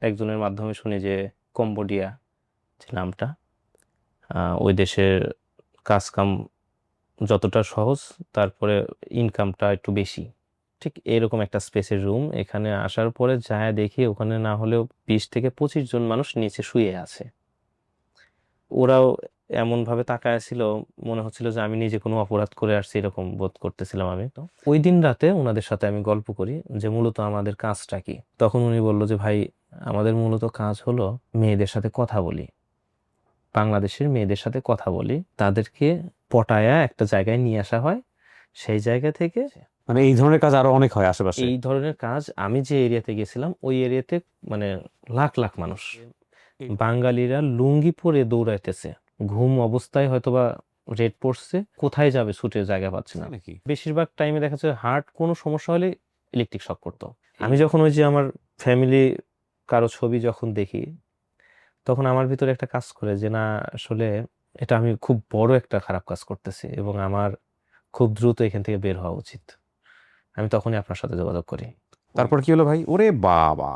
একজনের মাধ্যমে শুনি যে কম্বোডিয়া যে নামটা, ওই দেশের কাজকাম যতটা সহজ, তারপরে ইনকামটা একটু বেশি। ঠিক এরকম একটা স্পেসের রুম। এখানে আসার পরে যায় দেখি ওখানে না হলেও 20 থেকে 25 জন মানুষ নিচে শুয়ে আছে। ওরাও এমন ভাবে তাকায় ছিল, মনে হচ্ছিল যে আমি নিজে কোনো অপরাধ করে আসছি, এরকম বোধ করতেছিলাম আমি। তো ওই দিন রাতে ওনাদের সাথে আমি গল্প করি যে মূলত আমাদের কাজটা কি। তখন উনি বলল যে ভাই, আমাদের মূলত কাজ হলো মেয়েদের সাথে কথা বলি, বাংলাদেশের মেয়েদের সাথে কথা বলি, তাদেরকে পটায়া একটা জায়গায় নিয়ে আসা হয়, সেই জায়গা থেকে মানে এই ধরনের কাজ আরো অনেক হয় আশেপাশে। এই ধরনের কাজ। আমি যে এরিয়াতে গেছিলাম ওই এরিয়াতে মানে লাখ লাখ মানুষ, বাঙালিরা লুঙ্গি পরে দৌড়াইতেছে, ঘুম অবস্থায় হয়তোবা রেড পড়ছে, কোথায় যাবে ছুটে জায়গা পাচ্ছে না। নাকি? বেশিরভাগ টাইমে দেখা যাচ্ছে হার্ট কোনো সমস্যা হলে ইলেকট্রিক শক করতো। আমি যখন ওই যে আমার ফ্যামিলি কারো ছবি যখন দেখি, তখন আমার ভিতরে একটা কাজ করে যে না, আসলে এটা আমি খুব বড় একটা খারাপ কাজ করতেছি এবং আমার খুব দ্রুত এখান থেকে বের হওয়া উচিত। আমি তখনই আপনার সাথে যোগাযোগ করি। তারপর কি হলো ভাই? ওরে বাবা,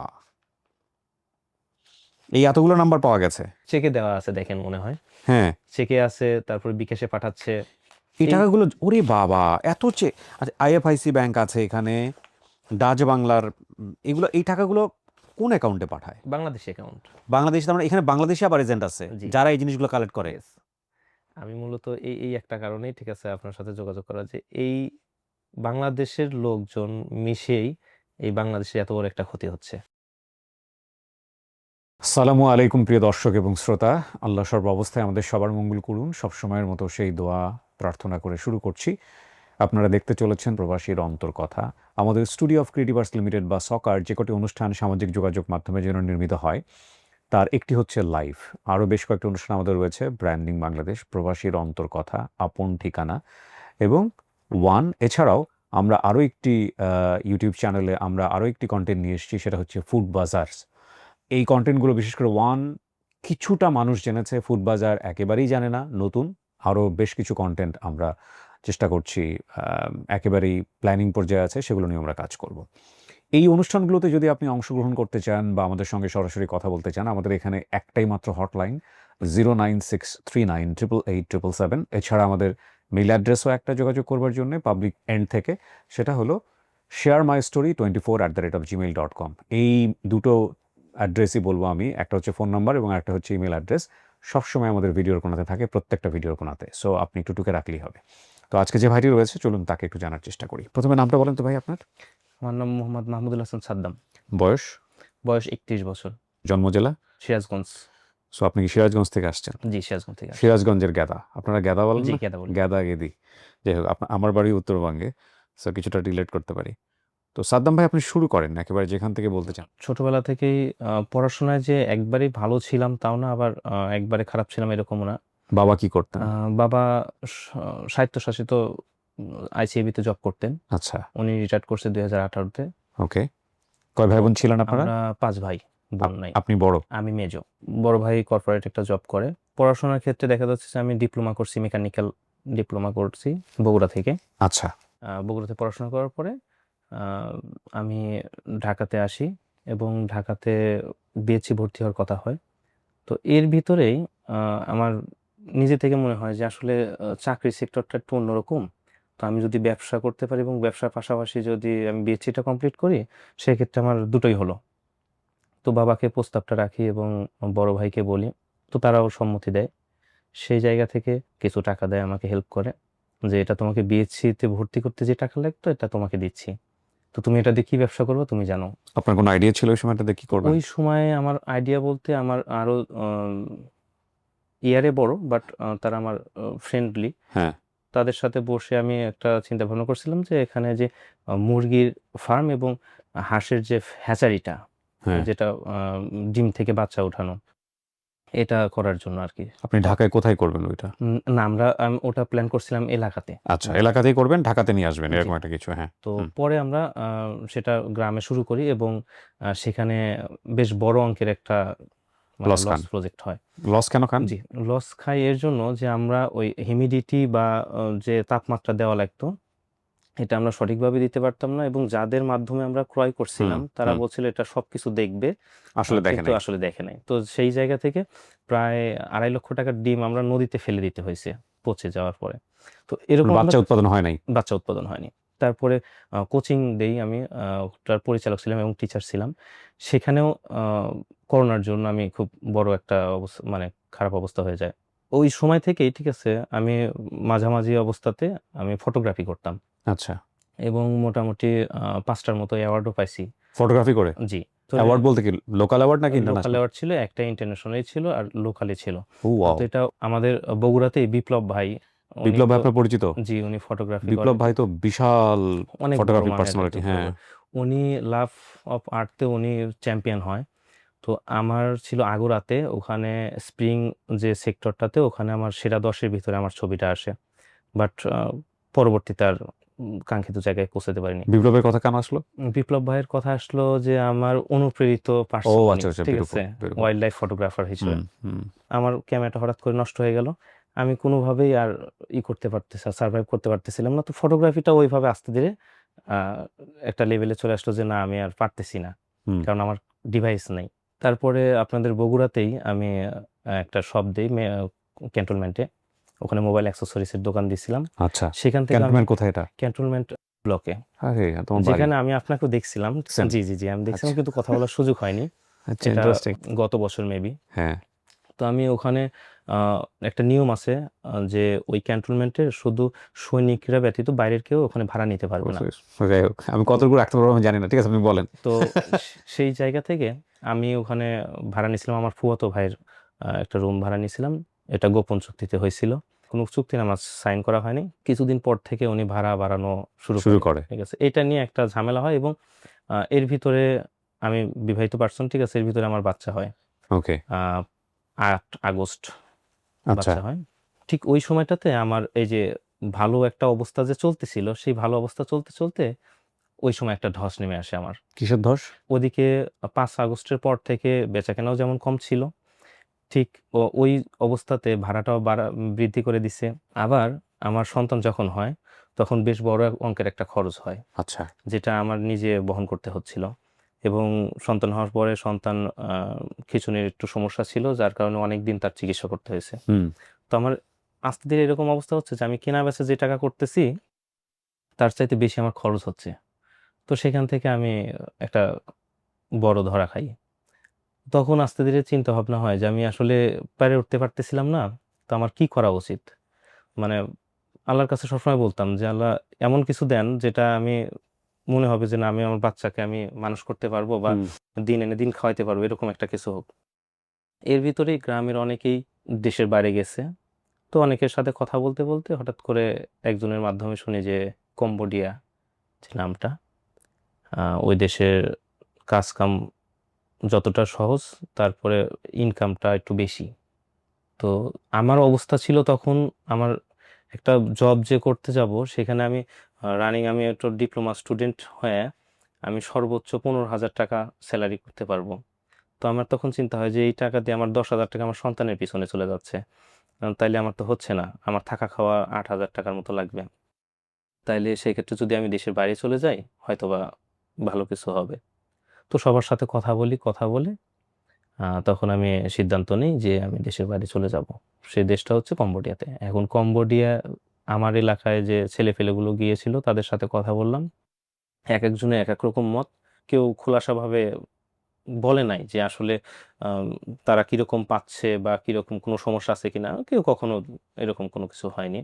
এই এতগুলো নাম্বার পাওয়া গেছে? চেকে দেওয়া আছে দেখেন মনে হয়, হ্যাঁ। চেকে আছে, তারপর বিকাশে পাঠাচ্ছে। এই এই টাকাগুলো, ওরে বাবা, এত আচ্ছা, আইএফআইসি ব্যাংক আছে এখানে, ডাচ বাংলার, এগুলো, এই টাকাগুলো কোন অ্যাকাউন্টে পাঠায়? বাংলাদেশ অ্যাকাউন্ট। বাংলাদেশ, তার মানে এখানে বাংলাদেশে আবার এজেন্ট আছে জি, যারা এই জিনিসগুলো কালেক্ট করে? yes। আমি মূলত এই এই একটা কারণেই ঠিক আছে আপনার সাথে যোগাযোগ করা, যে এই বাংলাদেশের লোকজন মিশেই এই বাংলাদেশে এত বড় একটা ক্ষতি হচ্ছে। আসসালামু আলাইকুম প্রিয় দর্শক এবং শ্রোতা। আল্লাহ সর্বাবস্থায় আমাদের সবার মঙ্গল করুন, সবসময়ের মতো সেই দোয়া প্রার্থনা করে শুরু করছি। আপনারা দেখতে চলেছেন প্রবাসীর অন্তর কথা। আমাদের স্টুডিও অফ ক্রিয়েটিভার্স লিমিটেড বা সকার যে কটি অনুষ্ঠান সামাজিক যোগাযোগ মাধ্যমের জন্য নির্মিত হয়, তার একটি হচ্ছে লাইভ। আরও বেশ কয়েকটি অনুষ্ঠান আমাদের রয়েছে: ব্র্যান্ডিং বাংলাদেশ, প্রবাসীর অন্তর কথা, আপন ঠিকানা এবং ওয়ান। এছাড়াও আমরা আরও একটি ইউটিউব চ্যানেলে আমরা আরও একটি কন্টেন্ট নিয়ে এসেছি, সেটা হচ্ছে ফুড বাজার্স। এই কন্টেন্টগুলো বিশেষ করে ওয়ান কিছুটা মানুষ জেনেছে, ফুড বাজার একেবারেই জানে না, নতুন। আরও বেশ কিছু কন্টেন্ট আমরা চেষ্টা করছি, একেবারেই প্ল্যানিং পর্যায়ে আছে, সেগুলো নিয়ে আমরা কাজ করব। এই অনুষ্ঠানগুলোতে যদি আপনি অংশগ্রহণ করতে চান বা আমাদের সঙ্গে সরাসরি কথা বলতে চান, আমাদের এখানে একটাই মাত্র হটলাইন, 09639887777। এছাড়া আমাদের মেইল অ্যাড্রেসও একটা যোগাযোগ করবার জন্য পাবলিক এন্ড থেকে, সেটা হলো sharemystory24@gmail.com। এই দুটো অ্যাড্রেসই বলবো আমি, একটা হচ্ছে ফোন নাম্বার এবং একটা হচ্ছে ইমেল অ্যাড্রেস। সবসময় আমাদের ভিডিওর কোনাতে থাকে, প্রত্যেকটা ভিডিওর কোনাতে, সো আপনি একটু টুকে রাখলেই হবে। তো আজকে যে ভাইটি রয়েছে, চলুন তাকে একটু জানার চেষ্টা করি। প্রথমে নামটা বলেন তো ভাই আপনার। আমার নাম মোহাম্মদ মাহমুদুল হাসান সাদ্দাম। বয়স? বয়স 31 বছর। জন্ম জেলা? সিরাজগঞ্জ। সো আপনি কি সিরাজগঞ্জ থেকে আসছেন? জি, সিরাজগঞ্জ থেকে আসছি। সিরাজগঞ্জের গেদা, আপনারা গেদা বলেন জি, না? কেদা বলি। গেদা গেদি, যাই হোক, আমার বাড়ি উত্তরবঙ্গে, সো কিছুটা রিলেট করতে পারি। তো সাদ্দাম ভাই, আপনি শুরু করেন একেবারে যেখান থেকে বলতে চান। ছোটবেলা থেকেই পড়াশোনায় যে একবারেই ভালো ছিলাম তাও না, আবার একবারে খারাপ ছিলাম এরকমও না। বাবা কি করতেন? বাবা স্বায়ত্তশাসিত আইসিএবি-তে জব করতেন। আচ্ছা, উনি রিটায়ার্ড করছে 2018-তে। ওকে। কয় ভাই বোন ছিলেন আপনারা? আমরা 5 ভাই, বোন নাই। আপনি বড়? আমি মেজো। বড় ভাই কর্পোরেট একটা জব করে। পড়াশোনার ক্ষেত্রে দেখা যাচ্ছে যে আমি ডিপ্লোমা করছি, মেকানিক্যাল ডিপ্লোমা করছি বগুড়া থেকে। আচ্ছা। বগুড়াতে পড়াশোনা করার পরে আহ, আমি ঢাকাতে আসি এবং ঢাকাতে বিএসসি ভর্তি হওয়ার কথা হয়। তো এর ভিতরেই আমার নিজে থেকে মনে হয় যে আসলে চাকরি সেক্টরটা একটু অন্যরকম। তো আমি যদি ব্যবসা করতে পারি এবং ব্যবসার পাশাপাশি যদি আমি বিএসসিটা কমপ্লিট করি, সেক্ষেত্রে আমার দুটোই হলো। তো বাবাকে প্রস্তাবটা রাখি এবং বড় ভাইকে বলি, তো তারাও সম্মতি দেয়। সেই জায়গা থেকে কিছু টাকা দেয়, আমাকে হেল্প করে যে এটা তোমাকে বিএসসি-তে ভর্তি করতে যে টাকা লাগতো এটা তোমাকে দিচ্ছি, তো তুমি এটা দিয়ে কি ব্যবসা করবে তুমি জানো। আপনার কোনো আইডিয়া ছিল ওই সময়টাতে কি করবেন? ওই সময় আমার আইডিয়া বলতে আমার আরো ইয়ারে বড়, বাট তারা আমার ফ্রেন্ডলি। হ্যাঁ। তাদের সাথে বসে আমি একটা চিন্তা ভাবনা করছিলাম যে এখানে যে মুরগির ফার্ম এবং হাঁসের যে হ্যাচারিটা, হ্যাঁ। যেটা ডিম থেকে বাচ্চা ওঠানো, এটা করার জন্য আর কি। আপনি ঢাকায় কোথায় করবেন ওইটা? না, আমি ওটা প্ল্যান করছিলাম এলাকাতে। আচ্ছা, এলাকাতেই করবেন, ঢাকাতে নিয়ে আসবেন, জি। এরকম একটা কিছু, হ্যাঁ। তো পরে আমরা সেটা গ্রামে শুরু করি এবং সেখানে বেশ বড় অঙ্কের একটা মানে লস খান? লস প্রজেক্ট হয়। লস কেন খান? জি, লস খাই এর জন্য যে আমরা ওই হিউমিডিটি বা যে তাপমাত্রা দেওয়া লাগতো, এটা আমরা সঠিকভাবে দিতে পারতাম না, এবং যাদের মাধ্যমে আমরা ক্রয় করছিলাম তারা বলছিল এটা সবকিছু দেখবে, আসলে দেখে কিন্তু নাই। আসলে দেখে নাই। তো সেই জায়গা থেকে প্রায় 2.5 লক্ষ টাকার ডিম আমরা নদীতে ফেলে দিতে হয়েছে পচে যাওয়ার পরে। তো এরকম আমরা বাচ্চা উৎপাদন হয় নাই। বাচ্চা উৎপাদন হয়নি। তারপরে কোচিং দেই আমি, ওটার পরিচালক ছিলাম এবং টিচার ছিলাম। সেখানেও করোনার জন্য আমি খুব বড় একটা অবস্থা, মানে খারাপ অবস্থা হয়ে যায়। ওই সময় থেকেই ঠিক আছে আমি মাঝামাঝি অবস্থাতে আমি ফটোগ্রাফি করতাম আচ্ছা, এবং মোটামুটি 5টার মতো অ্যাওয়ার্ডও পাইছি। ফটোগ্রাফি করে জি। তো অ্যাওয়ার্ড বলতে কি লোকাল অ্যাওয়ার্ড নাকি লোকাল ইন্টারন্যাশনাল? অ্যাওয়ার্ড ছিল, একটা ইন্টারন্যাশনালি ছিল আর লোকালি ছিল। ও ওয়াও! তো এটা আমাদের বগুড়াতেই বিপ্লব ভাই, উনি বিপ্লব ভাই তো, আপনার পরিচিত? জি উনি ফটোগ্রাফি করে, বিপ্লব ভাই তো বিশাল অনেক বড় ফটোগ্রাফি মানের পার্সোনালিটি। একজন হ্যাঁ, ফটোগ্রাফার। উনি লাভ অফ আর্টতে উনি চ্যাম্পিয়ন হয়। তো আমার ছিল আগুরাতে, ওখানে স্প্রিং যে সেক্টরটাতে, ওখানে আমার সেরা 10-এর ভিতরে আমার ছবিটা আসে। বাট পরবর্তীতে আর কাঙ্ক্ষিত জায়গায় পৌঁছাতে পারিনি। বিপ্লবের কথা কেন আসলো? বিপ্লব ভাইয়ের কথা আসলো যে আমার অনুপ্রেরিত ও পার্সন উনি, আচ্ছা আচ্ছা, ঠিক বিউটিফুল আছে, বিউটিফুল। ওয়াইল্ড লাইফ ফটোগ্রাফার হিসেবে। হুম হুম। আমার ক্যামেরাটা হঠাৎ করে নষ্ট হয়ে গেল, আমি কোনোভাবেই আর করতে পারতেছি, সার্ভাইভ করতে পারতেছিলাম না। তো ফটোগ্রাফিটা ওইভাবে আস্তে ধীরে আহ, একটা লেভেলে চলে আসলো যে না আমি আর পারতেছি না, হুম। কারণ আমার ডিভাইস নেই। তারপরে আপনাদের বগুড়াতেই আমি একটা শপ দিই ক্যান্টনমেন্টে, ওখানে মোবাইল অ্যাক্সেসরিজের দোকান দিছিলাম। আচ্ছা, সেখান থেকে আমি ক্যান্টনমেন্ট কোথায় এটা? ক্যান্টনমেন্ট ব্লকে, আরে তোমার বাড়ি। যেখানে আমি আপনাকেও দেখছিলাম। দেখছেন? জি জি জি, আমি দেখছিলাম আচ্ছা কিন্তু কথা বলার সুযোগ হয়নি। আচ্ছা, এটা ইন্টারেস্টিং। গত বছর মেবি। হ্যাঁ। তো আমি ওখানে একটা নিয়ম আছে যে ওই ক্যান্টনমেন্টের শুধু সৈনিকরা ব্যতীত বাইরের কেউ ওখানে ভাড়া নিতে পারবে না। যাই হোক, আমি তো কতটুকু রাখতে পারবো আমি জানি না, ঠিক আছে আপনি বলেন। তো সেই জায়গা থেকে আমি ওখানে ভাড়া নিয়েছিলাম, আমার ফুফাতো ভাইয়ের একটা রুম ভাড়া নিয়েছিলাম। এটা গোপন চুক্তিতে হয়েছিল, কোনো চুক্তিনামা সাইন করা হয়নি। কিছুদিন পর থেকে উনি ভাড়া বাড়ানো শুরু শুরু করে, করে। ঠিক আছে। এটা নিয়ে একটা ঝামেলা হয় এবং এর ভিতরে আমি বিবাহিত পার্সন, ঠিক আছে, এর ভিতরে আমার বাচ্চা হয় ওকে। 8 আগস্ট আচ্ছা, বাচ্চা হয়। ঠিক ওই সময়টাতে আমার এই যে ভালো একটা অবস্থা যে চলতেছিল, সেই ভালো অবস্থা চলতে চলতে ওই সময় একটা ধস নেমে আসে আমার। কিসের ধস? ওদিকে 5 আগস্টের পর থেকে বেচাকেনাও যেমন কম ছিল, ঠিক ওই অবস্থাতে ভাড়াটাও বৃদ্ধি করে দিছে। আবার আমার সন্তান যখন হয় তখন বেশ বড় অঙ্কের একটা খরচ হয়, আচ্ছা। যেটা আমার নিজে বহন করতে হচ্ছিল। এবং সন্তান হওয়ার পরে সন্তান খিঁচুনির একটু সমস্যা ছিল, যার কারণে অনেক দিন তার চিকিৎসা করতে হয়েছে। হুম। তো আমার আস্তে ধীরে এরকম অবস্থা হচ্ছে যে আমি কেনা বেচা যে টাকা করতেছি তার চাইতে বেশি আমার খরচ হচ্ছে। তো সেখান থেকে আমি একটা বড় ধরা খাই। তখন আস্তে ধীরে চিন্তা ভাবনা হয় যে আমি আসলে পেরে উঠতে পারতেছিলাম না, তো আমার কি করা উচিত। মানে আল্লাহর কাছে সবসময় বলতাম যে আল্লাহ এমন কিছু দেন যেটা আমি মনে হবে যে না আমি আমার বাচ্চাকে আমি মানুষ করতে পারবো, বা হুম। দিন এনে দিন খাওয়াইতে পারবো, এরকম একটা কিছু হোক। এর ভিতরেই গ্রামের অনেকেই দেশের বাইরে গেছে। তো অনেকের সাথে কথা বলতে বলতে হঠাৎ করে একজনের মাধ্যমে শুনি যে কম্বোডিয়া যে নামটা, ওই দেশের কাজ কাম যতটা সহজ, তারপরে ইনকামটা একটু বেশি। তো আমার অবস্থা ছিল তখন, আমার একটা জব যে করতে যাব সেখানে আমি রানিং, আমি একটা ডিপ্লোমা স্টুডেন্ট হয়ে আমি সর্বোচ্চ 15,000 টাকা স্যালারি করতে পারবো। তো আমার তখন চিন্তা হয় যে এই টাকা দিয়ে আমার 10,000 টাকা আমার সন্তানের পিছনে চলে যাচ্ছে, তাইলে আমার তো হচ্ছে না, আমার থাকা খাওয়া 8,000 টাকার মতো লাগবে। তাইলে সেই ক্ষেত্রে যদি আমি দেশের বাইরে চলে যাই হয়তোবা ভালো কিছু হবে। তো সবার সাথে কথা বলি, কথা বলে তখন আমি সিদ্ধান্ত নিই যে আমি দেশের বাইরে চলে যাব। সেই দেশটা হচ্ছে কম্বোডিয়াতে। এখন কম্বোডিয়া, আমার এলাকায় যে ছেলেপেলেগুলো গিয়েছিল তাদের সাথে কথা বললাম, এক একজনের এক এক রকম মত। কেউ খোলাসাভাবে বলে নাই যে আসলে আম, তারা কিরকম পাচ্ছে বা কিরকম কোনো সমস্যা আছে কিনা, কেউ কখনো এরকম কোনো কিছু হয়নি।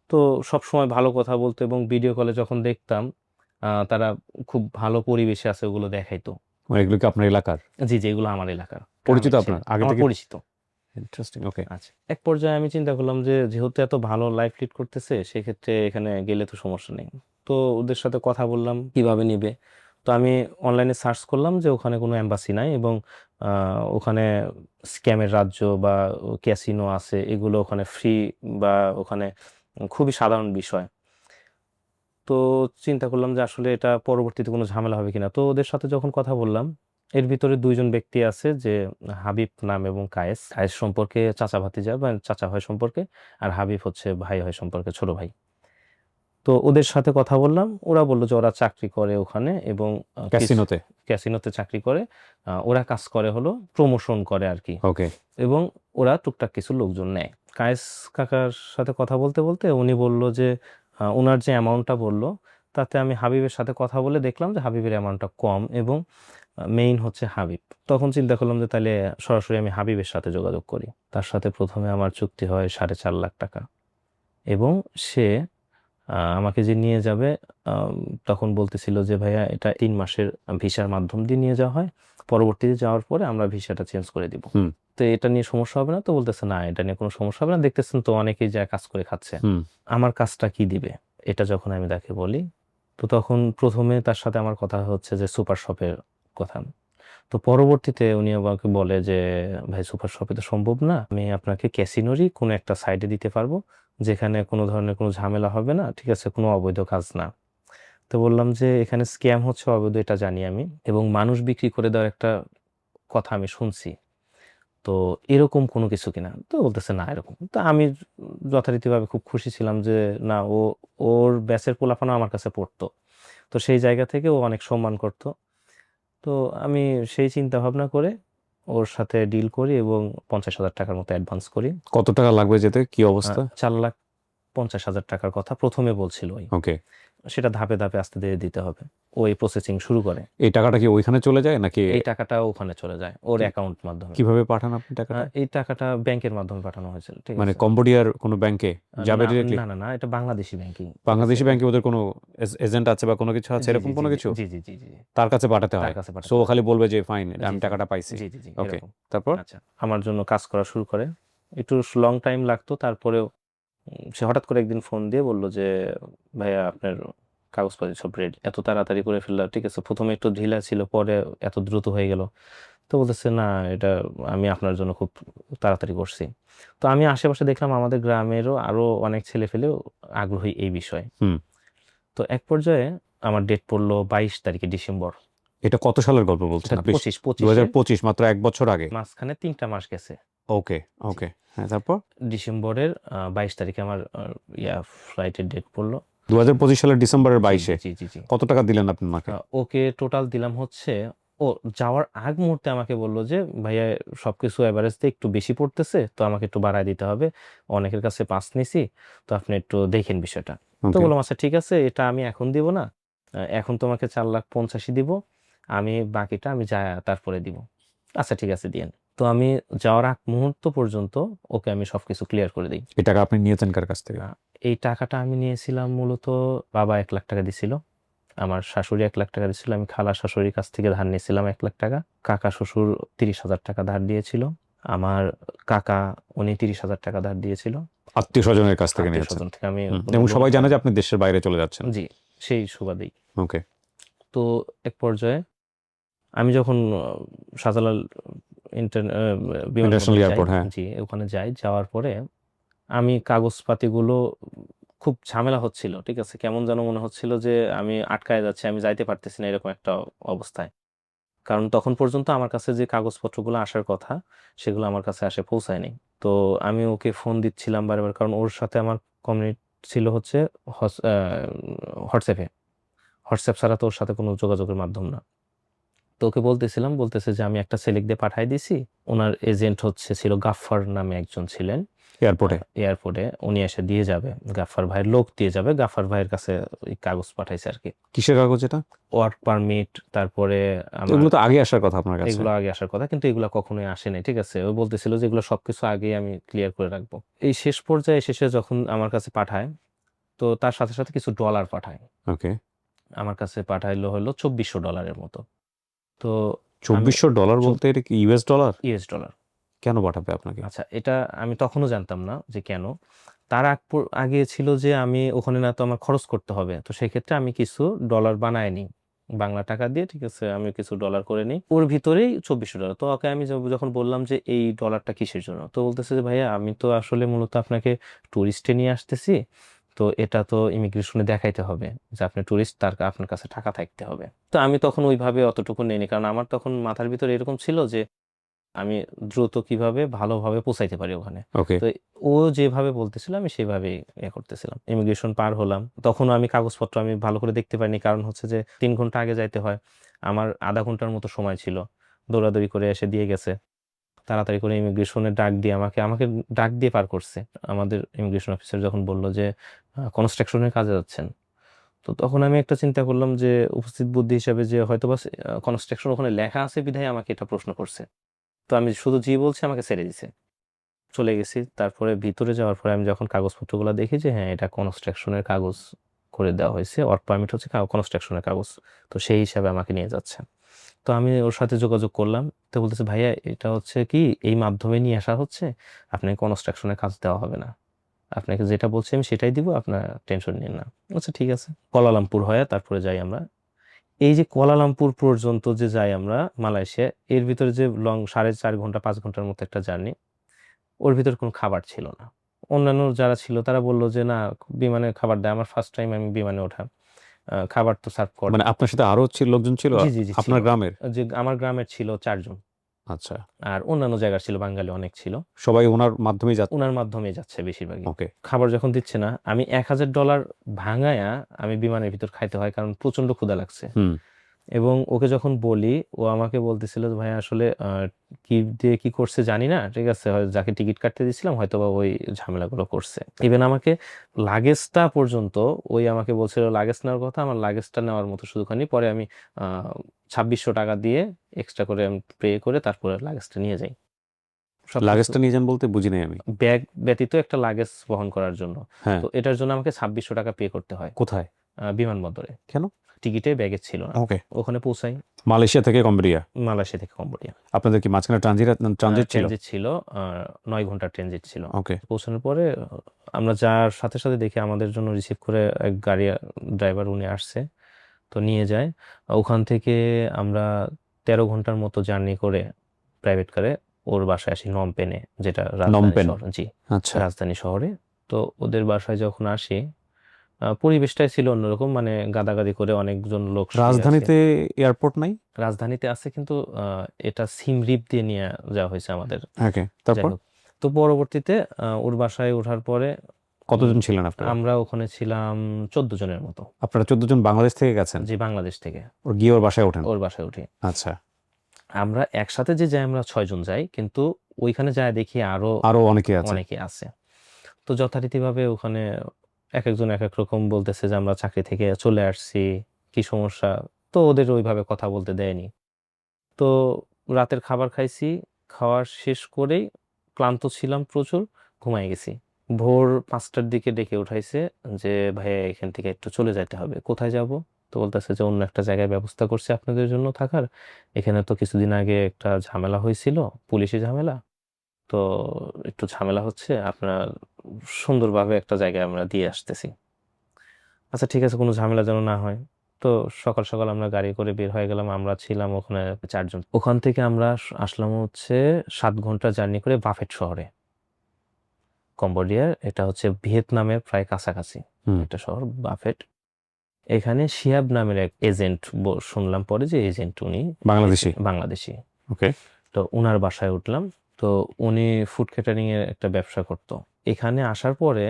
তো সব সময় ভালো কথা বলতো এবং ভিডিও কলে যখন দেখতাম তারা খুব ভালো পরিবেশে আছে ওগুলো দেখাইতো। এগুলো কি আপনার এলাকার? জি, যেগুলো আমার এলাকার পরিচিত গ্রামের ছেলে, আপনার আগে আমার থেকে? পরিচিত। ইন্টারেস্টিং, ওকে। আচ্ছা, এক পর্যায়ে আমি চিন্তা করলাম যে যেহেতু এত ভালো লাইফ লিড করতেছে সেক্ষেত্রে এখানে গেলে তো সমস্যা নেই। তো ওদের সাথে কথা বললাম কিভাবে নিবে। তো আমি অনলাইনে সার্চ করলাম যে ওখানে কোনো এম্বাসি নাই এবং ওখানে স্ক্যামের রাজ্য বা ক্যাসিনো আছে, এগুলো ওখানে ফ্রি, বা ওখানে খুবই সাধারণ বিষয়। তো চিন্তা করলাম যে আসলে এটা পরবর্তীতে কোনো ঝামেলা হবে কিনা। তো ওদের সাথে যখন কথা বললাম, এর ভিতরে দুইজন ব্যক্তি আছে যে হাবিব নাম এবং কায়েস। কায়েস সম্পর্কে চাচা ভাতিজা বা চাচা হয় সম্পর্কে, আর হাবিব হচ্ছে ভাই হয় সম্পর্কে, ছোট ভাই। তো ওদের সাথে কথা বললাম, ওরা বললো যে ওরা চাকরি করে ওখানে এবং ক্যাসিনোতে। ক্যাসিনোতে চাকরি করে। ওরা কাজ করে হলো প্রমোশন করে আর কি, ওকে। এবং ওরা টুকটাক কিছু লোকজন নেয়। কায়েস কাকার সাথে কথা বলতে বলতে উনি বলল যে ওনার যে অ্যামাউন্টটা বললো তাতে আমি হাবিবের সাথে কথা বলে দেখলাম যে হাবিবের অ্যামাউন্টটা কম এবং মেইন হচ্ছে হাবিব। তখন চিন্তা করলাম যে তাহলে সরাসরি আমি হাবিবের সাথে যোগাযোগ করি। তার সাথে প্রথমে আমার চুক্তি হয় 4.5 লাখ টাকা, এবং সে আমাকে যে নিয়ে যাবে, আম, তখন বলতেছিল যে ভাইয়া এটা 3 মাসের ভিসার মাধ্যম দিয়ে নিয়ে যাওয়া হয়, পরবর্তীতে যাওয়ার পরে আমরা ভিসাটা চেঞ্জ করে দিব। হুম। তো এটা নিয়ে সমস্যা হবে না? তো বলতেছে না, এটা নিয়ে কোনো সমস্যা হবে না, দেখতেছেন তো অনেকেই যা কাজ করে খাচ্ছে। হুম। আমার কাজটা কি দিবে এটা যখন আমি তাকে বলি, তো তখন প্রথমে তার সাথে আমার কথা হচ্ছে যে সুপার শপের কথা। তো পরবর্তীতে উনি আমাকে বলে যে ভাই সুপার শপে তো সম্ভব না, আমি আপনাকে ক্যাসিনোরই কোনো একটা সাইডে দিতে পারবো যেখানে কোনো ধরনের কোনো ঝামেলা হবে না, ঠিক আছে, কোনো অবৈধ কাজ না। তো বললাম যে এখানে স্ক্যাম হচ্ছে অবৈধ, এটা জানি আমি, এবং মানুষ বিক্রি করে দেওয়ার একটা কথা আমি শুনছি, তো এরকম কোনো কিছু কিনা? তো বলতেছে না এরকম। তো আমি যথারীতিভাবে খুব খুশি ছিলাম যে না, ওর ব্যাচের পোলাপানও আমার কাছে পড়তো, তো সেই জায়গা থেকে ও অনেক সম্মান করতো। তো আমি সেই চিন্তা ভাবনা করে ওর সাথে ডিল করি এবং 50,000 টাকার মতো অ্যাডভান্স করি। কত টাকা লাগবে যেতে, কি অবস্থা? 4,50,000 টাকার কথা প্রথমে বলছিল ওই, ওকে। সেটা ধাপে ধাপে আস্তে ধীরে দিতে হবে। ওই প্রসেসিং শুরু করে। এই টাকাটা কি ওইখানে চলে যায় নাকি? এই টাকাটা ওখানে চলে যায় ওর কি- অ্যাকাউন্ট মাধ্যমে। কিভাবে পাঠান আপনি টাকাটা? এই টাকাটা ব্যাংকের মাধ্যমে পাঠানো হয়েছিল, ঠিক মানে আছে। কম্বোডিয়ার কোনো ব্যাংকে যাবে না ডিরেক্টলি? না না না, এটা বাংলাদেশি ব্যাংকিং। বাংলাদেশি ব্যাংকে ওদের কোনো এজেন্ট আছে বা কোনো কিছু আছে, জি জি এরকম জি কোনো জি কিছু জি জি জি জি জি, তার কাছে পাঠাতে তার হয়? কাছে সো পাঠাতে ও হয়। খালি বলবে যে ফাইন, জি আমি জি টাকাটা পাইছি। জি জি জি, ওকে, এরকম। তারপর? আচ্ছা, আমার জন্য কাজ করা শুরু করে। একটু লং টাইম লাগতো, তারপরেও সে হঠাৎ করে একদিন ফোন দিয়ে বলল যে ভাইয়া আপনার কাগজপাতি সব রেডি, এত তাড়াতাড়ি করে ফেললাম, ঠিক আছে, প্রথমে একটু ঢিলা ছিল, পরে এত দ্রুত হয়ে গেল। তো বলতেছে না, এটা আমি আপনার জন্য খুব তাড়াতাড়ি করছি। তো আমি আশেপাশে দেখলাম আমাদের গ্রামেরও আরো অনেক ছেলে ফেলেও আগ্রহী এই বিষয়ে। হুম। তো এক পর্যায়ে আমার ডেট পড়লো 22 তারিখে ডিসেম্বর। এটা কত সালের গল্প বলছেন এটা আপনি? 25 2025, মাত্র 1 বছর আগে। মাঝখানে 3টা মাস গেছে। ওকে। জি, ওকে, হ্যাঁ, তারপর? ডিসেম্বরের 22 তারিখে আমার ফ্লাইটের ডেট পড়লো। 2025 সালের ডিসেম্বরের জি 22-এ? জি জি জি জি। কত টাকা দিলেন আপনি মাকে? ওকে টোটাল দিলাম হচ্ছে, ও যাওয়ার আগ মুহূর্তে আমাকে বললো যে ভাইয়া সবকিছু এভারেজ দিয়ে একটু বেশি পড়তেছে, তো আমাকে একটু বাড়ায় দিতে হবে, অনেকের কাছে পাস নিছি, তো আপনি একটু দেখেন বিষয়টা। তো ওকে। বললাম আচ্ছা ঠিক আছে, এটা আমি এখন দিব না, এখন তোমাকে 4,85,000 দিব, আমি বাকিটা আমি যা তারপরে দিব। আচ্ছা ঠিক আছে দিয়েন। তো আমি যাওয়ার আগ মুহূর্ত পর্যন্ত ওকে আমি সবকিছু ক্লিয়ার করে দিই। এই টাকা আপনি নিয়েছেন কার কাছ থেকে? আহ, এই টাকাটা আমি নিয়েছিলাম মূলত, বাবা 1 লাখ টাকা দিছিল, আমার শাশুড়ি 1 লাখ টাকা দিয়েছিল, আমি খালা শাশুড়ির কাছ থেকে ধার নিয়েছিলাম 1 লাখ টাকা, কাকা শ্বশুর 30,000 টাকা ধার দিয়েছিল, আমার কাকা উনি 30,000 টাকা ধার দিয়েছিল। আত্মীয় স্বজনের কাছ থেকে আত্মীয় নিয়েছেন? স্বজন থেকে আমি এবং লোন সবাই জানে করা। যে আপনি দেশের বাইরে চলে যাচ্ছেন? জি, সেই সুবাদেই। ওকে। তো এক পর্যায়ে আমি যখন শাহজালাল ইন্টারন্যাশনাল বিমানবন্দরে যাই, এয়ারপোর্ট, হ্যাঁ। জি ওখানে যাই, যাওয়ার পরে আমি কাগজপাতিগুলো খুব ঝামেলা হচ্ছিল, ঠিক আছে, কেমন যেন মনে হচ্ছিল যে আমি আটকায় যাচ্ছি, আমি যাইতে পারতেছি না, এরকম একটা অবস্থায়। কারণ তখন পর্যন্ত আমার কাছে যে কাগজপত্রগুলো আসার কথা সেগুলো আমার কাছে আসে পৌঁছায়নি। তো আমি ওকে ফোন দিচ্ছিলাম বারবার, কারণ ওর সাথে আমার কমিউনিটি ছিল হচ্ছে হোয়াটসঅ্যাপে। হোয়াটসঅ্যাপ ছাড়া তো ওর সাথে কোনো যোগাযোগের মাধ্যম না। তো ওকে বলতেছিলাম, বলতেছে যে আমি একটা ছেলেকে দিয়ে পাঠাই দিছি, ওনার এজেন্ট ছিল গাফফার নামে একজন ছিলেন এয়ারপোর্টে? এয়ারপোর্টে, উনি এসে দিয়ে যাবে, গাফফার ভাইয়ের লোক দিয়ে যাবে, গাফফার ভাইয়ের কাছে ওই কাগজ পাঠাইছে আর কি, কিসের কাগজ এটা? ওয়ার্ক পারমিট, তারপরে তো আমার, এগুলো তো আগে আসার কথা আপনার কাছে। এগুলো আগে আসার কথা, কিন্তু এগুলো কখনোই আসেনি, ঠিক আছে। ও বলতেছিল যে এগুলো সবকিছু আগেই আমি ক্লিয়ার করে রাখবো। এই শেষ পর্যায়ে শেষে যখন আমার কাছে পাঠায়, তো তার সাথে সাথে কিছু ডলার পাঠায়। ওকে। আমার কাছে পাঠাইলো হলো $2,400 মতো। তো আমি $2,400 বলতে এটা কি ইউএস ডলার? US dollar. কেন পাঠাবে আপনাকে? আচ্ছা, এটা আমি তখনও জানতাম না যে কেন। তার আগে ছিল যে আমি ওখানে না তো আমার খরচ করতে হবে, তো সেক্ষেত্রে আমি কিছু ডলার বানায় নিই বাংলা টাকা দিয়ে, ঠিক আছে, আমি কিছু ডলার করে নিই, ওর ভিতরেই $2,400। তো ওকে আমি যখন বললাম যে এই ডলারটা কিসের জন্য, তো বলতেছে যে ভাইয়া আমি তো আসলে মূলত আপনাকে ট্যুরিস্টে নিয়ে আসতেছি, তো এটা তো ইমিগ্রেশনে দেখাইতে হবে যে আপনি ট্যুরিস্ট, তার আপনার কাছে টাকা থাকতে হবে। তো আমি তখন ওইভাবে অতটুকু নেইনি, কারণ আমার তখন মাথার ভিতরে এরকম ছিল যে আমি দ্রুত কিভাবে ভালোভাবে পৌঁছাইতে পারি ওখানে। ওকে। তো ও যেভাবে বলতেছিল আমি সেভাবেই করতেছিলাম। ইমিগ্রেশন পার হলাম, তখন আমি কাগজপত্র আমি ভালো করে দেখতে পারিনি, কারণ হচ্ছে যে 3 ঘন্টা আগে যাইতে হয়। আমার আধা ঘন্টার মতো সময় ছিল, দৌড়াদৌড়ি করে এসে দিয়ে গেছে। তাড়াতাড়ি করে ইমিগ্রেশনের ডাক দিয়ে আমাকে আমাকে ডাক দিয়ে পার করছে। আমাদের ইমিগ্রেশন অফিসার যখন বলল যে কনস্ট্রাকশনের কাজে যাচ্ছেন, তো তখন আমি একটা চিন্তা করলাম যে উপস্থিত বুদ্ধি হিসাবে যে হয়তো বা কনস্ট্রাকশন ওখানে লেখা আছে বিধায় আমাকে এটা প্রশ্ন করছে। তো আমি শুধু জি বলছি, আমাকে ছেড়ে দিছে, চলে গেছি। তারপরে ভিতরে যাওয়ার পরে আমি যখন কাগজপত্রগুলো দেখি যে হ্যাঁ এটা কনস্ট্রাকশনের কাগজ করে দেওয়া হয়েছে, ওয়ার্ক পারমিট হচ্ছে কনস্ট্রাকশনের কাগজ, তো সেই হিসাবে আমাকে নিয়ে যাচ্ছে। তো আমি ওর সাথে যোগাযোগ করলাম, তো বলতেছে ভাইয়া এটা হচ্ছে কি এই মাধ্যমে নিয়ে আসা হচ্ছে, আপনাকে কনস্ট্রাকশনের কাজ দেওয়া হবে না, আপনাকে যেটা বলছি আমি সেটাই দিব, আপনার টেনশন নিন না। আচ্ছা ঠিক আছে। কুয়ালালামপুর হয়ে তারপরে যাই আমরা। এই যে কুয়ালালামপুর পর্যন্ত যে যাই আমরা মালয়েশিয়া, এর ভিতরে যে লং 4.5 ঘন্টা 5 ঘন্টার মতো একটা জার্নি, ওর ভিতর কোনো খাবার ছিল না। অন্যান্য যারা ছিল তারা বললো যে না, বিমানে খাবার দেয়। আমার ফার্স্ট টাইম আমি বিমানে ওঠা, খাবার তো সার্ভ করে। মানে আপনার সাথে আরো লোকজন ছিল জি জি জি ছিল। আপনার গ্রামের? যে আমার গ্রামের ছিল 4 জন, আচ্ছা। আর অন্যান্য জায়গার ছিল, বাঙালি অনেক ছিল। সবাই ওনার মাধ্যমেই যাচ্ছে? ওনার মাধ্যমে যাচ্ছে বেশিরভাগই। ওকে। খাবার যখন দিচ্ছে না, আমি $1,000 ভাঙায়া আমি বিমানের ভিতর খাইতে হয়, কারণ প্রচন্ড ক্ষুধা লাগছে। হুম। এবং ওকে যখন বলি, ও আমাকে বলতেছিল যে ভাই আসলে কি দিয়ে কি করছে জানি না, ঠিক আছে, যাকে টিকিট কাটতে দিয়েছিলাম হয়তো বা ওই ঝামেলাগুলো করছে। ইভেন আমাকে লাগেজটা পর্যন্ত ওই আমাকে বলছিল লাগেজ নেওয়ার কথা, আমার লাগেজটা নেওয়ার মতো সুযোগ হয়নি। পরে আমি 2,600 টাকা দিয়ে এক্সট্রা করে আমি পে করে তারপরে লাগেজটা নিয়ে যাই। সবকিছু লাগেজটা নিয়ে যান বলতে বুঝি নাই আমি। ব্যাগ ব্যতীত একটা লাগেজ বহন করার জন্য, হ্যাঁ। তো এটার জন্য আমাকে 2,600 টাকা পে করতে হয়। কোথায়? বিমানবন্দরে। কেন? টিকিটে ব্যাগে ছিল না। ওকে। ওখানে পৌঁছাই, মালয়েশিয়া থেকে কম্বোডিয়া? মালয়েশিয়া থেকে কম্বোডিয়া। আপনাদের কি মাঝখানে ট্রানজিট ছিল? ট্রানজিট ছিল, 9 ঘন্টার ট্রানজিট ছিল। ওকে। পৌঁছানোর পরে আমরা যার সাথে সাথে দেখি আমাদের জন্য রিসিভ করে এক গাড়ি ড্রাইভার উনি আসছে, তো নিয়ে যায়। ওখান থেকে আমরা 13 ঘন্টার মতো জার্নি করে প্রাইভেট কারে ওর বাসায় আসি, নমপেনে, যেটা রাজধানী নমপেন? শহর। জি, আচ্ছা। রাজধানী শহরে। তো ওদের বাসায় যখন আসি, পরিবেশটাই ছিল অন্যরকম, মানে গাদাগাদি করে অনেকজন লোক শুয়ে আছে। রাজধানীতে এয়ারপোর্ট নাই? রাজধানীতে আছে, কিন্তু এটা সিম রিপ দিয়ে নিয়ে যাওয়া হয়েছে আমাদের। ওকে, যাই তারপর? হোক, তো পরবর্তীতে ওর বাসায় ওঠার পরে কতজন ছিলেন আপনারা? আমরা ওখানে ছিলাম 14 জনের মতো। আপনারা 14 জন বাংলাদেশ থেকে গেছেন? যে বাংলাদেশ থেকে। ওর গিয়ে ওর বাসায় ওঠেন? ওর বাসায় উঠি। আচ্ছা। আমরা একসাথে যে যাই আমরা 6 জন যাই, কিন্তু ওইখানে যায় দেখি আরো আরো অনেকে আছে? অনেকে আছে। তো যথারীতিভাবে ওখানে এক একজন এক এক রকম বলতেছে যে আমরা চাকরি থেকে চলে আসছি, কি সমস্যা। তো ওদের ওইভাবে কথা বলতে দেয়নি। তো রাতের খাবার খাইছি, খাওয়ার শেষ করেই ক্লান্ত ছিলাম প্রচুর, ঘুমাই গেছি। ভোর 5টার দিকে ডেকে উঠাইছে যে ভাইয়া এখান থেকে একটু চলে যেতে হবে। কোথায় যাব? তো বলতেছে যে অন্য একটা জায়গায় ব্যবস্থা করছি আপনাদের জন্য থাকার, এখানে তো কিছুদিন আগে একটা ঝামেলা হয়েছিল, পুলিশি ঝামেলা, তো একটু ঝামেলা হচ্ছে, আপনার সুন্দরভাবে একটা জায়গায় আমরা দিয়ে আসতেছি। আচ্ছা ঠিক আছে, কোনো ঝামেলা যেন না হয়। তো সকাল সকাল আমরা গাড়ি করে বের হয়ে গেলাম, আমরা ছিলাম ওখানে 4 জন। ওখান থেকে আমরা আসলাম হচ্ছে 7 ঘন্টা জার্নি করে বাফেট শহরে, কম্বোডিয়ার। এটা হচ্ছে ভিয়েতনামের প্রায় কাছাকাছি একটা শহর বাফেট। এখানে শিয়াব নামের এক এজেন্ট, শুনলাম পরে যে এজেন্ট উনি বাংলাদেশি। ওকে। তো উনার বাসায় উঠলাম। তো উনি ফুড ক্যাটারিং এর একটা ব্যবসা করতো। এখানে আসার পরে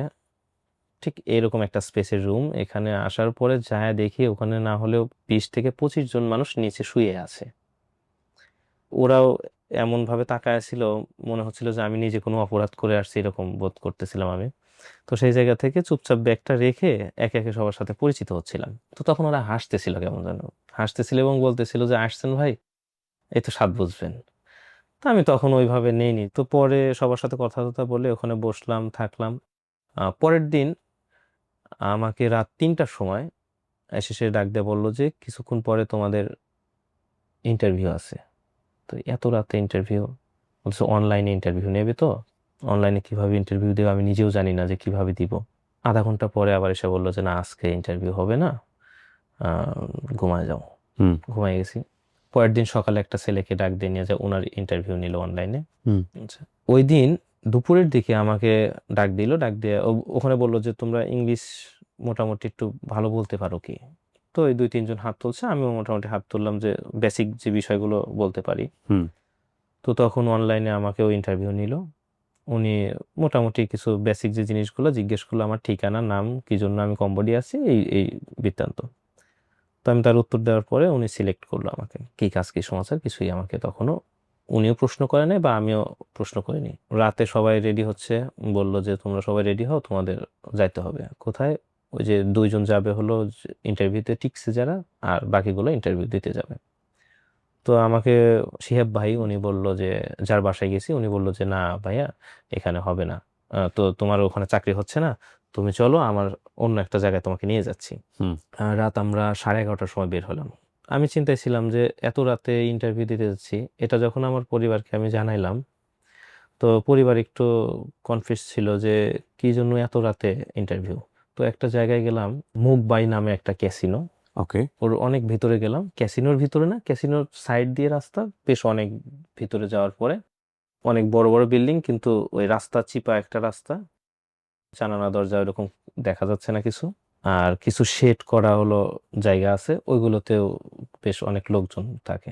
ঠিক এরকম একটা স্পেসের রুম, এখানে আসার পরে যায় দেখি ওখানে না হলেও 20 থেকে 25 জন মানুষ নিচে শুয়ে আছে। ওরাও এমন ভাবে তাকায় ছিল, মনে হচ্ছিল যে আমি নিজে কোনো অপরাধ করে আসছি, এরকম বোধ করতেছিলাম আমি। তো সেই জায়গা থেকে চুপচাপ ব্যাগটা রেখে একে একে সবার সাথে পরিচিত হচ্ছিলাম। তো তখন ওরা হাসতেছিল, কেমন যেন হাসতেছিল এবং বলতেছিল যে আসছেন ভাই, এই তো স্বাদ বুঝবেন। তো আমি তখন ওইভাবে নেইনি। তো পরে সবার সাথে কথা টথা বলে ওখানে বসলাম, থাকলাম। পরের দিন আমাকে রাত 3টার সময় এসে সে ডাক দিয়ে বললো যে কিছুক্ষণ পরে তোমাদের ইন্টারভিউ আছে। তো এত রাতে ইন্টারভিউ, বলছে অনলাইনে ইন্টারভিউ নেবে। তো অনলাইনে কিভাবে ইন্টারভিউ দেবো আমি নিজেও জানি না যে কিভাবে দিব। আধা ঘন্টা পরে আবার এসে বললো যে না, আজকে ইন্টারভিউ হবে না, ঘুমায় যাও। ঘুমাই গেছি। পরের দিন সকালে একটা ছেলেকে ডাক দিয়ে নিয়ে যায়, ওনার ইন্টারভিউ নিল অনলাইনে। আচ্ছা, ওই দিন দুপুরের দিকে আমাকে ডাক দিল, ডাক দিয়ে ওখানে বললো যে তোমরা ইংলিশ মোটামুটি একটু ভালো বলতে পারো কি? তো এই 2-3 জন হাত তুলছে, আমিও মোটামুটি হাত তুললাম যে বেসিক যে বিষয়গুলো বলতে পারি। তো তখন অনলাইনে আমাকেও ইন্টারভিউ নিল। উনি মোটামুটি কিছু বেসিক যে জিনিসগুলো জিজ্ঞেস করলো, আমার ঠিকানা, নাম, কি জন্য আমি কম্বোডিয়া আছি, এই এই বৃত্তান্ত। তো আমি তার উত্তর দেওয়ার পরে উনি সিলেক্ট করলো আমাকে, কি কাজ কি সমাচার কিছুই আমাকে তখনও উনিও প্রশ্ন করে নাই বা আমিও প্রশ্ন করিনি। রাতে সবাই রেডি হচ্ছে, বলল যে তোমরা সবাই রেডি হও, তোমাদের যাইতে হবে। কোথায়? ওই যে 2জন যাবে হলো ইন্টারভিউতে টিকছে যারা, আর বাকিগুলো ইন্টারভিউ দিতে যাবে। তো আমাকে শিহাব ভাই উনি বলল যে, যার বাসায় গেছি উনি বলল যে না ভাইয়া এখানে হবে না, তো তোমার ওখানে চাকরি হচ্ছে না, তুমি চলো আমার অন্য একটা জায়গায় তোমাকে নিয়ে যাচ্ছি। হুম। রাত আমরা 11:30টার সময় বের হলাম। আমি চিন্তায় ছিলাম যে এত রাতে ইন্টারভিউ দিতে যাচ্ছি, এটা যখন আমার পরিবারকে আমি জানাইলাম, তো পরিবার একটু কনফিউজ ছিল যে কি জন্য এত রাতে ইন্টারভিউ। তো একটা জায়গায় গেলাম, মুগবাই নামে একটা ক্যাসিনো, ওকে। ওর অনেক ভিতরে গেলাম, ক্যাসিনোর ভিতরে না, ক্যাসিনোর সাইড দিয়ে রাস্তা, বেশ অনেক ভিতরে যাওয়ার পরে অনেক বড় বড় বিল্ডিং, কিন্তু ওই রাস্তা চিপা একটা রাস্তা, জানালা দরজা এরকম দেখা যাচ্ছে না কিছু। আর কিছু শেড করা হলো জায়গা আছে, ওইগুলোতেও বেশ অনেক লোকজন থাকে।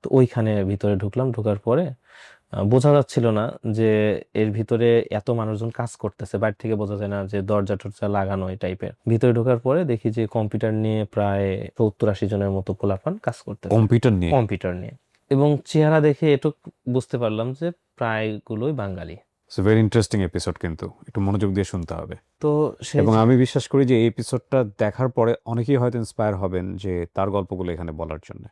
তো ওইখানে ভিতরে ঢুকলাম, ঢোকার পরে বোঝা যাচ্ছিল না যে এর ভিতরে এত মানুষজন কাজ করতেছে, বাইরে থেকে বোঝা যায় না যে দরজা টরজা লাগানো এই টাইপের। ভিতরে ঢোকার পরে দেখি যে কম্পিউটার নিয়ে প্রায় 70-80 জনের মতো পোলাপান কাজ করতেছে কম্পিউটার নিয়ে? কম্পিউটার নিয়ে। এবং চেহারা দেখে এটুক বুঝতে পারলাম যে প্রায়গুলোই বাঙালি। ইটস ভেরি ইন্টারেস্টিং এপিসোড, কিন্তু একটু মনোযোগ দিয়ে শুনতে হবে। তো সে এবং আমি বিশ্বাস করি যে এই এপিসোডটা দেখার পরে অনেকেই হয়তো ইন্সপায়ার হবেন যে তার গল্পগুলো এখানে বলার জন্য।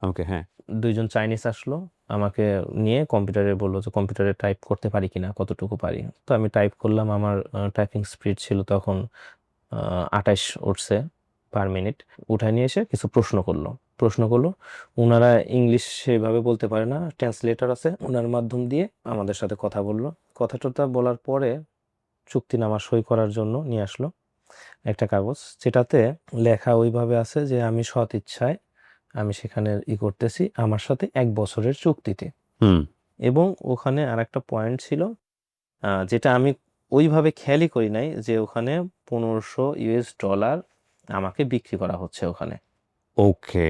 আমাকে, হ্যাঁ। 2জন চাইনিজ আসলো আমাকে নিয়ে, কম্পিউটারে বললো যে কম্পিউটারে টাইপ করতে পারি কিনা, কতটুকু পারি। তো আমি টাইপ করলাম, আমার টাইপিং স্পিড ছিল তখন 28 উঠছে পার মিনিট। উঠায় নিয়ে এসে কিছু প্রশ্ন করলো। ওনারা ইংলিশ সেভাবে বলতে পারে না, ট্রান্সলেটর আছে, ওনার মাধ্যম দিয়ে আমাদের সাথে কথা বললো। কথা টথা বলার পরে চুক্তিনামা সই করার জন্য নিয়ে আসলো একটা কাগজ, যেটাতে লেখা ওইভাবে আছে যে আমি সৎ ইচ্ছায় আমি সেখানে করতেছি, আমার সাথে 1 বছরের চুক্তিতে। হুম। এবং ওখানে আরেকটা পয়েন্ট ছিল, যেটা আমি ওইভাবে খেয়ালই করি নাই, যে ওখানে $1500 আমাকে বিক্রি করা হচ্ছে ওখানে। ওকে।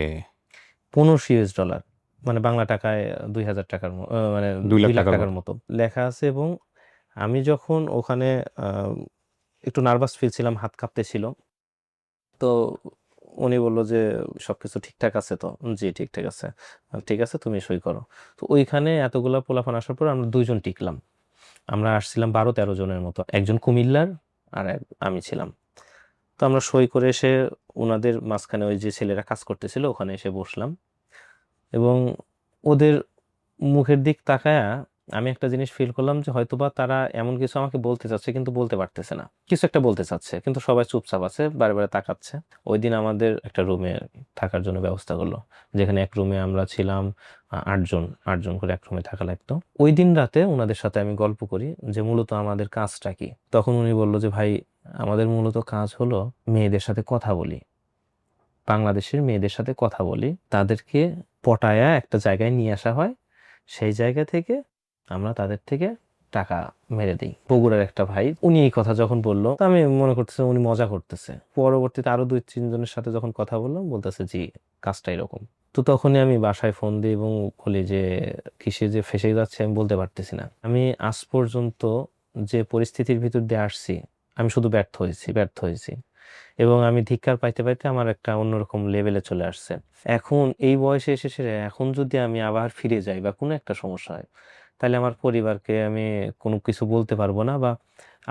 $1500 মানে বাংলা টাকায় 2000 টাকার মানে 2 লাখ 2 লাখ টাকার টাকার মতো। মতো লেখা আছে। এবং আমি যখন ওখানে একটু নার্ভাস ফিল ছিলাম, হাত কাঁপতেছিল। তো উনি বলল যে সবকিছু ঠিকঠাক আছে তো? জি ঠিকঠাক আছে। ঠিক আছে, তুমি সই করো। তো ওইখানে এতগুলা পোলাপান আসার পর আমরা 2জন টিকলাম। আমরা আসছিলাম 12-13 জনের মতো, একজন কুমিল্লার আর আমি ছিলাম। তো আমরা সই করে এসে ওনাদের মাঝখানে ওই যে ছেলেরা কাজ করতেছিল ওখানে এসে বসলাম। এবং ওদের মুখের দিক তাকায়া আমি একটা জিনিস ফিল করলাম যে হয়তোবা তারা এমন কিছু আমাকে বলতে চাচ্ছে কিন্তু বলতে পারতেছে না, কিছু একটা বলতে চাচ্ছে, কিন্তু সবাই চুপচাপ আছে, বারে বারে তাকাচ্ছে। ওই দিন আমাদের একটা রুমে থাকার জন্য ব্যবস্থা করলো, যেখানে এক রুমে আমরা ছিলাম 8জন করে এক রুমে থাকা লাগতো। ওই দিন রাতে ওনাদের সাথে আমি গল্প করি যে মূলত আমাদের কাজটা কি। তখন উনি বললো যে ভাই, আমাদের মূলত কাজ হলো মেয়েদের সাথে কথা বলি, বাংলাদেশের মেয়েদের সাথে কথা বলি, তাদেরকে পটায়া একটা জায়গায় নিয়ে আসা হয়, সেই জায়গা থেকে আমরা তাদের থেকে টাকা মেরে দিই। বগুড়ার একটা ভাই উনি এই কথা যখন বললো, তো আমি মনে করতেছি উনি মজা করতেছে। পরবর্তীতে আরো 2-3 জনের সাথে যখন কথা বললাম, বলতেছে জি কাজটা এরকম। তো তখনই আমি বাসায় ফোন দিই এবং বলি যে কিসে যে ফেঁসে যাচ্ছে আমি বলতে পারতেছি না। আমি আজ পর্যন্ত যে পরিস্থিতির ভিতর দিয়ে আসছি, আমি শুধু ব্যর্থ হয়েছি। এবং আমি ধিক্কার পাইতে পাইতে আমার একটা অন্যরকম লেভেলে চলে আসছে। এখন এই বয়সে এসে এখন যদি আমি আবার ফিরে যাই বা কোনো একটা সমস্যা হয়, তাহলে আমার পরিবারকে আমি কোনো কিছু বলতে পারবো না, বা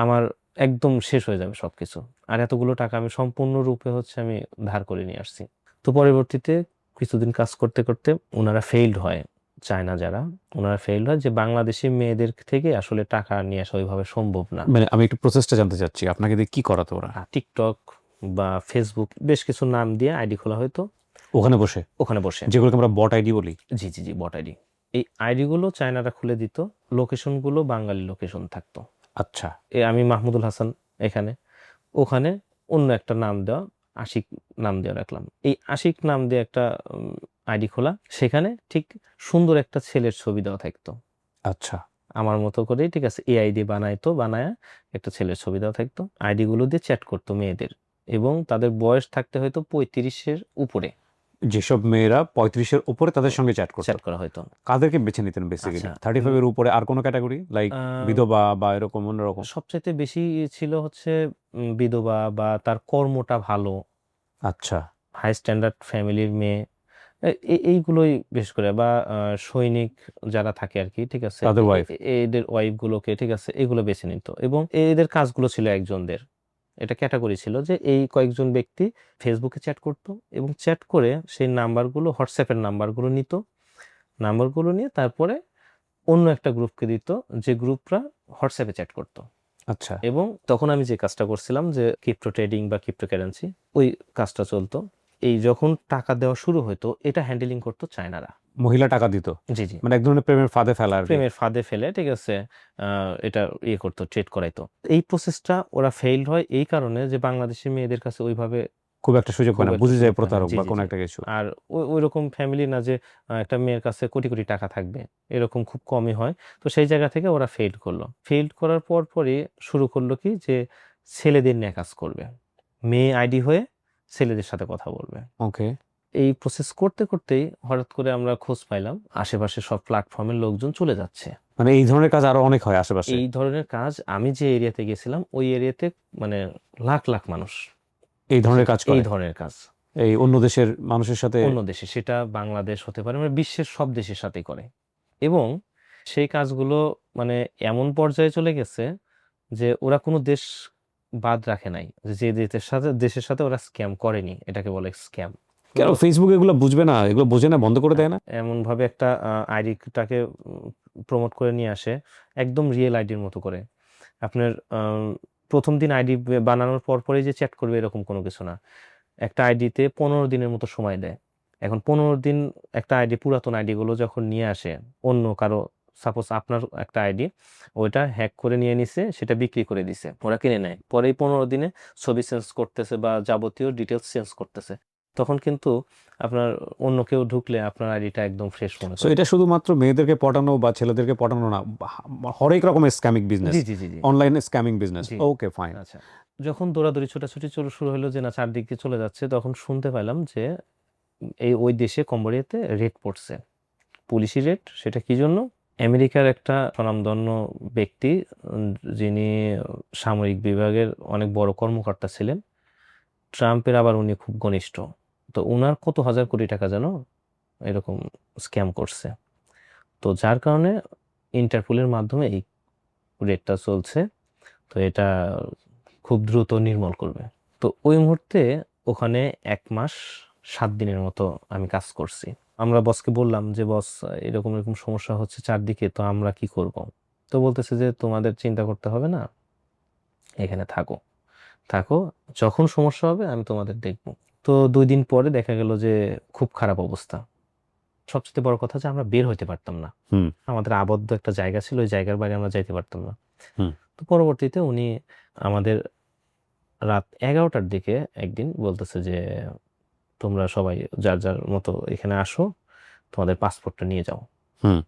আমার একদম শেষ হয়ে যাবে সবকিছু। আর এতগুলো টাকা আমি সম্পূর্ণরূপে আমি ধার করে নিয়ে আসছি। তো পরবর্তীতে কিছুদিন কাজ করতে করতে ওনারা ফেইলড হয়, চায়না যারা, ওনারা ফেইলড হয় যে বাংলাদেশি মেয়েদের থেকে আসলে টাকা নিয়ে আসা ওইভাবে সম্ভব না। মানে আমি একটু প্রসেসটা জানতে চাচ্ছি, আপনাকে দিয়ে কি করাতো ওরা? টিকটক বা ফেসবুক বেশ কিছু নাম দিয়ে আইডি খোলা হয়তো ওখানে বসে? ওখানে বসে। যেগুলোকে আমরা বট আইডি বলি? জি জি জি, বট আইডি। এই আইডি গুলো চায়নারা খুলে দিত, লোকেশন গুলো বাঙালি লোকেশন থাকতো। আচ্ছা। আমি মাহমুদুল হাসান এখানে, ওখানে অন্য একটা নাম দেওয়া, আশিক নাম দিয়ে রাখলাম। এই আশিক নাম দিয়ে একটা আইডি খোলা, সেখানে ঠিক সুন্দর একটা ছেলের ছবি দেওয়া থাকতো আচ্ছা। আমার মতো করেই, ঠিক আছে, এই আইডি বানায়া একটা ছেলের ছবি দেওয়া থাকতো। আইডি গুলো দিয়ে চ্যাট করতো মেয়েদের, এবং তাদের বয়স থাকতে হয়তো 35-এর উপরে। যেসব মেয়েরা 35-এর উপরে তাদের সঙ্গে চ্যাট করতো, চ্যাট করা হয়তো। কাদেরকে বেছে নিতেন বেসিক্যালি? আচ্ছা 35-এর উপরে আর কোনো ক্যাটাগরি লাইক আহ, বিধবা বা এরকম অন্যরকম? সবচাইতে বেশি ছিল হচ্ছে বিধবা বা তার কর্মটা ভালো, আচ্ছা, হাই স্ট্যান্ডার্ড ফ্যামিলির মেয়ে, এইগুলোই বিশেষ করে, বা সৈনিক যারা থাকে আর কি, ঠিক আছে, তাদের ওয়াইফ। এদের ওয়াইফ গুলোকে, ঠিক আছে, এগুলো বেছে নিত। এবং এদের কাজগুলো ছিল একজনদের, এটা ক্যাটাগরি ছিল যে এই কয়েকজন ব্যক্তি ফেসবুকে চ্যাট করত এবং চ্যাট করে সেই নাম্বারগুলো, হোয়াটসঅ্যাপের নাম্বারগুলো নিত, নাম্বারগুলো নিয়ে তারপরে অন্য একটা গ্রুপকে দিত, যে গ্রুপরা হোয়াটসঅ্যাপে চ্যাট করত। আচ্ছা, এবং তখন আমি যে কাজটা করছিলাম, যে ক্রিপ্টো ট্রেডিং বা ক্রিপ্টো কারেন্সি, ওই কাজটা চলতো। এই যখন টাকা দেওয়া শুরু হতো, এটা হ্যান্ডেলিং করতো চায়নারা। মহিলা টাকা দিত, জি জি, মানে এক ধরনের প্রেমের ফাঁদে ফেলা আর কি। প্রেমের ফাঁদে ফেলে, ঠিক আছে, এটা করতো, ট্রেড করাইতো। এই প্রসেসটা ওরা ফেইলড হয় এই কারণে যে বাংলাদেশি মেয়েদের কাছে ওইভাবে খুব একটা সুযোগ পায় খুব না, একটা বুঝে যায় সুযোগ পায় না। প্রতারক জি বা জি কোনো জি। একটা কিছু। আর ওই রকম ফ্যামিলি না যে একটা মেয়ের কাছে কোটি কোটি টাকা থাকবে, এরকম খুব কমই হয়। তো সেই জায়গা থেকে ওরা ফেইল করলো। ফেইল করার পরই শুরু করলো কি, যে ছেলেদের নিয়ে কাজ করবে, মেয়ে আইডি হয়ে ছেলেদের সাথে কথা বলবে। ওকে, এই প্রসেস করতে করতেই হঠাৎ করে আমরা খোঁজ পাইলাম আশেপাশে সব প্ল্যাটফর্মের লোকজন চলে যাচ্ছে। মানে এই ধরনের কাজ আরো অনেক হয় আশেপাশে? এই ধরনের কাজ আমি যে এরিয়াতে গেছিলাম ওই এরিয়াতে মানে লাখ লাখ মানুষ এই ধরনের কাজ এই করে ধরনের কাজ এই অন্য দেশের মানুষের সাথে? অন্য দেশে, সেটা বাংলাদেশ হতে পারে, মানে বিশ্বের সব দেশের সাথেই করে। এবং সেই কাজগুলো মানে এমন পর্যায়ে চলে গেছে যে ওরা কোনো দেশ বাদ রাখে নাই, যে দেশের সাথে ওরা স্ক্যাম করেনি, এটাকে বলে স্ক্যাম। কেন ফেসবুক এগুলো বুঝবে না, এগুলো বোঝে না, বন্ধ করে দেয় না? এমন ভাবে একটা আইডিটাকে প্রমোট করে নিয়ে আসে, একদম রিয়েল আইডির মতো করে। আপনার প্রথম দিন আইডি বানানোর পরই যে চ্যাট করবে এরকম কোনো কিছু না। একটা আইডিতে 15 দিনের মতো সময় দেয়। এখন 15 দিন একটা আইডি, পুরাতন আইডিগুলো যখন নিয়ে আসে অন্য কারো, সাপোজ আপনার একটা আইডি, ওইটা হ্যাক করে নিয়ে নিছে, সেটা বিক্রি করে দিছে, ওরা কিনে নেয়। পরে এই 15 দিনে ছবি চেঞ্জ করতেছে বা যাবতীয় ডিটেলস চেঞ্জ করতেছে, তখন কিন্তু আপনার অন্য কেউ ঢুকলে আপনার আইডিটা একদম ফ্রেশ মনে সো করবে। এটা শুধুমাত্র মেয়েদেরকে পটানো বা ছেলেদেরকে পটানো না, হরেক রকমের স্ক্যামিং বিজনেস, জি জি জি জি অনলাইনে স্ক্যামিং বিজনেস। জি। ওকে, ফাইন। আচ্ছা, যখন দৌড়াদৌড়ি ছোটাছুটি শুরু হলো যে না চারদিকে চলে যাচ্ছে, তখন শুনতে পেলাম যে ওই দেশে কম্বোডিয়াতে রেড পড়ছে, পুলিশি রেড। সেটা কি জন্য? আমেরিকার একটা স্বনামধন্য ব্যক্তি, উম, যিনি সামরিক বিভাগের অনেক বড় কর্মকর্তা ছিলেন, ট্রাম্পের আবার উনি খুব ঘনিষ্ঠ। তো উনার কত হাজার কোটি টাকা যেন এরকম স্ক্যাম করছে। তো যার কারণে ইন্টারপোলের মাধ্যমে এই রেডটা চলছে। তো এটা খুব দ্রুত নির্মূল করবে। তো ওই মুহূর্তে ওখানে 1 মাস 7 দিনের মতো আমি কাজ করছি। আমরা বসকে বললাম যে বস, এরকম এরকম সমস্যা হচ্ছে চারদিকে, তো আমরা কি করব? তো বলতেছে যে তোমাদের চিন্তা করতে হবে না, এখানে থাকো থাকো, যখন সমস্যা হবে আমি তোমাদের দেখব। তো 2 দিন পরে দেখা গেল যে খুব খারাপ অবস্থা। সবচেয়ে বড় কথা যে আমরা বের হইতে পারতাম না, হুম, আমাদের আবদ্ধ একটা জায়গা ছিল, ওই জায়গার বাইরে আমরা যাইতে পারতাম না। হুম। তো পরবর্তীতে উনি আমাদের রাত 11টার দিকে একদিন বলতেছে যে তোমরা সবাই যার যার মতো এখানে আসো, তোমাদের পাসপোর্টটা নিয়ে যাও। হুম।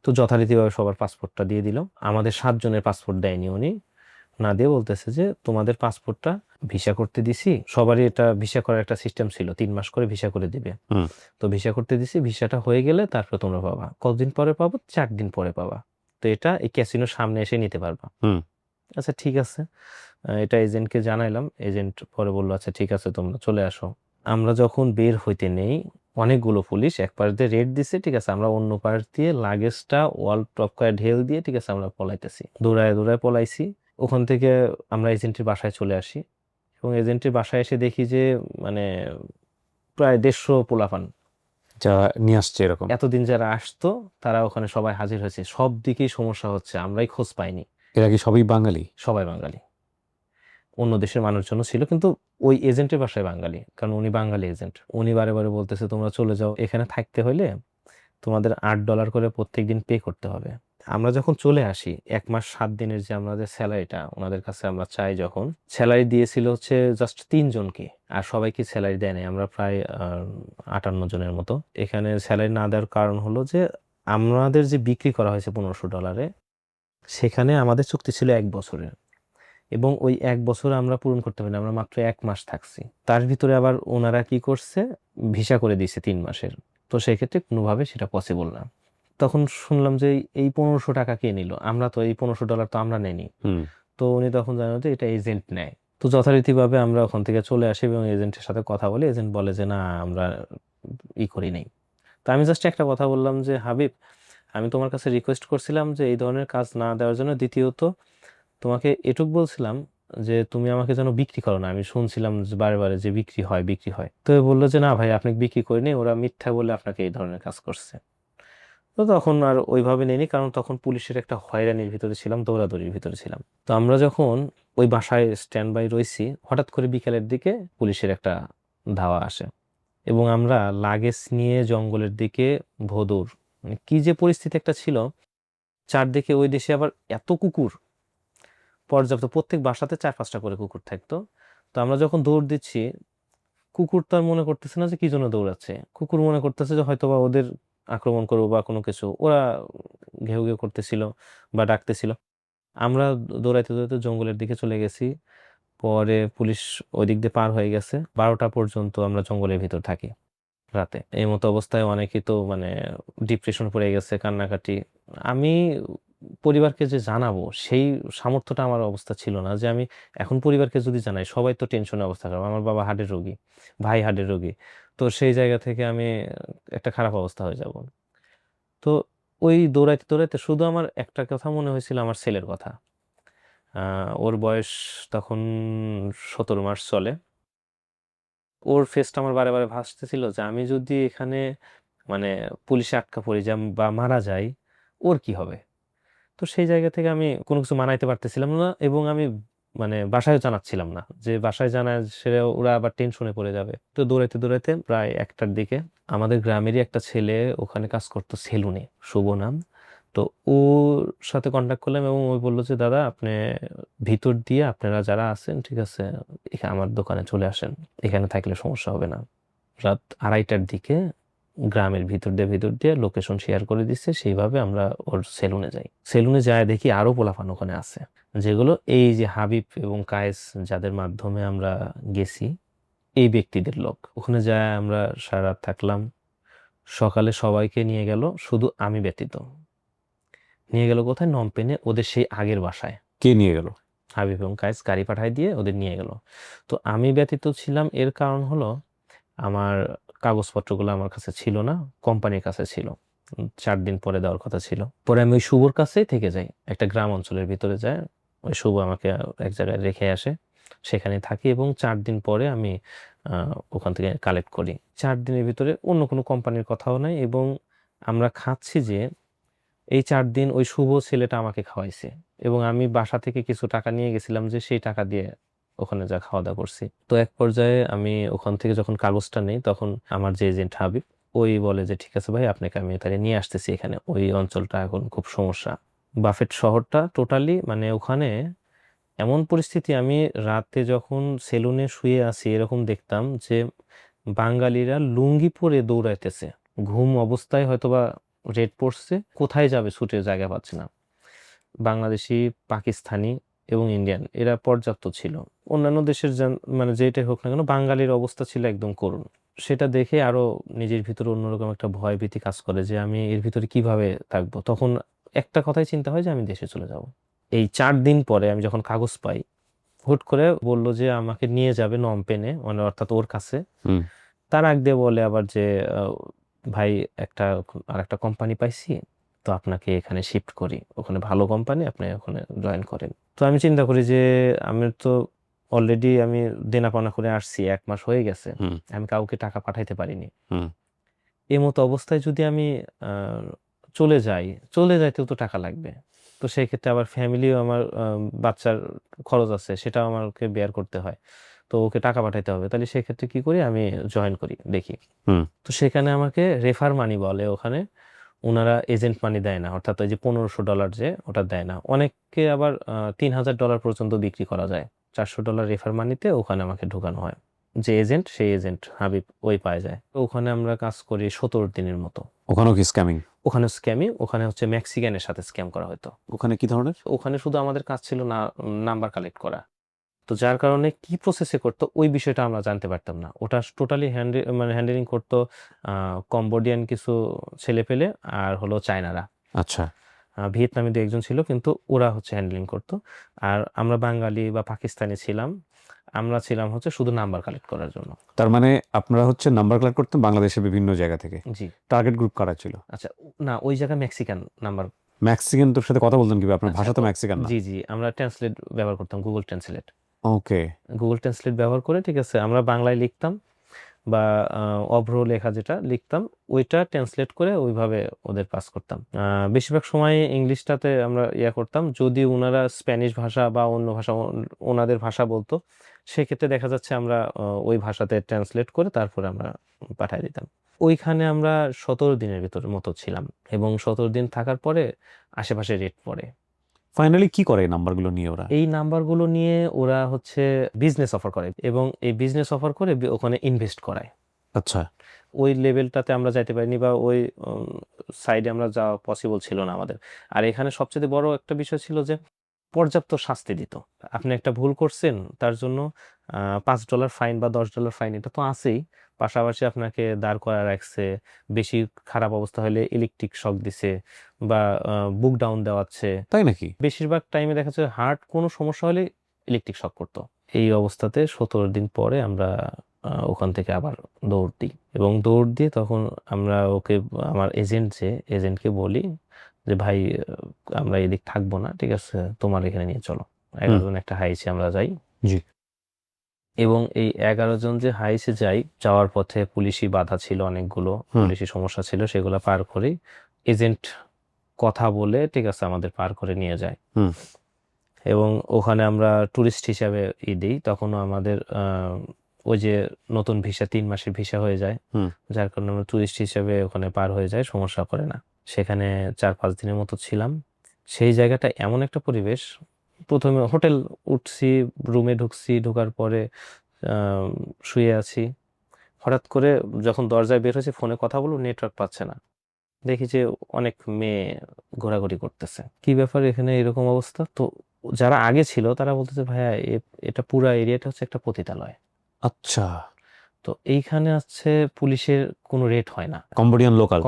তো যথারীতিভাবে সবার পাসপোর্টটা দিয়ে দিল। আমাদের 7 জনের পাসপোর্ট দেয়নি উনি, না দিয়ে বলতেছে যে তোমাদের পাসপোর্টটা ভিসা করতে দিছি, সবারই এটা ভিসা করার একটা সিস্টেম ছিল, 3 মাস করে ভিসা করে দিবে। হুম। তো ভিসা করতে দিছি, ভিসাটা হয়ে গেলে তারপর তোমরা পাবা। কতদিন পরে পাবো? 4 দিন পরে পাবা। তো এটা এই ক্যাসিনোর সামনে এসে নিতে পারবা। হুম। আচ্ছা ঠিক আছে। এটা এজেন্টকে জানাইলাম, এজেন্ট পরে বললো আচ্ছা ঠিক আছে তোমরা চলে আসো। আমরা যখন বের হইতে নেই, অনেকগুলো পুলিশ এক পাশ দিয়ে রেড দিছে, ঠিক আছে, আমরা অন্য পাশ দিয়ে লাগেজটা ওয়াল টপ করে ঢেল দিয়ে, ঠিক আছে, আমরা পলাইতেছি, দৌড়ায় দৌড়ায় পলাইছি। ওখান থেকে আমরা এজেন্টের বাসায় চলে আসি এবং এজেন্টের বাসায় এসে দেখি যে মানে প্রায় 150 পোলাপান, যা নিয়ে আসছে এরকম? এতদিন যারা আসতো তারা ওখানে সবাই হাজির হয়েছে। সব দিকেই সমস্যা হচ্ছে, আমরাই খোঁজ পাইনি। এরা কি সবই বাঙালি? সবাই বাঙালি, অন্য দেশের মানুষজন ছিল কিন্তু ওই এজেন্টের বাসায় বাঙালি, কারণ উনি বাঙালি এজেন্ট। উনি বারে বারে বলতেছে তোমরা চলে যাও, এখানে থাকতে হইলে তোমাদের $8 করে প্রত্যেকদিন পে করতে হবে। আমরা যখন চলে আসি, 1 মাস 7 দিনের যে আমাদের স্যালারিটা ওনাদের কাছে আমরা চাই, যখন স্যালারি দিয়েছিল হচ্ছে জাস্ট 3 জনকে, আর সবাইকে স্যালারি দেয় নাই, আমরা প্রায় 58 জনের মতো। এখানে স্যালারি না দেওয়ার কারণ হলো যে আমাদের যে বিক্রি করা হয়েছে $1500, সেখানে আমাদের চুক্তি ছিল 1 বছরের, এবং ওই 1 বছর আমরা পূরণ করতে পারি না, আমরা মাত্র 1 মাস থাকছি। তার ভিতরে আবার ওনারা কি করছে, ভিসা করে দিয়েছে 3 মাসের। তো সেক্ষেত্রে কোনোভাবে সেটা পসিবল না। তখন শুনলাম যে এই 1500 টাকা কে নিল, আমরা তো এই $1500 তো আমরা নেইনি। হুম তো উনি তখন জানালো যে এটা এজেন্ট নেয়। তো যথারীতিভাবে আমরা ওখান থেকে চলে আসি এবং এজেন্টের সাথে কথা বলি। এজেন্ট বলে যে না, আমরা করি নাই। তো আমি জাস্ট একটা কথা বললাম যে হাবিব, আমি তোমার কাছে রিকোয়েস্ট করছিলাম যে এই ধরনের কাজ না দেওয়ার জন্য। দ্বিতীয়ত তোমাকে এটুক বলছিলাম যে তুমি আমাকে যেন বিক্রি করো না। আমি শুনছিলাম যে বারে বারে যে বিক্রি হয় বিক্রি হয়। তো বললো যে না ভাই, আপনি বিক্রি করিনি, ওরা মিথ্যা বলে আপনাকে এই ধরনের কাজ করছে। তো তখন আর ওইভাবে নেইনি, কারণ তখন পুলিশের একটা হয়রানির ভিতরে ছিলাম, দৌড়াদৌড়ির ভিতরে ছিলাম। তো আমরা যখন ওই বাসায় স্ট্যান্ড বাই রইছি, হঠাৎ করে বিকেলের দিকে পুলিশের একটা ধাওয়া আসে এবং আমরা লাগেজ নিয়ে জঙ্গলের দিকে ভোঁদৌড়। মানে কি যে পরিস্থিতি একটা ছিল, চারদিকে ওই দেশে আবার এত কুকুর পর্যাপ্ত, প্রত্যেক বাসাতে 4-5টা করে কুকুর থাকতো। তো আমরা যখন দৌড় দিচ্ছি, কুকুর তো আর মনে করতেছে না যে কি জন্য দৌড়াচ্ছে, কুকুর মনে করতেছে যে হয়তোবা ওদের আক্রমণ করবো বা কোনো কিছু, ওরা ঘেউ ঘেউ করতেছিল বা ডাকতেছিল। আমরা দৌড়াইতে দৌড়াইতে জঙ্গলের দিকে চলে গেছি। পরে পুলিশ ওই দিক দিয়ে পার হয়ে গেছে। 12টা পর্যন্ত আমরা জঙ্গলের ভিতর থাকি রাতে। এই মতো অবস্থায় অনেকেই তো মানে ডিপ্রেশন পড়ে গেছে, কান্নাকাটি। আমি পরিবারকে যে জানাবো সেই সামর্থ্যটা আমার অবস্থা ছিল না, যে আমি এখন পরিবারকে যদি জানাই সবাই তো টেনশনে অবস্থা খারাপ। আমার বাবা হার্টের রোগী, ভাই হার্টের রোগী। তো সেই জায়গা থেকে আমি একটা খারাপ অবস্থা হয়ে যাব। তো ওই দৌড়াইতে দৌড়াইতে শুধু আমার একটা কথা মনে হয়েছিল, আমার ছেলের কথা। ওর বয়স তখন 17 মাস চলে। ওর ফেসটা আমার বারে বারে ভাসতেছিল যে আমি যদি এখানে মানে পুলিশে আটকা পড়ি বা মারা যাই, ওর কি হবে। তো সেই জায়গা থেকে আমি কোনো কিছু মানাইতে পারতেছিলাম না এবং আমি মানে বাসায় জানাচ্ছিলাম না, যে বাসায় জানায় সেটা ওরা আবার টেনশনে পড়ে যাবে। তো দৌড়াইতে দৌড়াইতে প্রায় 1টার দিকে আমাদের গ্রামেরই একটা ছেলে ওখানে কাজ করতো সেলুনে, শুভ নাম। তো ওর সাথে কন্ট্যাক্ট করলাম এবং ওই বললো যে দাদা, আপনি ভিতর দিয়ে আপনারা যারা আছেন, ঠিক আছে, এখানে আমার দোকানে চলে আসেন, এখানে থাকলে সমস্যা হবে না। রাত 2:30টার দিকে গ্রামের ভিতর দিয়ে লোকেশন শেয়ার করে দিচ্ছে, সেইভাবে আমরা ওর সেলুনে যাই। সেলুনে যায় দেখি আরো পোলাপান ওখানে আছে, যেগুলো এই যে হাবিব এবং কায়েস যাদের মাধ্যমে আমরা গেছি, এই ব্যক্তিদের লোক। ওখানে যায় আমরা সারা রাত থাকলাম। সকালে সবাইকে নিয়ে গেল, শুধু আমি ব্যতীত। নিয়ে গেল কোথায়? নমপেনে, ওদের সেই আগের বাসায়। কে নিয়ে গেল? হাবিব এবং কায়েস গাড়ি পাঠায় দিয়ে ওদের নিয়ে গেল। তো আমি ব্যতীত ছিলাম, এর কারণ হলো আমার কাগজপত্রগুলো আমার কাছে ছিল না, কোম্পানির কাছে ছিল। 4 দিন পরে দেওয়ার কথা ছিল। পরে আমি ওই শুভর কাছেই থেকে যাই, একটা গ্রাম অঞ্চলের ভিতরে যায়। ওই শুভ আমাকে এক জায়গায় রেখে আসে, সেখানে থাকি এবং 4 দিন পরে আমি ওখান থেকে কালেক্ট করি। 4 দিনের ভিতরে অন্য কোনো কোম্পানির কথাও নাই এবং আমরা খাচ্ছি যে এই 4 দিন ওই শুভ ছেলেটা আমাকে খাওয়াইছে এবং আমি বাসা থেকে কিছু টাকা নিয়ে গেছিলাম, যে সেই টাকা দিয়ে ওখানে যা খাওয়া দাওয়া করছি। তো এক পর্যায়ে আমি ওখান থেকে যখন কাগজটা নেই, তখন আমার যে এজেন্ট হাবিব, ওই বলে যে ঠিক আছে ভাই, আপনাকে আমি তাহলে নিয়ে আসতেছি এখানে। ওই অঞ্চলটা এখন খুব সমস্যা, বাফেট শহরটা টোটালি, মানে ওখানে এমন পরিস্থিতি। আমি রাতে যখন সেলুনে শুয়ে আছি, এরকম দেখতাম যে বাঙালিরা লুঙ্গি পরে দৌড়াইতেছে, ঘুম অবস্থায় হয়তোবা রেড পড়ছে, কোথায় যাবে ছুটে জায়গা পাচ্ছে না। বাংলাদেশি, পাকিস্তানি এবং ইন্ডিয়ান এরা পর্যাপ্ত ছিল। অন্যান্য দেশের মানে যেটাই হোক না কেন, বাঙালির অবস্থা ছিল একদম করুণ। সেটা দেখে আরো নিজের ভিতরে অন্যরকম একটা ভয় ভীতি কাজ করে, যে আমি এর ভিতরে কিভাবে থাকবো। তখন একটা কথাই চিন্তা হয় যে আমি দেশে চলে যাব। এই 4 দিন পরে আমি যখন কাগজ পাই, হুট করে বলল যে আমাকে নিয়ে যাবে নমপেনে, মানে অর্থাৎ ওর কাছে। হুম তার আগ দিয়ে বলে আবার যে আহ, ভাই, আর একটা কোম্পানি পাইছি, তো আপনাকে এখানে শিফট করি, ওখানে ভালো কোম্পানি, আপনি ওখানে জয়েন করেন। তো আমি চিন্তা করি যে আমি তো অলরেডি আমি দেনাপানা করে আসছি, 1 মাস হয়ে গেছে, হুম আমি কাউকে টাকা পাঠাইতে পারিনি। হুম এই মতো অবস্থায় যদি আমি আহ, চলে যাইতেও তো টাকা লাগবে। তো সেই ক্ষেত্রে আবার ফ্যামিলিও আমার, বাচ্চার খরচ আছে, সেটাও আমাকে বেয়ার করতে হয়। তো ওকে টাকা পাঠাইতে হবে, তাহলে সেক্ষেত্রে কি করি, আমি জয়েন করি দেখি। হুম তো সেখানে আমাকে রেফার মানি বলে ওখানে, ওনারা এজেন্ট মানি দেয় না, অর্থাৎ ওই যে $1500 যে ওটা দেয় না। অনেককে আবার $3000 পর্যন্ত বিক্রি করা যায়। $400 রেফার মানিতে ওখানে আমাকে ঢোকানো হয়। যে এজেন্ট, সেই এজেন্ট হাবিব ওই পায় যায়। তো ওখানে আমরা কাজ করি 17 দিনের মতো। ওখানেও কি স্ক্যামিং? ওখানে স্ক্যামই, ওখানে হচ্ছে মেক্সিকানের সাথে স্ক্যাম করা হতো। ওখানে কি ধরনের? ওখানে শুধু আমাদের কাজ ছিল না নাম্বার কালেক্ট করা। তো যার কারণে কি প্রসেসে করতো ওই বিষয়টা আমরা জানতে পারতাম না। ওটা টোটালি হ্যান্ডলিং করতো কম্বোডিয়ান কিছু ছেলে পেলে আর হলো চায়নারা। আচ্ছা। ভিয়েতনামে 2 একজন ছিল, কিন্তু ওরা হচ্ছে হ্যান্ডলিং করতো। আর আমরা বাঙালি বা পাকিস্তানি ছিলাম, আমরা ছিলাম হচ্ছে শুধু নাম্বার কালেক্ট করার জন্য। তার মানে আপনারা হচ্ছে নাম্বার কালেক্ট করতেন বাংলাদেশের বিভিন্ন জায়গা থেকে। জি। টার্গেট গ্রুপ কারা ছিল? আচ্ছা, না ওই জায়গায় মেক্সিকান নাম্বার। মেক্সিকান তোর সাথে কথা বলতেন কিভাবে? আপনার আচ্ছা, ভাষা তো মেক্সিকান না। জি জি, আমরা ট্রান্সলেট ব্যবহার করতাম, গুগল ট্রান্সলেট। ওকে। গুগল ট্রান্সলেট ব্যবহার করে, ঠিক আছে, আমরা বাংলায় লিখতাম বা অভ্র লেখা যেটা লিখতাম ওইটা ট্রান্সলেট করে ওইভাবে ওদের পাস করতাম। বেশিরভাগ সময় ইংলিশটাতে আমরা করতাম। যদি ওনারা স্প্যানিশ ভাষা বা অন্য ভাষা ওনাদের ভাষা বলতো, সেক্ষেত্রে দেখা যাচ্ছে আমরা ওই ভাষাতে ট্রান্সলেট করে তারপরে আমরা পাঠিয়ে দিতাম। ওইখানে আমরা 17 দিনের ভিতর মতো ছিলাম, এবং 17 দিন থাকার পরে আশেপাশে রেট পড়ে। ফাইনালি কি করে এই নাম্বারগুলো নিয়ে ওরা? এই নাম্বারগুলো নিয়ে ওরা হচ্ছে বিজনেস অফার করে, এবং এই বিজনেস অফার করে ওখানে ইনভেস্ট করায়। আচ্ছা। ওই লেভেলটাতে আমরা যাইতে পারিনি, বা ওই সাইডে আমরা যাওয়া পসিবল ছিল না আমাদের। আর এখানে সবচেয়ে বড় একটা বিষয় ছিল যে পর্যাপ্ত শাস্তি দিত। আপনি একটা ভুল করছেন, তার জন্য $5 ফাইন বা $10 ফাইন, এটা তো আছেই, পাশাপাশি আপনাকে দাঁড় করা রাখছে, বেশি খারাপ অবস্থা হলে ইলেকট্রিক শক দিছে বা বুক ডাউন দেওয়াচ্ছে। তাই নাকি? বেশিরভাগ টাইমে দেখা যাচ্ছে হার্ট কোনো সমস্যা হলে ইলেকট্রিক শক করতো। এই অবস্থাতে 17 দিন পরে আমরা ওখান থেকে আবার দৌড় দিই, এবং দৌড় দিয়ে তখন আমরা ওকে, আমার এজেন্টকে বলি যে ভাই, আমরা এদিক থাকবো না, ঠিক আছে, তোমার এখানে নিয়ে চলো। 11 জন একটা হাইসে আমরা যাই। জি। এবং এই 11 জন যে হাইসে যাই, যাওয়ার পথে পুলিশি বাধা ছিল অনেকগুলো, পুলিশি সমস্যা ছিল, সেগুলো পার করেই এজেন্ট কথা বলে, ঠিক আছে, আমাদের পার করে নিয়ে যায়। এবং ওখানে আমরা ট্যুরিস্ট হিসাবে দিই। তখনও আমাদের ওই যে নতুন ভিসা, 3 মাসের ভিসা হয়ে যায়, যার কারণে আমরা ট্যুরিস্ট হিসাবে ওখানে পার হয়ে যায়, সমস্যা করে না। সেখানে 4-5 দিনের মতো ছিলাম। সেই জায়গাটা এমন একটা পরিবেশ, প্রথমে হোটেল উঠছি, রুমে ঢুকছি, ঢোকার পরে শুয়ে আছি, হঠাৎ করে যখন দরজায় বের হয়েছে ফোনে কথা বলবো, নেটওয়ার্ক পাচ্ছে না। দেখি যে অনেক মেয়ে ঘোরাঘুরি করতেছে। কি ব্যাপার এখানে এরকম অবস্থা? তো যারা আগে ছিল তারা বলতেছে, ভাইয়া এটা পুরা এরিয়াটা হচ্ছে একটা পতিতালয়। আচ্ছা। তো এইখানে আছে পুলিশের কোনো রেট হয় না, কম্বোডিয়ান লোকাল।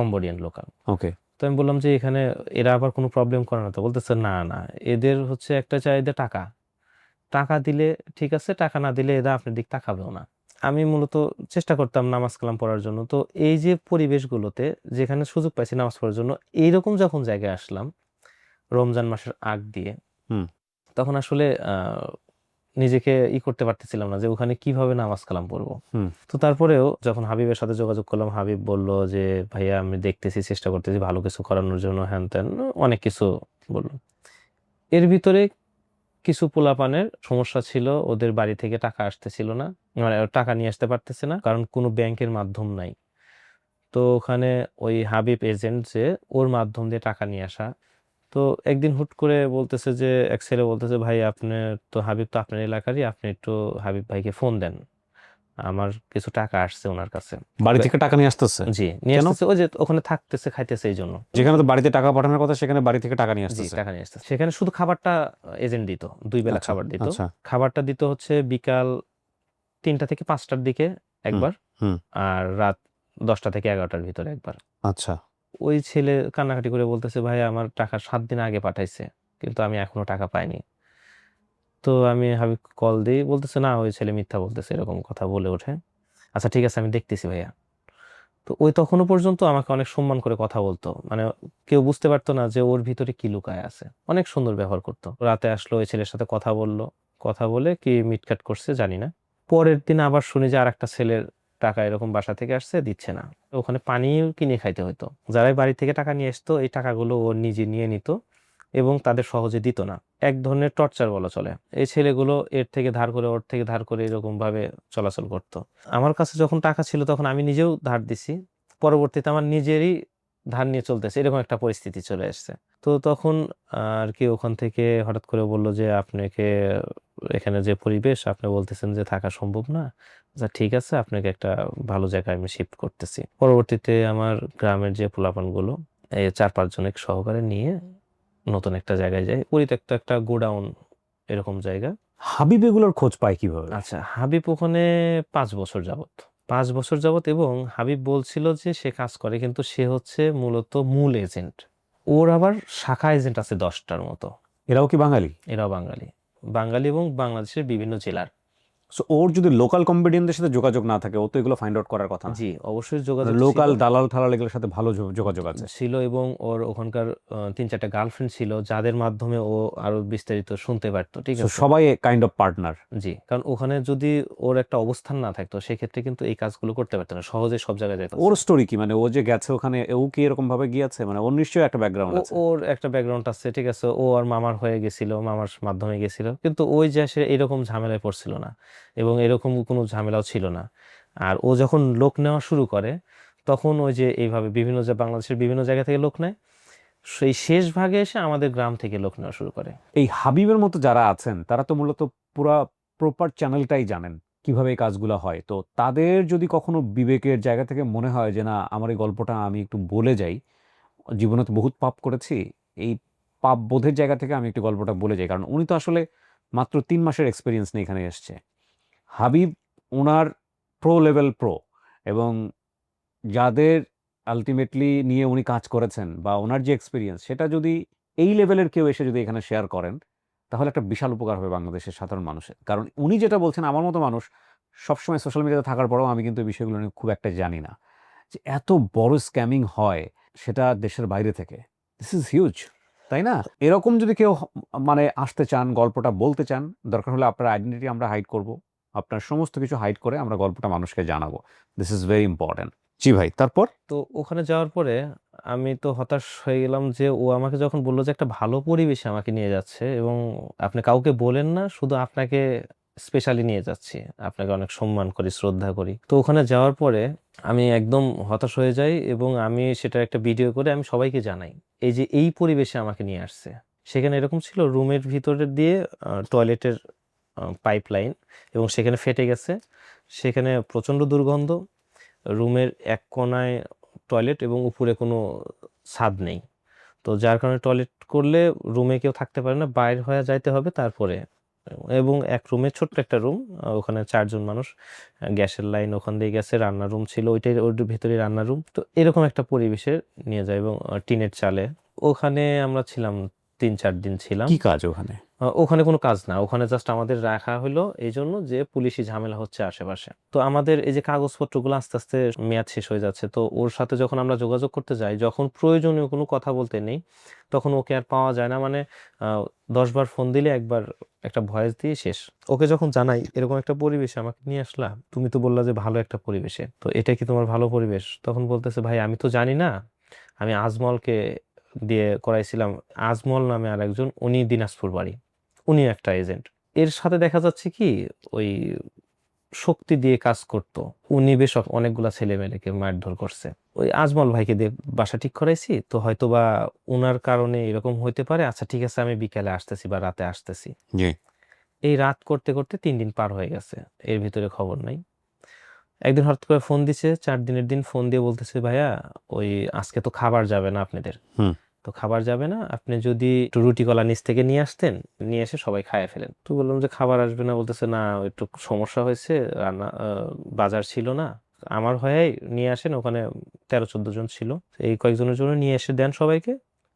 লোকাল। ওকে। তো আমি বললাম যে এখানে এরা আবার কোনো প্রবলেম করে না তো? বলতেছে না না, এদের হচ্ছে একটা চাহিদা টাকা। টাকা দিলে ঠিক আছে, টাকা না দিলে এরা আপনার দিক তাকাবেও না। আমি মূলত চেষ্টা করতাম নামাজ কালাম পড়ার জন্য। তো এই যে পরিবেশগুলোতে যেখানে সুযোগ পাইছি নামাজ পড়ার জন্য, এইরকম যখন জায়গায় আসলাম রমজান মাসের আগ দিয়ে, তখন আসলে নিজেকে করতে পারতেছিলাম না যে ওখানে কিভাবে নামাজ কালাম পড়বো। তো তারপরেও যখন হাবিবের সাথে যোগাযোগ করলাম, হাবিব বলল যে ভাইয়া আমি দেখতেছি, চেষ্টা করতেছি ভালো কিছু করানোর জন্য, হ্যান ত্যান অনেক কিছু বলল। এর ভিতরে কিছু পোলাপানের সমস্যা ছিল, ওদের বাড়ি থেকে টাকা আসতেছিল না, মানে টাকা নিয়ে আসতে পারতেছে না, কারণ কোনো ব্যাংকের মাধ্যম নাই। তো ওখানে ওই হাবিব এজেন্ট, যে ওর মাধ্যম দিয়ে টাকা নিয়ে আসা। তো একদিন হুট করে বলতেছে যে, এক ছেলে বলতেছে, ভাই আপনি তো, হাবিব তো আপনার এলাকারই, আপনি একটু হাবিব ভাইকে ফোন দেন, আমার কিছু টাকা আসছে ওনার কাছে। বাড়ি থেকে টাকা নিয়ে আসতেছে? জি, নিয়ে আসতেছে, ওই যে ওখানে থাকতেছে, খাইতেছে, এই জন্য। যেখানে তো বাড়িতে টাকা পাঠানোর কথা, সেখানে বাড়ি থেকে টাকা নিয়ে জি, আসতেছে? টাকা নিয়ে আসতেছে। সেখানে শুধু খাবারটা এজেন্ট দিত, 2 বেলা খাবার দিত। খাবারটা দিত হচ্ছে বিকাল 3টা থেকে 5টার দিকে একবার, আর রাত 10টা থেকে 11টার ভিতরে একবার। আচ্ছা। ওই ছেলে কান্নাকাটি করে বলতেছে, ভাই আমার টাকা 7 দিন আগে পাঠাইছে, কিন্তু আমি এখনো টাকা পাইনি। তো আমি হাবিব কল দিই, বলতেছে না, ওই ছেলে মিথ্যা বলতেছে, এরকম কথা বলে ওঠে। আচ্ছা ঠিক আছে, আমি দেখতেছি ভাইয়া। তো ওই তখনও পর্যন্ত আমাকে অনেক সম্মান করে কথা বলতো, মানে কেউ বুঝতে পারতো না যে ওর ভিতরে কি লুকায় আছে। অনেক সুন্দর ব্যবহার করতো। রাতে আসলো, ওই ছেলের সাথে কথা বললো, কথা বলে কি মিটকাট করছে জানি না। পরের দিন আবার শুনি যে আরেকটা ছেলের টাকা এরকম বাসা থেকে আসছে, দিচ্ছে না। ওখানে পানিও কিনে খাইতে হতো। যারাই বাড়ি থেকে টাকা নিয়ে আসতো, এই টাকাগুলো ও নিজে নিয়ে নিত এবং তাদের সহজে দিত না। এক ধরনের টর্চার বলা চলে। এই ছেলেগুলো এর থেকে ধার করে, ওর থেকে ধার করে, এরকম ভাবে চলাচল করতো। আমার কাছে যখন টাকা ছিল তখন আমি নিজেও ধার দিছি, পরবর্তীতে আমার নিজেরই ধার নিয়ে চলতেছে, এরকম একটা পরিস্থিতি চলে আসছে। তো তো তখন আর কি ওখান থেকে হঠাৎ করে বললো যে আপনাকে এখানে যে পরিবেশ আপনি বলতেছেন যে থাকা সম্ভব না, আচ্ছা ঠিক আছে আপনাকে একটা ভালো জায়গায় আমি শিফট করতেছি। পরবর্তীতে আমার গ্রামের যে পোলাপানগুলো এই 4-5 জনের সহকারে নিয়ে নতুন একটা জায়গায় যাই, পরিত্যক্ত একটা গোডাউন এরকম জায়গা। হাবিব এগুলোর খোঁজ পায় কিভাবে? আচ্ছা, হাবিব ওখানে 5 বছর যাবত, 5 বছর যাবত, এবং হাবিব বলছিল যে সে কাজ করে, কিন্তু সে হচ্ছে মূলত মূল এজেন্ট। ওর আবার শাখা এজেন্ট আছে 10টার মতো। এরাও কি বাঙালি? এরাও বাঙালি, বাঙালি এবং বাংলাদেশের বিভিন্ন জেলার। সো ওর যদি লোকাল কমেডিয়ানদের সাথে যোগাযোগ না থাকে ও তো এগুলো ফাইন্ড আউট করার কথা না। জি, অবশ্যই যোগাযোগ লোকাল ছিল দালাল থালাল এগুলোর সাথে ভালো যোগাযোগ আছে। ছিল এবং ওর ওখানকার 3-4টা গার্লফ্রেন্ড ছিল যাদের মাধ্যমে ও আরো বিস্তারিত শুনতে পারতো। ঠিক সো আছে, সবাই কাইন্ড অফ পার্টনার। জি, কারণ ওখানে যদি ওর একটা অবস্থান না থাকতো সেক্ষেত্রে কিন্তু এই কাজগুলো করতে পারতো না, সহজে সব জায়গায় যেত। ওর স্টোরি কি, মানে ও যে গেছে ওখানে ও কি এরকম ভাবে গিয়েছে, মানে ওর নিশ্চয়ই একটা ব্যাকগ্রাউন্ড আছে। ওর একটা ব্যাকগ্রাউন্ড আছে, ঠিক আছে, ও আর মামার হয়ে গেছিল, মামার মাধ্যমে গেছিল, কিন্তু ওই যে সে এরকম ঝামেলায় পড়ছিল না এবং এরকম কোনো ঝামেলাও ছিল না। আর ও যখন লোক নেওয়া শুরু করে তখন ওই যে এইভাবে বিভিন্ন বাংলাদেশের বিভিন্ন জায়গা থেকে লোক নেয়, সেই শেষ ভাগে এসে আমাদের গ্রাম থেকে লোক নেওয়া শুরু করে। এই হাবিবের মতো যারা আছেন তারা তো মূলত পুরা প্রপার চ্যানেলটাই জানেন কিভাবে এই কাজগুলো হয়। তো তাদের যদি কখনো বিবেকের জায়গা থেকে মনে হয় যে না আমার এই গল্পটা আমি একটু বলে যাই, জীবনে তো বহুত পাপ করেছি, এই পাপ বোধের জায়গা থেকে আমি একটু গল্পটা বলে যাই, কারণ উনি তো আসলে মাত্র 3 মাসের এক্সপিরিয়েন্স নিয়ে এখানে এসছে। হাবিব ওনার প্রো লেভেল প্রো, এবং যাদের আলটিমেটলি নিয়ে উনি কাজ করেছেন বা ওনার যে এক্সপিরিয়েন্স সেটা যদি এই লেভেলের কেউ এসে যদি এখানে শেয়ার করেন তাহলে একটা বিশাল উপকার হবে বাংলাদেশের সাধারণ মানুষের। কারণ উনি যেটা বলছেন, আমার মতো মানুষ সবসময় সোশ্যাল মিডিয়াতে থাকার পরেও আমি কিন্তু এই বিষয়গুলো নিয়ে খুব একটা জানি না যে এত বড় স্ক্যামিং হয় সেটা দেশের বাইরে থেকে। দিস ইজ হিউজ, তাই না? এরকম যদি কেউ মানে আসতে চান, গল্পটা বলতে চান, দরকার হলে আপনার আইডেন্টিটি আমরা হাইড করব, আপনার সমস্ত কিছু হাইড করে আমরা গল্পটা মানুষকে জানাবো। This is very important. জি ভাই, তারপর? তো ওখানে যাওয়ার পরে আমি তো হতাশ হয়ে গেলাম যে ও আমাকে যখন বললো যে একটা ভালো পরিবেশে আমাকে নিয়ে যাচ্ছে এবং আপনি কাউকে বলেন না, শুধু আপনাকে স্পেশালি নিয়ে যাচ্ছি, আপনাকে অনেক সম্মান করি, শ্রদ্ধা করি। তো ওখানে যাওয়ার পরে আমি একদম হতাশ হয়ে যাই এবং আমি সেটা একটা ভিডিও করে আমি সবাইকে জানাই এই যে এই পরিবেশে আমাকে নিয়ে আসছে। সেখানে এরকম ছিল, রুমের ভিতরে দিয়ে টয়লেটের পাইপ লাইন এবং সেখানে ফেটে গেছে, সেখানে প্রচণ্ড দুর্গন্ধ, রুমের এক কোণায় টয়লেট এবং উপরে কোনো ছাদ নেই। তো যার কারণে টয়লেট করলে রুমে কেউ থাকতে পারে না, বাইরে হয়ে যাইতে হবে তারপরে। এবং এক রুমে, ছোট্ট একটা রুম, ওখানে 4 জন মানুষ, গ্যাসের লাইন ওখান দিয়ে গেছে, রান্নার রুম ছিল ওইটাই, ওর ভিতরে রান্নার রুম। তো এরকম একটা পরিবেশে নিয়ে যায় এবং টিনের চালে। ওখানে আমরা ছিলাম 3-4 দিন ছিলাম। কি কাজ ওখানে? ওখানে কোনো কাজ না, ওখানে জাস্ট আমাদের রাখা হলো এই জন্য যে পুলিশি ঝামেলা হচ্ছে আশেপাশে। তো আমাদের এই যে কাগজপত্রগুলো আস্তে আস্তে মেয়াদ শেষ হয়ে যাচ্ছে, তো ওর সাথে যখন আমরা যোগাযোগ করতে যাই, যখন প্রয়োজনীয় কোনো কথা বলতে নেই তখন ওকে আর পাওয়া যায় না, মানে 10 বার ফোন দিলে একবার একটা ভয়েস দিয়ে শেষ। ওকে যখন জানাই এরকম একটা পরিবেশে আমাকে নিয়ে আসলা, তুমি তো বললা যে ভালো একটা পরিবেশে, তো এটা কি তোমার ভালো পরিবেশ? তখন বলতেছে ভাই আমি তো জানি না, আমি আজমলকে দিয়ে করাইছিলাম। আজমল নামে আর একজন, উনি দিনাজপুর বাড়ি, উনি একটা এজেন্ট। এর সাথে দেখা যাচ্ছে কি ওই শক্তি দিয়ে কাজ করতো, উনি বেশ অনেকগুলা ছেলে মেয়েকে মারধর করছে। ওই আজমল ভাইকে দিয়ে বাসা ঠিক করাইছি, তো হয়তো বা উনার কারণে এরকম হইতে পারে, আচ্ছা ঠিক আছে আমি বিকালে আসতেছি বা রাতে আসতেছি। জি। এই রাত করতে করতে 3 দিন পার হয়ে গেছে, এর ভিতরে খবর নাই। একদিন হঠাৎ করে ফোন দিছে, 4 দিনের দিন ফোন দিয়ে বলতেছে ভাইয়া ওই আজকে তো খাবার যাবে না আপনাদের, হুম। তো খাবার যাবে না, আপনি যদি একটু রুটি কলা নিচ থেকে নিয়ে আসতেন, নিয়ে এসে সবাই খাইয়ে ফেলেন। তো বললাম যে খাবার আসবে না, বলতেছে না একটু সমস্যা হয়েছে, রান্না বাজার ছিল না, আমার হয়ে নিয়ে আসেন, ওখানে 13-14 জন ছিল, এই কয়েকজনের জন্য নিয়ে এসে দেন সবাইকে,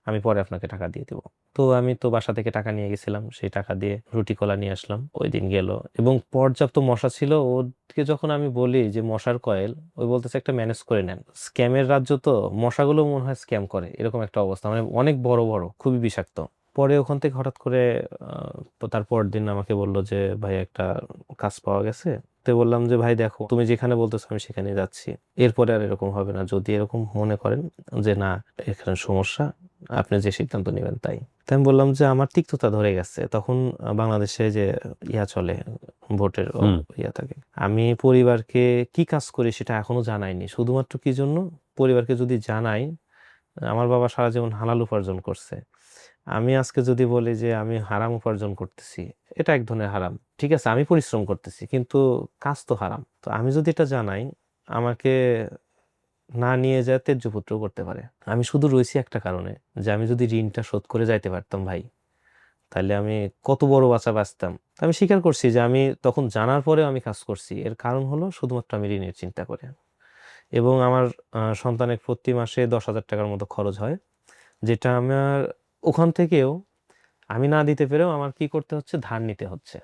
আমি পরে আপনাকে টাকা দিয়ে দেবো। তো আমি তো বাসা থেকে টাকা নিয়ে গেছিলাম, সেই টাকা দিয়ে রুটি কলা নিয়ে আসলাম। ওই দিন গেল এবং পর্যাপ্ত মশা ছিল। ওকে যখন আমি বলি যে মশার কয়েল, ওই বলতেছে একটা ম্যানেজ করে নেন, স্ক্যামের রাজ্য তো, মশাগুলো মনে হয় স্ক্যাম করে, এরকম একটা অবস্থা, মানে অনেক বড় বড়, খুবই বিষাক্ত। পরে ওখান থেকে হঠাৎ করে তার পরের দিন আমাকে বললো যে ভাই একটা কাজ পাওয়া গেছে। তো বললাম যে ভাই দেখো তুমি যেখানে বলতেছো আমি সেখানে যাচ্ছি, এরপরে আর এরকম হবে না, যদি এরকম মনে করেন যে না এখানে সমস্যা, আপনি যে সিদ্ধান্ত নেবেন তাই। তাই আমি বললাম যে আমার তিক্ততা ধরে গেছে, তখন বাংলাদেশে যে ইয়া চলে, ভোটের ইয়া থাকে, আমি পরিবারকে কি কাজ করি সেটা এখনো জানাইনি, শুধুমাত্র কি জন্য, পরিবারকে যদি জানাই, আমার বাবা সারা জীবন হালাল উপার্জন করছে, আমি আজকে যদি বলি যে আমি হারাম উপার্জন করতেছি, এটা এক ধরনের হারাম। ঠিক আছে, আমি পরিশ্রম করতেছি, কিন্তু কাজ তো হারাম। তো আমি যদি এটা জানাই, আমাকে না নিয়ে যায় তেজ্যপুত্র করতে পারে। আমি শুধু রয়েছি একটা কারণে, যে আমি যদি ঋণটা শোধ করে যাইতে পারতাম ভাই, তাহলে আমি কত বড় বাঁচা বাঁচতাম। আমি স্বীকার করছি যে আমি তখন জানার পরেও আমি কাজ করছি, এর কারণ হলো শুধুমাত্র আমি ঋণের চিন্তা করে। এবং আমার সন্তানের প্রতি মাসে 10,000 টাকার মতো খরচ হয়, যেটা আমার ওখান থেকেও আমি না দিতে পেরেও আমার কি করতে হচ্ছে, ধার নিতে হচ্ছে।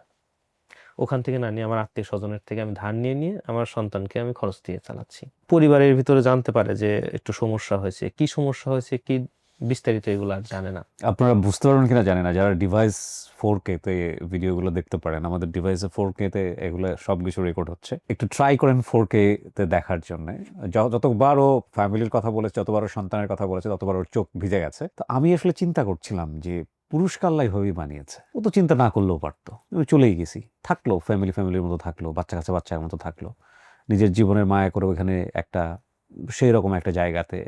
ওখান থেকে না নিয়ে আমার আত্মীয় স্বজনের থেকে আমি ধার নিয়ে নিয়ে আমার সন্তানকে আমি খরচ দিয়ে চালাচ্ছি। পরিবারের ভিতরে জানতে পারে যে একটু সমস্যা হয়েছে, কি সমস্যা হয়েছে, কি বিস্তারিত এগুলো আর জানে না। আপনারা বুঝতে পারবেন কিনা জানি না, যারা ডিভাইস 4K তে ভিডিওগুলো দেখতে পারেন, আমাদের ডিভাইসে 4K তে এগুলো সবকিছু রেকর্ড হচ্ছে। একটু ট্রাই করেন 4K তে দেখার জন্য। যতবার ও ফ্যামিলির কথা বলেছে, যতবার ও সন্তানের কথা বলেছে, ততবার ওর চোখ ভিজে গেছে। তো আমি আসলে চিন্তা করছিলাম যে পুরুষকে আল্লাহ এভাবেই বানিয়েছে, ও তো চিন্তা না করলেও পারতো। আমি চলেই গেছি, থাকলো ফ্যামিলির মতো থাকলো, বাচ্চা কাছে বাচ্চার মতো থাকলো, নিজের জীবনের মায়া করে ওখানে একটা সেই রকম একটা জায়গাতে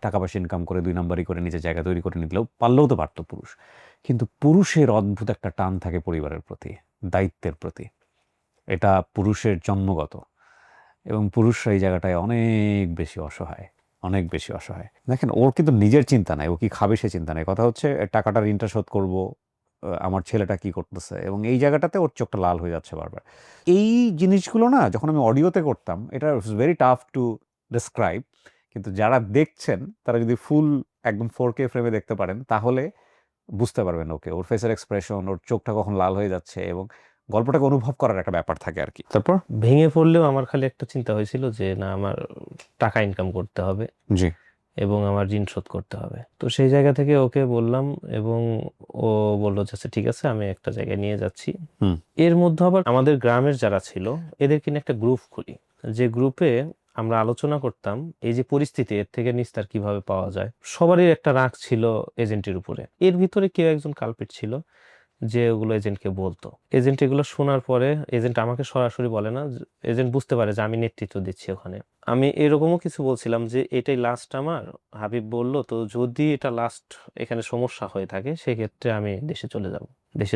টাকা পয়সা ইনকাম করে 2 নাম্বারই করে নিজের জায়গা তৈরি করে নিলেও পারলেও তো পারতো পুরুষ। কিন্তু পুরুষের অদ্ভুত একটা টান থাকে পরিবারের প্রতি, দায়িত্বের প্রতি। এটা পুরুষের জন্মগত, এবং পুরুষরা এই জায়গাটায় অনেক বেশি অসহায়, অনেক বেশি অসহায়। দেখেন, ওর কিন্তু নিজের চিন্তা নাই, ও কি খাবে সে চিন্তা নাই। কথা হচ্ছে টাকাটা ঋণটা শোধ করবো, আমার ছেলেটা কি করতেছে, এবং এই জায়গাটাতে ওর চোখটা লাল হয়ে যাচ্ছে বারবার। এই জিনিসগুলো না যখন আমি অডিওতে করতাম, এটা ভেরি টাফ টু ডিসক্রাইব, কিন্তু যারা দেখছেন তারা যদি ফুল একদম 4K ফ্রেমে দেখতে পারেন, তাহলে বুঝতে পারবেন ওকে, ওর ফেসের এক্সপ্রেশন, ওর চোখটা কখন লাল হয়ে যাচ্ছে, এবং গল্পটাকে অনুভব করার একটা ব্যাপার থাকে আর কি। তারপর ভেঙে পড়লেও আমার খালি একটা চিন্তা হয়েছিল যে না, আমার টাকা ইনকাম করতে হবে জি, এবং আমার ঋণ শোধ করতে হবে। তো সেই জায়গা থেকে ওকে বললাম, এবং ও বললো যে আচ্ছা ঠিক আছে, আমি একটা জায়গায় নিয়ে যাচ্ছি। হুম, এর মধ্যে আবার আমাদের গ্রামের যারা ছিল, এদের কিনে একটা গ্রুপ খুলি, যে গ্রুপে আমরা আলোচনা করতাম এই যে পরিস্থিতি, এর থেকে নিস্তার কিভাবে পাওয়া যায়। সবারই একটা রাগ ছিল এজেন্টের উপরে। এর ভিতরে কেউ একজন কালপিট ছিল, যে ওগুলো এজেন্টকে বলতো। এজেন্ট এগুলো শোনার পরে, এজেন্ট আমাকে সরাসরি বলে না, এজেন্ট বুঝতে পারে যে আমি নেতৃত্ব দিচ্ছি ওখানে। আমি এরকমও কিছু বলছিলাম যে এটাই লাস্ট আমার। হাবিব বলল, তো যদি এটা লাস্ট, এখানে সমস্যা হয়ে থাকে, সেক্ষেত্রে আমি দেশে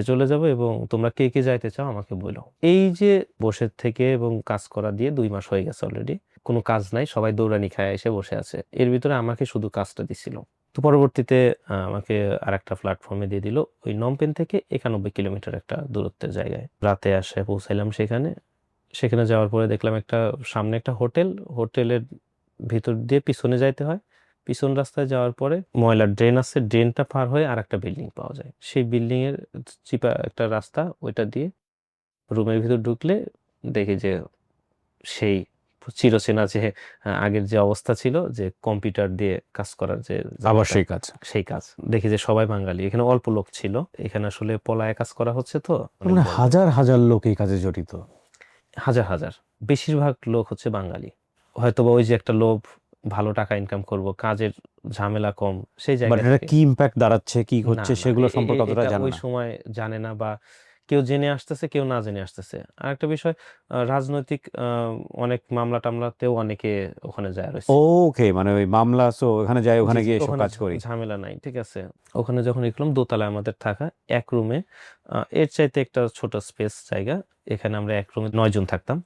চলে যাব এবং তোমরা কে কে যাইতে চাও আমাকে বলো। এই যে বসে থেকে এবং কাজ করা দিয়ে 2 মাস হয়ে গেছে অলরেডি, কোনো কাজ নাই, সবাই দৌড়ানি খায় এসে বসে আছে। এর ভিতরে আমাকে শুধু কাজটা দিছিল। তো পরবর্তীতে আমাকে আরেকটা প্ল্যাটফর্মে দিয়ে দিল, ওই নমপেন থেকে 91 কিলোমিটার একটা দূরত্বের জায়গায়। রাতে আসে পৌঁছাইলাম সেখানে। সেখানে যাওয়ার পরে দেখলাম একটা সামনে একটা হোটেল, হোটেলের ভিতর দিয়ে পিছনে যাইতে হয়। পিছন রাস্তায় যাওয়ার পরে ময়লার ড্রেন আছে, ড্রেনটা পার হয়ে আর একটা বিল্ডিং পাওয়া যায়। সেই বিল্ডিং এর চিপা একটা রাস্তা, ওইটা দিয়ে রুমের ভিতর ঢুকলে দেখি যে সেই চিরচেনা যে আগের যে অবস্থা ছিল, যে কম্পিউটার দিয়ে কাজ করার যে আবার জায়গাটা, সেই কাজ। সেই কাজ। দেখি যে সবাই বাঙালি, এখানে অল্প লোক ছিল। এখানে আসলে পলায়ে কাজ করা হচ্ছে, তো অনেক মানে বড় হাজার হাজার লোক এই কাজে জড়িত। হাজার হাজার, বেশিরভাগ লোক হচ্ছে বাঙালি। হয়তোবা ওই যে একটা লোভ, ভালো টাকা ইনকাম করব, কাজের ঝামেলা কম, সেই বাট জায়গা এটা থেকে। কি ইম্প্যাক্ট দাঁড়াচ্ছে, কি না হচ্ছে, না, সেগুলো সম্পর্কে অতটা এটা জানে ওই না। সময় জানে না, বা কেউ জেনে আসতেছে, কেউ না জেনে আসতেছে। আর একটা বিষয়, রাজনৈতিক অনেক মামলা টামলাতেও অনেকে ওখানে যায় রয়েছে। ওকে, মানে ওই মামলা, সো ওখানে যাই, জি ওখানে জি, গিয়ে সব ওখানে কাজ করি। ঝামেলা নাই, ঠিক আছে। ওখানে যখন দেখলাম, দোতলায় আমাদের থাকা, এক রুমে, এর চাইতে একটা ছোট স্পেস জায়গা, এখানে আমরা এক রুমে 9 জন থাকতাম।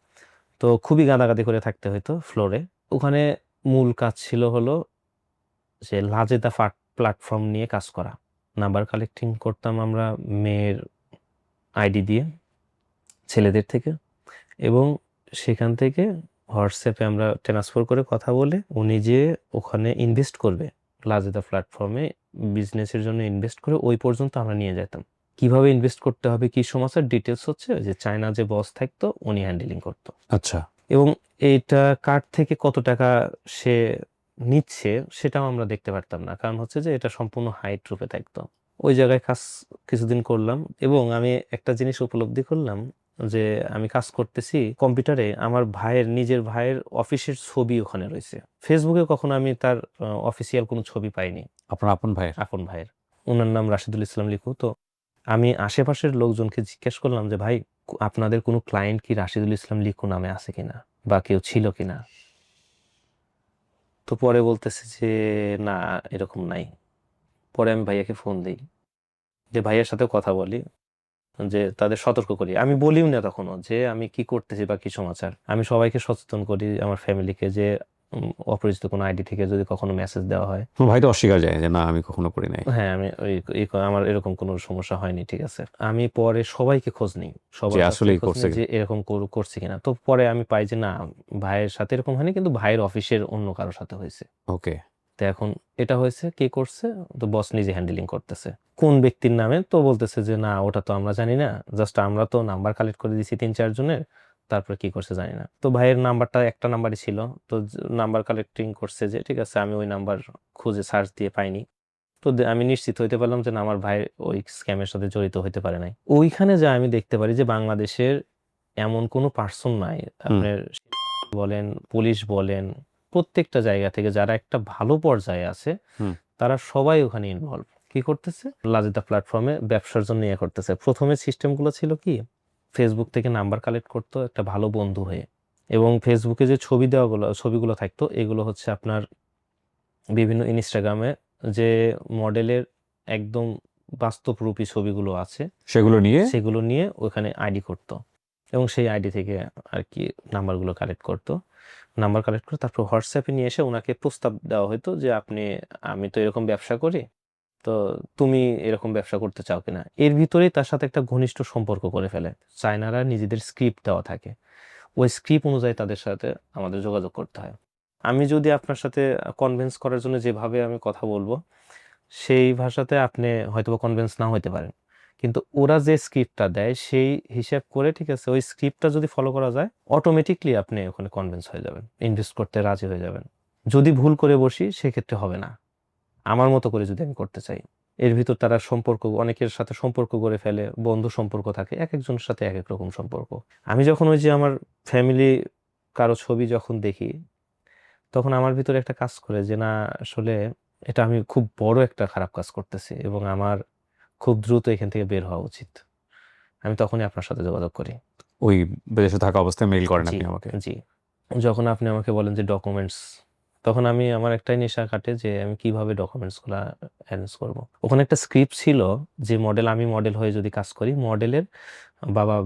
তো খুবই গাদাগাদি করে থাকতে হতো ফ্লোরে। ওখানে মূল কাজ ছিল হলো যে লাজেদা প্ল্যাটফর্ম নিয়ে কাজ করা। নাম্বার কালেক্টিং করতাম আমরা মেয়ের আইডি দিয়ে, ছেলেদের থেকে, এবং সেখান থেকে হোয়াটসঅ্যাপে আমরা ট্রান্সফার করে কথা বলে, উনি যে ওখানে ইনভেস্ট করবে লাজেদা প্ল্যাটফর্মে, বিজনেসের জন্য ইনভেস্ট করে, ওই পর্যন্ত আমরা নিয়ে যেতাম। কিভাবে ইনভেস্ট করতে হবে, কি সমস্যার ডিটেলস হচ্ছে যে চায়না যে বস থাকতো, উনি হ্যান্ডেলিং করতো। আচ্ছা, এবং এইটা কার থেকে কত টাকা সে নিচ্ছে সেটাও আমরা দেখতে পারতাম না, কারণ হচ্ছে যে এটা সম্পূর্ণ হাইড রূপে থাকতো। ওই জায়গায় কাজ কিছুদিন করলাম, এবং আমি একটা জিনিস উপলব্ধি করলাম, যে আমি কাজ করতেছি কম্পিউটারে, আমার নিজের ভাইয়ের অফিসের ছবি ওখানে রয়েছে। ফেসবুকে কখনো আমি তার অফিসিয়াল কোনো ছবি পাইনি, আপনার আপন ভাইয়ের। আপন ভাইয়ের। ওনার নাম রাশিদুল ইসলাম লিখু। তো আমি আশেপাশের লোকজনকে জিজ্ঞেস করলাম যে ভাই, আপনাদের কোনো ক্লায়েন্ট কি রাশিদুল ইসলাম লিখু নামে আছে কিনা, বা কেউ ছিল কিনা। তো পরে বলতেছে যে না, এরকম নাই। পরে আমি ভাইয়াকে ফোন দিই, যে ভাইয়ের সাথে কথা বলি, যে তাদের সতর্ক করি। আমি বলিও না তখনও যে আমি কি করতেছি বা কি সমাচার। আমি সবাইকে সচেতন করি, আমার ফ্যামিলিকে, যে অপরিচিত কোনো আইডি থেকে যদি কখনো মেসেজ দেওয়া হয়। তোমার ভাই তো অস্বীকার যায় যে না আমি কখনো করি নাই। হ্যাঁ, আমি আমার এরকম কোনো সমস্যা হয়নি, ঠিক আছে। আমি পরে সবাইকে খোঁজ নিই, যে সবার কাছ থেকে আসলেই খোঁজ করছে নিই যে এরকম করছে কিনা। তো পরে আমি পাই যে না, ভাইয়ের সাথে এরকম হয়নি, কিন্তু ভাইয়ের অফিসের অন্য কারোর সাথে হয়েছে। ওকে। তো এখন এটা হয়েছে কে করছে, তো বস নিজে হ্যান্ডেলিং করতেছে। কোন ব্যক্তির নামে, তো বলতেছে যে না ওটা তো আমরা জানি না, জাস্ট আমরা তো নাম্বার কালেক্ট করে দিছি 3-4 জনের, তারপরে কি করছে জানি না। তো ভাইয়ের নাম্বারটা একটা নাম্বারই ছিল, তো নাম্বার কালেক্টিং করছে, যে ঠিক আছে আমি ওই নাম্বার খুঁজে সার্চ দিয়ে পাইনি। তো আমি নিশ্চিত হইতে পারলাম যে না, আমার ভাই ওই স্ক্যামের সাথে জড়িত হইতে পারে নাই। ওইখানে যা আমি দেখতে পারি যে বাংলাদেশের এমন কোনো পার্সন নাই, আপনার বলেন, পুলিশ বলেন, প্রত্যেকটা জায়গা থেকে যারা একটা ভালো পর্যায়ে আছে হুম। তারা সবাই ওখানে ইনভলভ। কি করতেছে, লাজিদা প্ল্যাটফর্মে ব্যবসার জন্য ইয়ে করতেছে। প্রথমে সিস্টেমগুলো ছিল কি, ফেসবুক থেকে নাম্বার কালেক্ট করতো একটা ভালো বন্ধু হয়ে, এবং ফেসবুকে যে ছবিগুলো থাকতো, এগুলো হচ্ছে আপনার বিভিন্ন ইনস্টাগ্রামে যে মডেলের একদম বাস্তবরূপী ছবিগুলো আছে সেগুলো নিয়ে ওখানে আইডি করতো, এবং সেই আইডি থেকে আর কি নাম্বারগুলো কালেক্ট করতো। নাম্বার কালেক্ট করে তারপর হোয়াটসঅ্যাপে নিয়ে এসে ওনাকে প্রস্তাব দেওয়া হতো যে আমি তো এরকম ব্যবসা করি, তো তুমি এরকম ব্যবসা করতে চাও কিনা। এর ভিতরেই তার সাথে একটা ঘনিষ্ঠ সম্পর্ক করে ফেলে। চায়নারা নিজেদের স্ক্রিপ্ট দেওয়া থাকে, ওই স্ক্রিপ্ট অনুযায়ী তাদের সাথে আমাদের যোগাযোগ করতে হয়। আমি যদি আপনার সাথে কনভিন্স করার জন্য যেভাবে আমি কথা বলবো, সেই ভাষাতে আপনি হয়তোবা কনভিন্স না হতে পারেন, কিন্তু ওরা যে স্ক্রিপ্টটা দেয় সেই হিসাব করে, ঠিক আছে, ওই স্ক্রিপ্টটা যদি ফলো করা যায় অটোমেটিকলি আপনি ওখানে কনভিন্স হয়ে যাবেন, ইনভেস্ট করতে রাজি হয়ে যাবেন। যদি ভুল করে বসি সেক্ষেত্রে হবে না, আমার মতো করে যদি আমি করতে চাই। এর ভিতর তারা অনেকের সাথে সম্পর্ক গড়ে ফেলে, বন্ধু সম্পর্ক থাকে, এক একজনের সাথে এক এক রকম সম্পর্ক। আমি যখন ওই যে আমার ফ্যামিলি কারো ছবি যখন দেখি, তখন আমার ভিতরে একটা কাজ করে যে না, আসলে এটা আমি খুব বড় একটা খারাপ কাজ করতেছি, এবং আমার খুব দ্রুত এখান থেকে বের হওয়া উচিত। আমি তখনই আপনার সাথে যোগাযোগ করি। ওই বিদেশে থাকা অবস্থায় মেইল করেন জি, আপনি আমাকে? জি। যখন আপনি আমাকে বলেন যে ডকুমেন্টস, তখন আমার একটাই নেশা কাটে যে আমি কিভাবে ডকুমেন্টসগুলো অ্যারেঞ্জ করব। ওখানে একটা স্ক্রিপ্ট ছিল যে আমি মডেল হয়ে যদি কাজ করি, মডেলের বাবা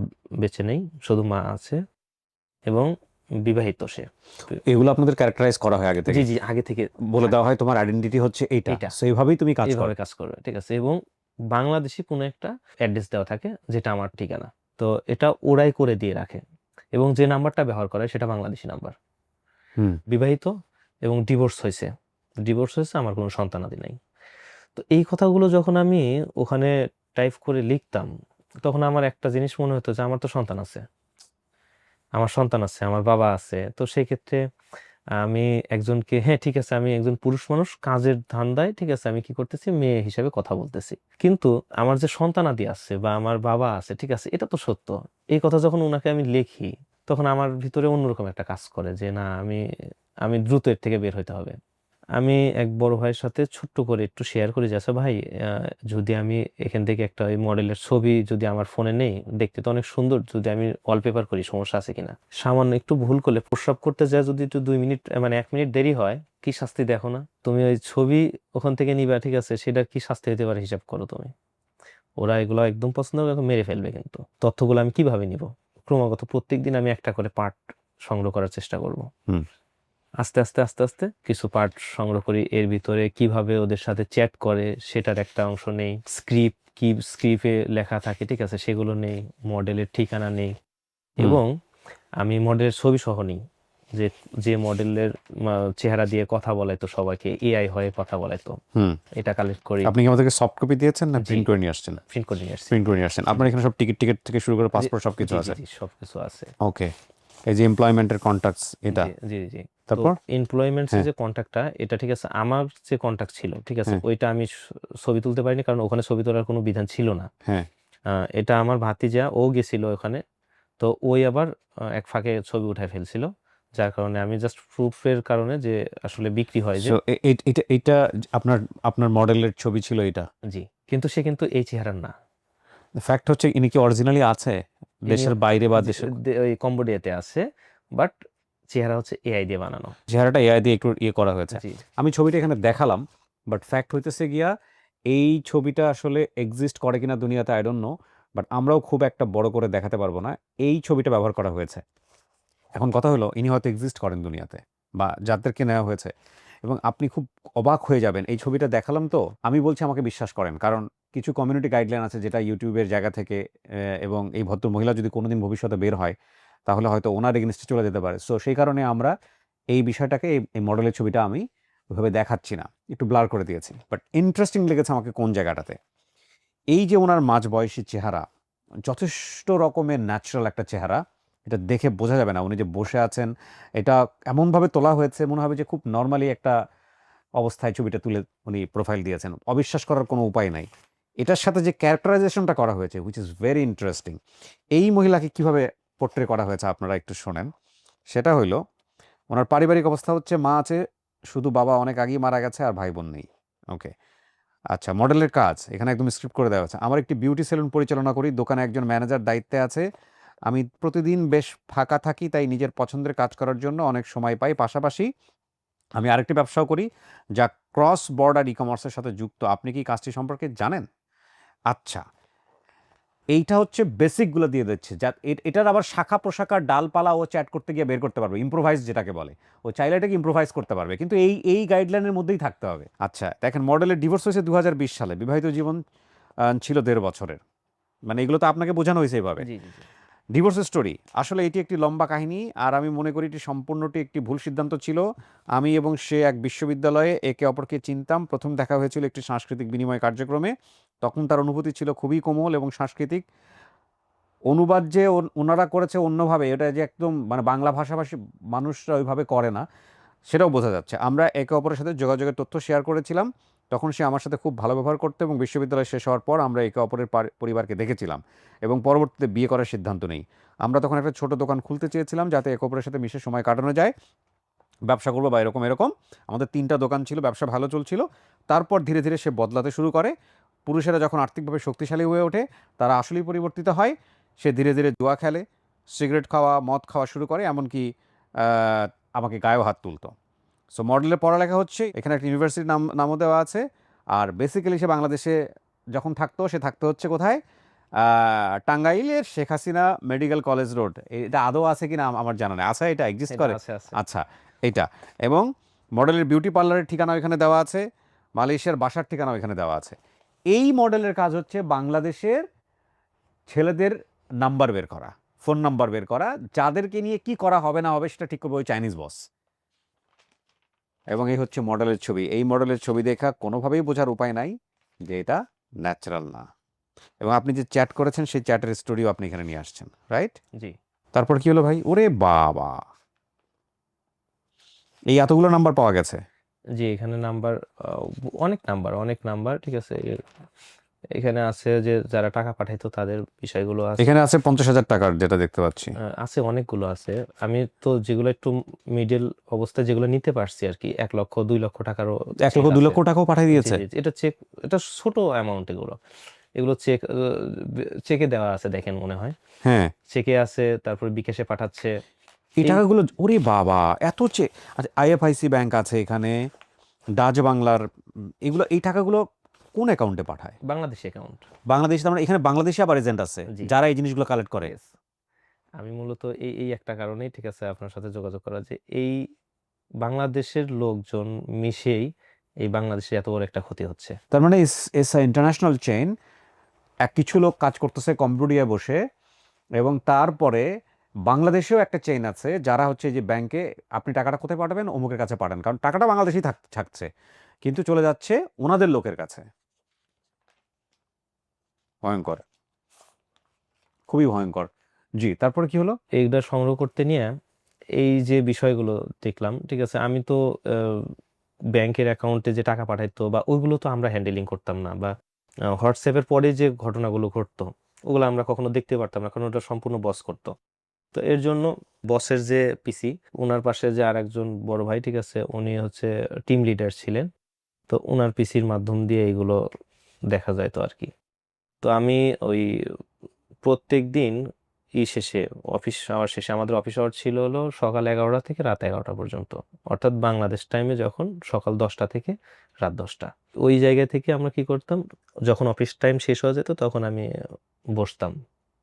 বেঁচে নেই, শুধু মা আছে, এবং বিবাহিত সে। এগুলো আপনাদের ক্যারেক্টারাইজ করা হয় আগে জি, থেকে? জি, আগে থেকে বলে দেওয়া হয় তোমার আইডেন্টিটি হচ্ছে এইটা, এটা সো এইভাবেই তুমি কাজ করো? এইভাবে কাজ করবে, ঠিক আছে। এবং বাংলাদেশি কোনো একটা অ্যাড্রেস দেওয়া থাকে যেটা আমার ঠিকানা, তো এটা ওরাই করে দিয়ে রাখে, এবং যে নাম্বারটা ব্যবহার করে সেটা বাংলাদেশি নাম্বার। হুম। বিবাহিত এবং ডিভোর্স হয়েছে, আমার কোনো সন্তানাদি নাই। তো এই কথাগুলো যখন আমি ওখানে টাইপ করে লিখতাম, তখন আমার একটা জিনিস মনে হতো যে আমার তো সন্তান আছে, আমার বাবা আছে। তো সেই ক্ষেত্রে আমি হ্যাঁ ঠিক আছে, আমি একজন পুরুষ মানুষ, কাজের ধান্দায়, ঠিক আছে, আমি কি করতেছি, মেয়ে হিসাবে কথা বলতেছি, কিন্তু আমার যে সন্তানাদি আছে বা আমার বাবা আছে, ঠিক আছে, এটা তো সত্য। এই কথা যখন ওনাকে আমি লিখি, তখন আমার ভিতরে অন্যরকম একটা কাজ করে যে না, আমি দ্রুত এর থেকে বের হইতে হবে। আমি এক বড় ভাইয়ের সাথে ছোট্ট করে একটু শেয়ার করি যে আচ্ছা ভাই, যদি আমি এখান থেকে একটা ওই মডেলের ছবি যদি আমার ফোনে নেই, দেখতে তো অনেক সুন্দর, যদি আমি ওয়ালপেপার করি সমস্যা আছে কিনা। সামান্য একটু ভুল করলে, প্রস্রাব করতে যায় যদি একটু 2 মিনিট, মানে 1 মিনিট দেরি হয়, কি শাস্তি দেখো না তুমি? ওই ছবি ওখান থেকে নিবা, ঠিক আছে, সেটার কি শাস্তি হতে পারে হিসাব করো তুমি। ওরা এগুলো একদম পছন্দ করে, মেরে ফেলবে। কিন্তু তথ্যগুলো আমি কিভাবে নিব? ক্রমাগত প্রত্যেকদিন আমি একটা করে পার্ট সংগ্রহ করার চেষ্টা করব। হুম। আস্তে আস্তে আস্তে আস্তে কিছু পার্ট সংগ্রহ করি, এর ভিতরে কিভাবে ওদের সাথে চ্যাট করে সেটার একটা অংশ নেই, স্ক্রিপ্টে লেখা থাকে, ঠিক আছে, সেগুলো নেই, মডেলের ঠিকানা নেই, এবং আমি মডেলের ছবি সহ নিই, যে যে মডেলের চেহারা দিয়ে কথা বলাইতো সবাইকে, এআই হয়ে কথা বলাইতো, এটা কালেক্ট করি। আপনি কি আমাদেরকে সফট কপি দিয়েছেন না জি, প্রিন্ট করে নিয়ে আসছেন? প্রিন্ট করে নিয়ে আসছি। প্রিন্ট করে নিয়ে আসছেন। আপনার এখানে সব টিকিট থেকে শুরু করে পাসপোর্ট সবকিছু জি, জি, আছে? জি, সবকিছু আছে। ওকে। এই যে এমপ্লয়মেন্টের কন্ট্যাক্টস এটা? জি, জি, জি। তারপর? এমপ্লয়মেন্টসের যে কন্ট্যাক্টটা, এটা ঠিক আছে, আমার যে কন্ট্যাক্ট ছিল, ঠিক আছে, ওইটা আমি ছবি তুলতে পারিনি, কারণ ওখানে ছবি তোলার কোনো বিধান ছিল না। হ্যাঁ। এটা আমার ভাতিজা, ও গেছিল ওখানে, তো ওই আবার এক ফাঁকে ছবি উঠায় ফেলছিল, যার কারণে আমি জাস্ট প্রুফের কারণে, যে আসলে বিক্রি হয় যে। সো এটা আপনার আপনার মডেলের ছবি ছিল এটা? জি, কিন্তু সে কিন্তু এই চেহারার না। ফ্যাক্ট হচ্ছে ইনি কি অরিজিনালি আছে দেশের বাইরে বা দেশে? ওই কম্বোডিয়াতে আছে, বাট চেহারা হচ্ছে এআই দিয়ে বানানো। চেহারাটা এআই দিয়ে একটু করা হয়েছে। জি, আমি ছবিটা এখানে দেখালাম, বাট ফ্যাক্ট হইতেছে গিয়া এই ছবিটা আসলে এক্সিস্ট করে কিনা দুনিয়াতে আই ডোন্ট নো, বাট আমরাও খুব একটা বড় করে দেখাতে পারবো না। এই ছবিটা ব্যবহার করা হয়েছে। এখন কথা হলো, ইনি হয়তো এক্সিস্ট করেন দুনিয়াতে, বা যাদেরকে নেওয়া হয়েছে, এবং আপনি খুব অবাক হয়ে যাবেন। এই ছবিটা দেখালাম তো, আমি বলছি আমাকে বিশ্বাস করেন, কারণ কিছু কমিউনিটি গাইডলাইন আছে যেটা ইউটিউবের জায়গা থেকে, এবং এই ভদ্র মহিলা যদি কোনোদিন ভবিষ্যতে বের হয় তাহলে হয়তো ওনার এগেনস্টে চলে যেতে পারে। সো সেই কারণে আমরা এই বিষয়টাকে, এই মডেলের ছবিটা আমি ওইভাবে দেখাচ্ছি না, একটু ব্লার করে দিয়েছি। বাট ইন্টারেস্টিং লেগেছে আমাকে কোন জায়গাটাতে, এই যে ওনার মাঝবয়সী চেহারা, যথেষ্ট রকমের ন্যাচারাল একটা চেহারা, এটা দেখে বোঝা যাবে না উনি যে বসে আছেন। এটা এমনভাবে তোলা হয়েছে মনে হবে যে খুব নর্মালি একটা অবস্থায় ছবিটা তুলে উনি প্রোফাইল দিয়েছেন, অবিশ্বাস করার কোনো উপায় নাই। এটার সাথে যে ক্যারেক্টারাইজেশনটা করা হয়েছে, হুইচ ইজ ভেরি ইন্টারেস্টিং। এই মহিলাকে কিভাবে পোর্ট্রে করা হয়েছে আপনারা একটু শোনেন। সেটা হইলো, ওনার পারিবারিক অবস্থা হচ্ছে মা আছে শুধু, বাবা অনেক আগেই মারা গেছে, আর ভাই বোন নেই। ওকে, আচ্ছা, মডেলের কাজ এখানে একদম স্ক্রিপ্ট করে দেওয়া আছে। আমার একটি বিউটি সেলুন পরিচালনা করি, দোকানে একজন ম্যানেজার দায়িত্বে আছে। আমি প্রতিদিন বেশ ফাঁকা থাকি, তাই নিজের পছন্দের কাজ করার জন্য অনেক সময় পাই। পাশাপাশি আমি আরেকটি ব্যবসাও করি যা ক্রস বর্ডার ই কমার্সের সাথে যুক্ত। আপনি কি কাজটি সম্পর্কে জানেন? আচ্ছা, এইটা হচ্ছে বেসিকগুলো দিয়ে দিচ্ছে, যা এটার আবার শাখা প্রশাখার ডালপালা ও চ্যাট করতে গিয়ে বের করতে পারবে, ইম্প্রোভাইজ যেটাকে বলে। ও চাইলে এটাকে ইম্প্রোভাইজ করতে পারবে, কিন্তু এই গাইডলাইনের মধ্যেই থাকতে হবে। আচ্ছা দেখেন, মডেলের ডিভোর্স হয়েছে 2020 সালে, বিবাহিত জীবন ছিল 1.5 বছরের। মানে এগুলো তো আপনাকে বোঝানো হয়েছে এইভাবে। জি জি জি। ডিভোর্সের স্টোরি, আসলে এটি একটি লম্বা কাহিনী, আর আমি মনে করি এটি সম্পূর্ণটি একটি ভুল সিদ্ধান্ত ছিল। আমি এবং সে এক বিশ্ববিদ্যালয়ে একে অপরকে চিনতাম। প্রথম দেখা হয়েছিল একটি সাংস্কৃতিক বিনিময় কার্যক্রমে। তখন তার অনুভূতি ছিল খুবই কোমল এবং সাংস্কৃতিক। অনুবাদ যে ওনারা করেছে অন্যভাবে, এটা যে একদম মানে বাংলা ভাষাভাষী মানুষরা ওইভাবে করে না, সেটাও বোঝা যাচ্ছে। আমরা একে অপরের সাথে যোগাযোগের তথ্য শেয়ার করেছিলাম। তখন সে আমার সাথে খুব ভালো ব্যবহার করতো, এবং বিশ্ববিদ্যালয় শেষ হওয়ার পর আমরা একে অপরের পরিবারকে দেখেছিলাম, এবং পরবর্তীতে বিয়ে করার সিদ্ধান্ত নেই। আমরা তখন একটা ছোট দোকান খুলতে চেয়েছিলাম যাতে একে অপরের সাথে মিশে সময় কাটানো যায়, ব্যবসা করবো বা এরকম এরকম। আমাদের 3টা দোকান ছিল, ব্যবসা ভালো চলছিল। তারপর ধীরে ধীরে সে বদলাতে শুরু করে। পুরুষেরা যখন আর্থিকভাবে শক্তিশালী হয়ে ওঠে তারা আসলেই পরিবর্তিত হয়। সে ধীরে ধীরে জুয়া খেলে, সিগারেট খাওয়া, মদ খাওয়া শুরু করে, এমনকি আহ, আমাকে গায়েও হাত তুলতো। সো মডেলের পড়ালেখা হচ্ছে, এখানে একটা ইউনিভার্সিটির নামও দেওয়া আছে। আর বেসিক্যালি সে বাংলাদেশে যখন থাকতো, সে থাকতো হচ্ছে কোথায়, টাঙ্গাইলের Sheikh Hasina medical college road. এটা আদৌ আছে কিনা আমার জানা নেই। আচ্ছা, এটা এক্সিস্ট এটা করে? আছে আছে। আচ্ছা, এইটা। এবং মডেলের বিউটি পার্লারের ঠিকানাও এখানে দেওয়া আছে, মালয়েশিয়ার বাসার ঠিকানাও এখানে দেওয়া আছে। এই মডেলের কাজ হচ্ছে বাংলাদেশের ছেলেদের নাম্বার বের করা, ফোন নাম্বার বের করা, যাদেরকে নিয়ে কি করা হবে না হবে সেটা ঠিক করবে ওই চাইনিজ বস। এবং এই হচ্ছে মডেলের ছবি। এই মডেলের ছবি দেখা কোনোভাবেই বোঝার উপায় নাই যে এটা ন্যাচারাল না। এবং আপনি যে চ্যাট করেছেন সেই চ্যাটের স্টোরিও আপনি এখানে নিয়ে আসছেন, রাইট? জি তারপর কি হলো ভাই? ওরে বাবা, এই এতগুলো নাম্বার পাওয়া গেছে! জি, এখানে নাম্বার, অনেক নাম্বার, অনেক নাম্বার, ঠিক আছে। এখানে আছে যে যারা টাকা পাঠাইতো তাদের বিষয়গুলো আছে। এখানে আছে 50,000 টাকার, যেটা দেখতে পাচ্ছি। আছে, অনেকগুলো আছে। আমি তো যেগুলো একটু মিডল অবস্থায় যেগুলো নিতে পারছি আর কি, 1 লক্ষ 2 লক্ষ টাকারও 1 চেক লক্ষ 2 আছে। লক্ষ টাকাও পাঠিয়ে জি দিয়েছে? জি জি, এটা চেক, এটা ছোট অ্যামাউন্ট। এগুলো এগুলো চেক, চেকে দেওয়া আছে দেখেন মনে হয়, হ্যাঁ, চেকে আছে, তারপর বিকাশে পাঠাচ্ছে। এই এই টাকাগুলো, ওরে বাবা, এত আচ্ছা, আইএফআইসি ব্যাংক আছে এখানে, ডাচ বাংলার, এগুলো, এই টাকাগুলো কোন অ্যাকাউন্টে পাঠায়? বাংলাদেশ অ্যাকাউন্ট। বাংলাদেশ, তার মানে এখানে বাংলাদেশে আবার এজেন্ট আছে জি, যারা এই জিনিসগুলো কালেক্ট করে। yes। আমি মূলত এই এই একটা কারণেই, ঠিক আছে, আপনার সাথে যোগাযোগ করা, যে এই বাংলাদেশের লোকজন মিশেই এই বাংলাদেশে এত বড় একটা ক্ষতি হচ্ছে। তার মানে ইটস ইন্টারন্যাশনাল চেইন। কিছু লোক কাজ করতেছে কম্বোডিয়ায় বসে, এবং তারপরে বাংলাদেশেও একটা চেইন আছে যারা হচ্ছে যে ব্যাংকে আপনি টাকাটা কোথায় পাঠাবেন, অমুকের কাছে পাঠান, কারণ টাকাটা বাংলাদেশেই থাকছে, কিন্তু চলে যাচ্ছে ওনাদের লোকের কাছে। ভয়ঙ্কর, খুবই ভয়ঙ্কর। জি, তারপরে কি হলো? এইগুলা সংগ্রহ করতে নিয়ে এই যে বিষয়গুলো দেখলাম, ঠিক আছে। আমি তো ব্যাংকের অ্যাকাউন্টে যে টাকা পাঠাইতো বা ওইগুলো তো আমরা হ্যান্ডেলিং করতাম না, বা হোয়াটসঅ্যাপের পরে যে ঘটনাগুলো ঘটতো ওগুলো আমরা কখনো দেখতে পারতাম না, কারণ ওটা সম্পূর্ণ বস করতো। তো এর জন্য বসের যে পিসি, ওনার পাশে যে আরেকজন বড় ভাই, ঠিক আছে, উনি হচ্ছে টিম লিডার ছিলেন। তো ওনার পিসির মাধ্যম দিয়ে এইগুলো দেখা যায় তো আর কি। তো আমি ওই প্রত্যেক দিন শেষে অফিস আওয়ার শেষে আমাদের অফিস আওয়ার ছিল হলো সকাল 11টা থেকে রাত 11টা পর্যন্ত, অর্থাৎ বাংলাদেশ টাইমে যখন সকাল 10টা থেকে রাত 10টা। ওই জায়গা থেকে আমরা কি করতাম, যখন অফিস টাইম শেষ হয়ে যেত তখন আমি বসতাম,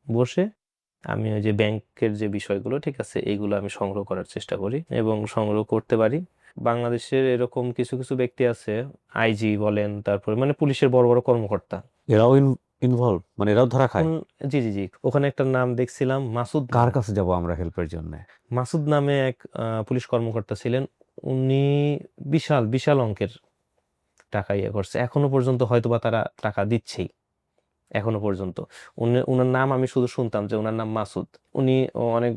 বসে আমি ওই যে ব্যাংকের যে বিষয়গুলো ঠিক আছে এইগুলো আমি সংগ্রহ করার চেষ্টা করি এবং সংগ্রহ করতে পারি। বাংলাদেশের এরকম কিছু কিছু ব্যক্তি আছে, আইজি বলেন, তারপরে মানে পুলিশের বড় বড় কর্মকর্তা, এরাও ইনভলভ, মানে এরাও ধরা খায়। জি জি জি, ওখানে একটা নাম দেখছিলাম মাসুদ কার নামে। কাছে যাব আমরা হেল্পের জন্য? মাসুদ নামে এক পুলিশ কর্মকর্তা ছিলেন। উনি বিশাল বিশাল অঙ্কের টাকা ইয়ে করছে, এখনো পর্যন্ত হয়তোবা তারা টাকা দিচ্ছেই এখনো পর্যন্ত। উনার নাম আমি শুধু শুনতাম যে উনার নাম মাসুদ, উনি অনেক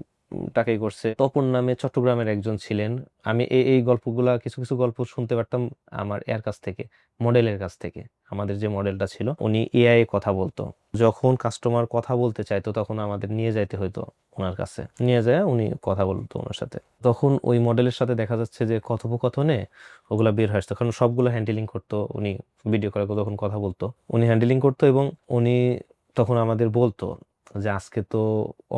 টাকাই করছে। তপন নামে চট্টগ্রামের একজন ছিলেন। আমি এই গল্পগুলা কিছু কিছু গল্প শুনতে পারতাম আমার এর কাছ থেকে, মডেলের কাছ থেকে। আমাদের যে মডেলটা ছিল উনি এআই কথা বলতো, যখন কাস্টমার কথা বলতে চাইতো তখন আমাদের নিয়ে যাইতে হইতো ওনার কাছে, নিয়ে যায় উনি কথা বলতো ওনার সাথে। তখন ওই মডেলের সাথে দেখা যাচ্ছে যে কথোপকথনে ওগুলা বের হয়ে আসতো, কারণ সবগুলো হ্যান্ডেলিং করতো উনি, ভিডিও করে তখন কথা বলতো উনি, হ্যান্ডেলিং করতো। এবং উনি তখন আমাদের বলতো যে আজকে তো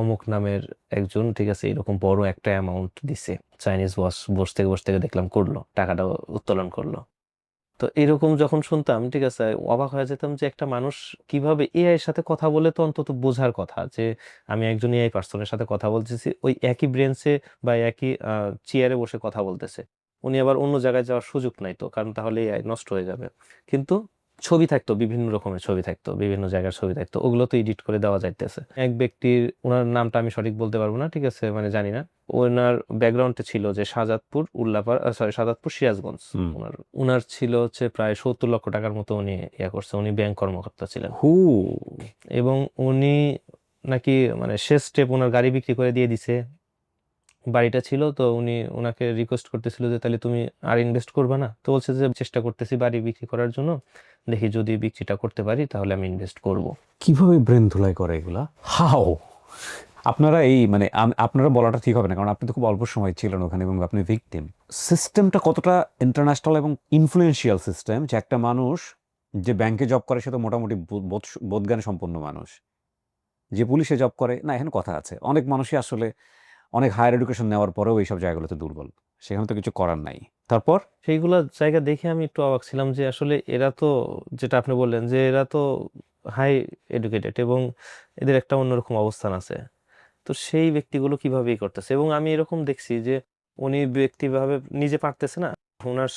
অমুক নামের একজন ঠিক আছে এরকম বড় একটা অ্যামাউন্ট দিছে, চাইনিজ ওয়াচ বসে থেকে দেখলাম করলো, টাকাটা উত্তোলন করলো। তো এরকম যখন শুনতাম ঠিক আছে অবাক হয়ে যেতাম যে একটা মানুষ কিভাবে এআই এর সাথে কথা বলে, তো অন্তত বোঝার কথা যে আমি একজন এআই পার্সনের সাথে কথা বলতেছি, ওই একই ব্রেনসে বা একই চেয়ারে বসে কথা বলতেছে। উনি আবার অন্য জায়গায় যাওয়ার সুযোগ নাই তো, কারণ তাহলে এআই নষ্ট হয়ে যাবে। কিন্তু ছবি থাকতো, বিভিন্ন রকমের ছবি থাকতো, বিভিন্ন জায়গার ছবি থাকতো, ওগুলো তো এডিট করে দেওয়া যাইতেছে। এক ব্যক্তির, ওনার নামটা আমি সঠিক বলতে পারবো না ঠিক আছে, মানে জানি না। ওনার ব্যাকগ্রাউন্ডে ছিল যে শাহজাদপুর উল্লাপাড়া, সরি শাহজাদপুর সিরাজগঞ্জ। হুম। ওনার ওনার ছিল হচ্ছে প্রায় 70 লক্ষ টাকার মতো উনি ইয়া করছে, উনি ব্যাংক কর্মকর্তা ছিলেন। হু। এবং উনি নাকি মানে শেষ স্টেপ ওনার গাড়ি বিক্রি করে দিয়ে দিছে, বাড়িটা ছিল তো। উনি ওনাকে রিকোয়েস্ট করতেছিল যে তাহলে তুমি আর ইনভেস্ট করবে না, তো বলছে যে চেষ্টা করতেছি বাড়ি বিক্রি করার জন্য, দেখি যদি বিক্রিটা করতে পারি তাহলে আমি ইনভেস্ট করব। কিভাবে ব্রেন ধুলাই করে এগুলা? হাও! আপনারা এই মানে আপনারা বলাটা ঠিক হবে না, কারণ আপনি তো খুব অল্প সময় ছিলেন ওখানে এবং আপনি ভিকটিম। সিস্টেমটা কতটা ইন্টারন্যাশনাল এবং ইনফ্লুয়েন্সিয়াল সিস্টেম যে একটা মানুষ যে ব্যাংকে জব করে সে তো মোটামুটি বোধজ্ঞান সম্পন্ন মানুষ, যে পুলিশে জব করে না, এখানে কথা আছে। অনেক মানুষই আসলে অনেক হায়ার এডুকেশন নেওয়ার পরেও এইসব জায়গাগুলোতে দুর্বল, সেখানে তো কিছু করার নাই। তারপর সেইগুলা জায়গা দেখে আমি একটু অবাক ছিলাম যে আসলে এরা তো, যেটা আপনি বললেন যে এরা তো হাই এডুকেটেড এবং এদের একটা অন্যরকম অবস্থান আছে, তো সেই ব্যক্তিগুলো কিভাবে করতেছে। এবং আমি এরকম দেখছি যে উনি ব্যক্তিভাবে নিজে পারতেছে না, ওনার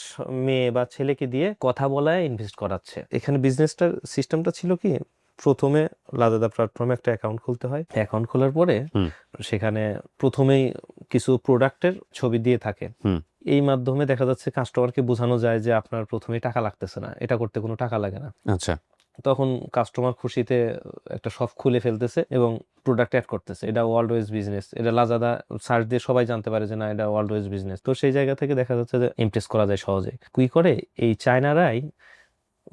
মেয়ে বা ছেলেকে দিয়ে কথা বলায় ইনভেস্ট করাচ্ছে। এখানে বিজনেসটার সিস্টেমটা ছিল কি, প্রথমে লাদাদা প্ল্যাটফর্মে একটা অ্যাকাউন্ট খুলতে হয়, অ্যাকাউন্ট খোলার পরে হুম সেখানে প্রথমেই কিছু প্রোডাক্টের ছবি দিয়ে থাকে। হুম এই মাধ্যমে দেখা যাচ্ছে কাস্টমারকে বোঝানো যায় যে আপনার প্রথমেই টাকা লাগতেছে না, এটা করতে কোনো টাকা লাগে না। আচ্ছা। তখন কাস্টমার খুশিতে একটা শপ খুলে ফেলতেছে এবং প্রোডাক্ট অ্যাড করতেছে, এটা ওয়ার্ল্ড বিজনেস, এটা লাজাদা সার্চ দিয়ে সবাই জানতে পারে যে না এটা ওয়ার্ল্ড বিজনেস। তো সেই জায়গা থেকে দেখা যাচ্ছে যে ইমপ্রেস করা যায় সহজে। কি করে এই চায়নারাই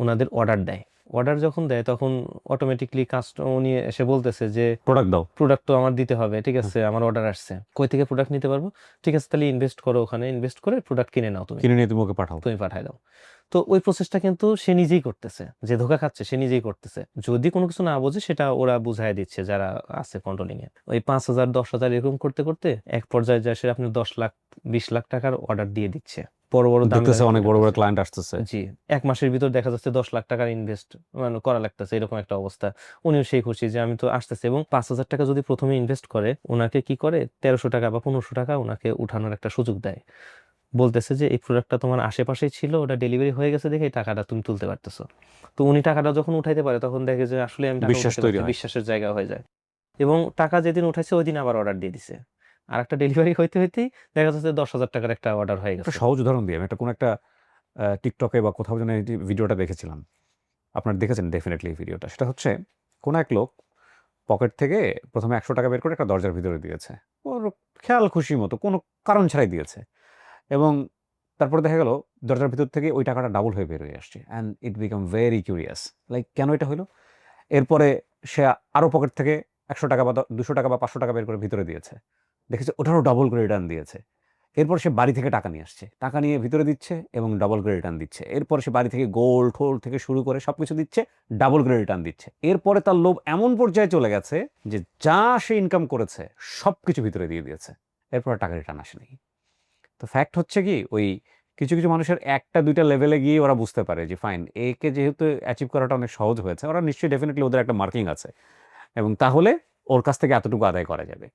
ওনাদের অর্ডার দেয়, অর্ডার যখন দেয় তখন অটোমেটিকলি কাস্টমার উনি এসে বলতেছে যে প্রোডাক্ট দাও। প্রোডাক্ট তো আমার দিতে হবে, ঠিক হ্যাঁ, আছে আমার অর্ডার আসছে, কই থেকে প্রোডাক্ট নিতে পারবো, ঠিক আছে তাহলে ইনভেস্ট করো, ওখানে ইনভেস্ট করে প্রোডাক্ট কিনে নাও, তুমি কিনে নিয়ে তুমি ওকে পাঠাও। তুমি পাঠাই দাও। তো ওই প্রসেসটা কিন্তু সে নিজেই করতেছে, যে ধোকা খাচ্ছে সে নিজেই করতেছে, যদি কোনো কিছু না বোঝে সেটা ওরা বুঝাই দিচ্ছে যারা আছে কন্ট্রোলিং এ। ওই 5,000 10,000 এরকম করতে করতে এক পর্যায়ে যায় সে আপনি 10 লাখ 20 লাখ টাকার অর্ডার দিয়ে দিচ্ছে, বড় বড় দামি দেখতেছে দামি অনেক বড় বড় প্রোডাক্ট। ক্লায়েন্ট আসতেছে। জি, 1 মাসের ভিতর দেখা যাচ্ছে 10 লাখ টাকার ইনভেস্ট মানে করা লাগতেছে, এরকম একটা অবস্থা। উনিও সেই খুশি যে আমি তো আসতেছে। এবং 5,000 টাকা যদি প্রথমে ইনভেস্ট করে, ওনাকে কি করে 1300 টাকা বা 1500 টাকা ওনাকে উঠানোর একটা সুযোগ দেয়, বলতেছে যে এই প্রোডাক্টটা তোমার আশেপাশেই ছিল, ওটা ডেলিভারি হয়ে গেছে দেখে এই টাকাটা তুমি তুলতে পারতেছো। তো উনি টাকাটা যখন উঠাইতে পারে তখন দেখে যে আসলে আমি টাকা বিশ্বাস উঠাইতে তৈরি পারছি, হয়। বিশ্বাসের জায়গা হয়ে যায়। এবং টাকা যেদিন উঠাইছে ওই দিন আবার অর্ডার দিয়ে দিছে, আর একটা ডেলিভারি হইতে হইতেই দেখা যাচ্ছে 10,000 টাকার একটা অর্ডার হয়ে একটা গেছে। সহজ উদাহরণ দিই, আমি একটা কোনো একটা টিকটকে বা কোথাও যেন এই ভিডিওটা দেখেছিলাম। আপনারা দেখেছেন ডেফিনেটলি এই ভিডিওটা। সেটা হচ্ছে কোনো এক লোক পকেট থেকে প্রথমে ১০০ টাকা বের করে একটা দরজার ভিতরে দিয়েছে। ওর খেয়াল খুশি মতো কোনো কারণ ছাড়াই দিয়েছে। এবং তারপরে দেখা গেল দরজার ভিতর থেকে ওই টাকাটা ডাবল হয়ে বের হয়ে আসছে। And it become very curious. Like কেন এটা হইলো? এরপরে সে আরো পকেট থেকে ৳১০০ বা ৳২০০ বা ৳৫০০ বের করে ভিতরে দিয়েছে। দেখেছে ওটারও ডাবল করে রিটার্ন দিয়েছে। এরপর সে বাড়ি থেকে টাকা নিয়ে আসছে, টাকা নিয়ে ভিতরে দিচ্ছে এবং ডাবল করে রিটার্ন দিচ্ছে। এরপর সে বাড়ি থেকে গোল্ড টোল থেকে শুরু করে সবকিছু দিচ্ছে, ডাবল করে রিটার্ন দিচ্ছে। এরপরে তার লোভ এমন পর্যায়ে চলে গেছে যে যা সে ইনকাম করেছে সবকিছু ভিতরে দিয়ে দিয়েছে, এরপর টাকা রিটার্ন আসেনি। তো ফ্যাক্ট হচ্ছে কি, ওই কিছু কিছু মানুষের একটা দুইটা লেভেলে গিয়ে ওরা বুঝতে পারে যে ফাইন, একে যেহেতু অ্যাচিভ করাটা অনেক সহজ হয়েছে, ওরা নিশ্চয়ই ডেফিনেটলি ওদের একটা মার্কিং আছে এবং তাহলে ওর কাছ থেকে এতটুকু আদায় করা যাবে।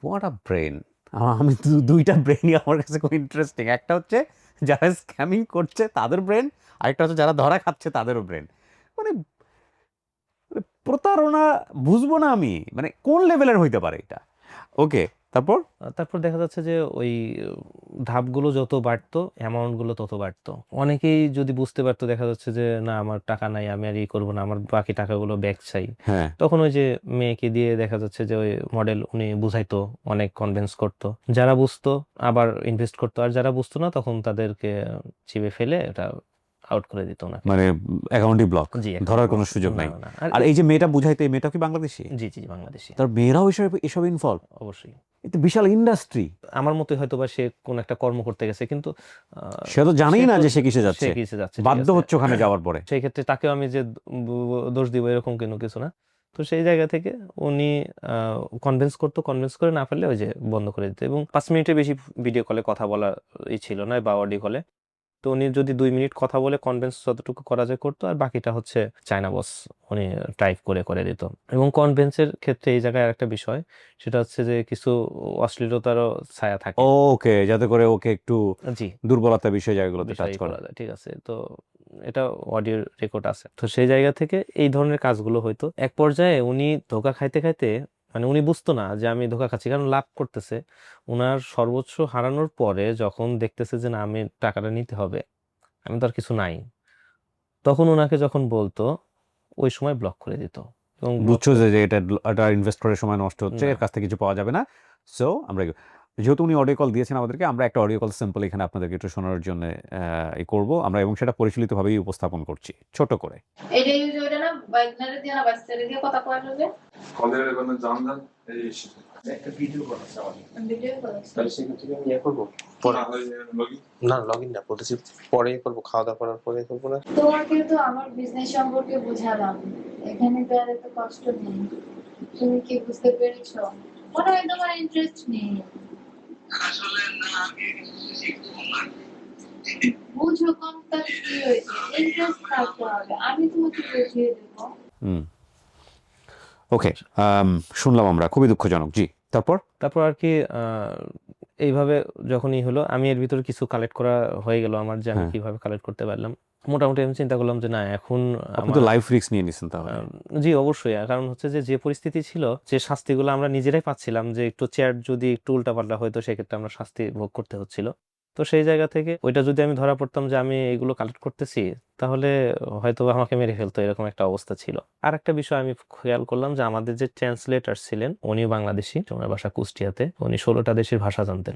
What a brain! আমি দুইটা ব্রেনই আমার কাছে খুব ইন্টারেস্টিং। একটা হচ্ছে যারা স্ক্যামিং করছে তাদের ব্রেন, আরেকটা হচ্ছে যারা ধরা খাচ্ছে তাদেরও ব্রেন। মানে মানে প্রতারণা বুঝবো না আমি, মানে কোন লেভেলের হইতে পারে এটা? ওকে, তারপর? তারপর দেখা যাচ্ছে যে ওই ধাপগুলো যত বাড়তো অ্যামাউন্টগুলো তত বাড়তো। অনেকেই যদি বুঝতে পারতো, দেখা যাচ্ছে যে না আমার টাকা নাই, আমি আর ই করবো না, আমার বাকি টাকাগুলো ব্যাক চাই, হ্যাঁ। তখন ওই যে মেয়েকে দিয়ে দেখা যাচ্ছে যে ওই মডেল উনি বুঝাইতো, অনেক কনভিন্স করতো। যারা বুঝতো আবার ইনভেস্ট করতো, আর যারা বুঝতো না তখন তাদেরকে চিবে ফেলে এটা আউট করে দিত না। মানে অ্যাকাউন্টই ব্লক, জি, ধরার account কোনো block। সুযোগ না, নাই। না, আর এই যে মেয়েটা বুঝাইতে, এই মেয়েটা কি বাংলাদেশি? জি, জি, বাংলাদেশি। তার মেয়েরাও এসব ইনভলভ? অবশ্যই। এটা বিশাল ইন্ডাস্ট্রি। আমার মতোই হয়তোবা সে কোন একটা কর্ম করতে গেছে, কিন্তু সে তো জানেই না যে সে কিসে সে যাচ্ছে, কিসে যাচ্ছে, ঠিক বাধ্য আছে? হচ্ছে ওখানে যাওয়ার পরে। সেই ক্ষেত্রে তাকেও আমি যে দোষ দিব এরকম কোনো কিছু না। তো সেই জায়গা থেকে উনি কনভিন্স করতো, কনভিন্স করে না ফেললে ওই যে বন্ধ করে দিত, এবং 5 মিনিটের বেশি ভিডিও কলে কথা বলা ছিল না বা অডিও কলে। তো উনি যদি 2 মিনিট কথা বলে কনভিন্স যতটুকু করা যায় করতো, আর বাকিটা হচ্ছে চায়না বস উনি টাইপ করে করে দিত। এবং কনভিন্সের ক্ষেত্রে এই জায়গায় আরেকটা বিষয়, সেটা হচ্ছে যে কিছু অশ্লীলতারও ছায়া থাকে। ওকে, যাতে করে ওকে একটু জি, দুর্বলতা বিষয় জায়গাগুলোতে টাচ বিষয় করে। করা যায়, ঠিক আছে? তো এটা অডিও রেকর্ড আছে, তো সেই জায়গা থেকে এই ধরনের কাজগুলো হয়তো এক পর্যায়ে উনি ধোকা খাইতে খাইতে, মানে উনি বুঝতো না যে আমি ধোকা খাচ্ছি, কারণ লাভ করতেছে। উনার সর্বোচ্চ হারানোর পরে যখন দেখতেছে যে না আমি টাকাটা নিতে হবে, আমি তো আর কিছু নাই, তখন ওনাকে যখন বলতো ওই সময় ব্লক করে দিত। এবং ব্লক বুঝছো যে এটা এটা ইনভেস্ট করে সময় নষ্ট হচ্ছে, না, এর কাছ থেকে কিছু পাওয়া যাবে না। সো আমরা, যেহেতু উনি অডিও কল দিয়েছেন আমাদেরকে, আমরা একটা অডিও কল সিম্পল এখানে আপনাদেরকে একটু শোনার জন্য করব আমরা, এবং সেটা পরিচালিতভাবেই উপস্থাপন করছি ছোট করে। এটা ইউজ ওইটা না, বাইকনারে দিয়ে না বাচ্চারে দিয়ে কথা কয় যে কলের কোনো জানলাম এই একটা ভিডিও করা আছে আমাদের। Video call. তাহলে সেখান থেকে আমি ইয়ে করবো পরে। না লগ ইন না বলতেছি, পরে করবো, খাওয়া দাওয়া করার পরে করবো না। তোমাকে তো আমার বিজনেস সম্পর্কে বুঝালাম, এখানে তো আর এত কষ্ট নেই। তুমি কি বুঝতে পেরেছো? মনে হয় তোমার ইন্টারেস্ট নেই। আসলে না, আমি বুঝো কম, তার কি হয়েছে? ইন্টারেস্ট থাকতে হবে, আমি তোমাকে বুঝিয়ে দেবো। ওকে, শুনলাম আমরা, খুবই দুঃখজনক। জি, তারপর? তারপর আর কি এইভাবে যখনই হলো, আমি এর ভিতরে কিছু কালেক্ট করা হয়ে গেল আমার, যে আমি হ্যাঁ। কিভাবে কালেক্ট করতে পারলাম। মোটামুটি আমি চিন্তা করলাম যে না এখন আপনি তো লাইফ রিস্ক নিয়ে নিছেন তাহলে। জি অবশ্যই, কারণ হচ্ছে যে যে পরিস্থিতি ছিল, যে শাস্তিগুলো আমরা নিজেরাই পাচ্ছিলাম, যে একটু চেয়ার যদি একটু উল্টাপাল্টা হয়তো সেক্ষেত্রে আমরা শাস্তি ভোগ করতে হচ্ছিল। তো সেই জায়গা থেকে ওইটা যদি আমি ধরা পড়তাম যে আমি এগুলো কালেক্ট করতেছি, তাহলে হয়তো আমাকে মেরে ফেলতো, এরকম একটা অবস্থা ছিল। আর একটা বিষয় আমি খেয়াল করলাম যে আমাদের যে ট্রান্সলেটর ছিলেন উনিও বাংলাদেশি, ওনার বাসা কুষ্টিয়াতে, উনি 16টা দেশের ভাষা জানতেন,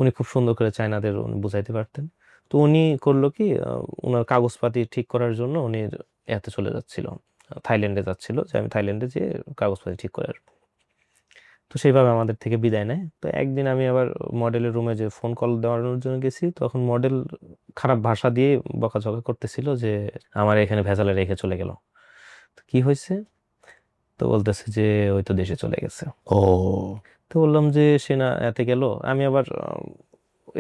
উনি খুব সুন্দর করে চায়নাদের উনি বুঝাইতে পারতেন। তো উনি করলো কি, ওনার কাগজপাতি ঠিক করার জন্য উনি এতে চলে যাচ্ছিল, থাইল্যান্ডে যাচ্ছিল, যে আমি থাইল্যান্ডে যে কাগজপাতি ঠিক করে আসবো। তো সেইভাবে আমাদের থেকে বিদায় নেয়। তো একদিন আমি আবার মডেলের রুমে যে ফোন কল দেওয়ানোর জন্য গেছি, তখন মডেল খারাপ ভাষা দিয়ে বকাঝকা করতেছিল যে আমার এখানে ভেজালে রেখে চলে গেল। তো কি হয়েছে? তো বলতেছে যে ওই তো দেশে চলে গেছে। ও, তো বললাম যে সে না এতে গেল। আমি আবার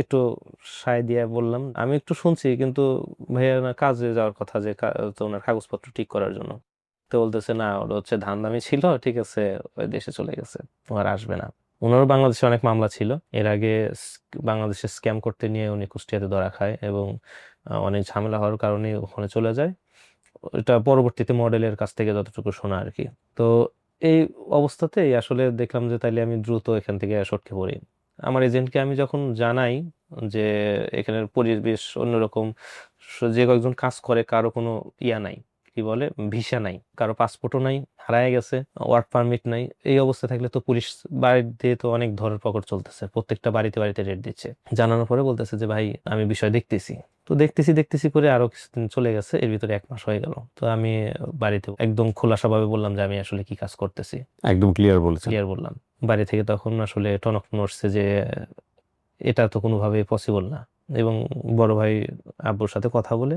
একটু সায় দিয়ে বললাম আমি একটু শুনছি, কিন্তু ভাইয়া না কাজে যাওয়ার কথা, যে তো ওনার কাগজপত্র ঠিক করার জন্য। তো বলতেছে না, ওর হচ্ছে ধান্দামি ছিল, ঠিক আছে, ওই দেশে চলে গেছে, ও আর আসবে না। ওনারও বাংলাদেশে অনেক মামলা ছিল, এর আগে বাংলাদেশে স্ক্যাম করতে নিয়ে উনি কুষ্টিয়াতে ধরা খায়, এবং অনেক ঝামেলা হওয়ার কারণে ওখানে চলে যায়। এটা পরবর্তীতে মডেলের কাছ থেকে যতটুকু শোনা আর কি। তো এই অবস্থাতেই আসলে দেখলাম যে তাইলে আমি দ্রুত এখান থেকে সটকে পড়ি। আমার এজেন্টকে আমি যখন জানাই যে এখানের পরিবেশ অন্যরকম, যে কয়েকজন কাজ করে কারো কোনো ইয়া নাই, কি বলে, ভিসা নাই, কারো পাসপোর্টও নাই, হারায় গেছে, ওয়ার্ক পারমিট নাই। এই অবস্থা থাকলে তো পুলিশ বাড়িতে তো অনেক ধরনের পকড় চলতেছে, প্রত্যেকটা বাড়িতে বাড়িতে রেড দিচ্ছে। জানানোর পরে বলতেছে যে ভাই আমি বিষয় দেখতেছি। তো দেখতেছি দেখতেছি করে আরো কিছুদিন চলে গেছে, এর ভিতরে 1 মাস হয়ে গেল। তো আমি বাড়িতে একদম খোলাসাভাবে বললাম যে আমি আসলে কি কাজ করতেছি, একদম ক্লিয়ার বলেছেন। ক্লিয়ার বললাম। বাড়ি থেকে তখন আসলে টনক নড়ছে যে এটা তো কোনোভাবেই পসিবল না। এবং বড় ভাই আব্বুর সাথে কথা বলে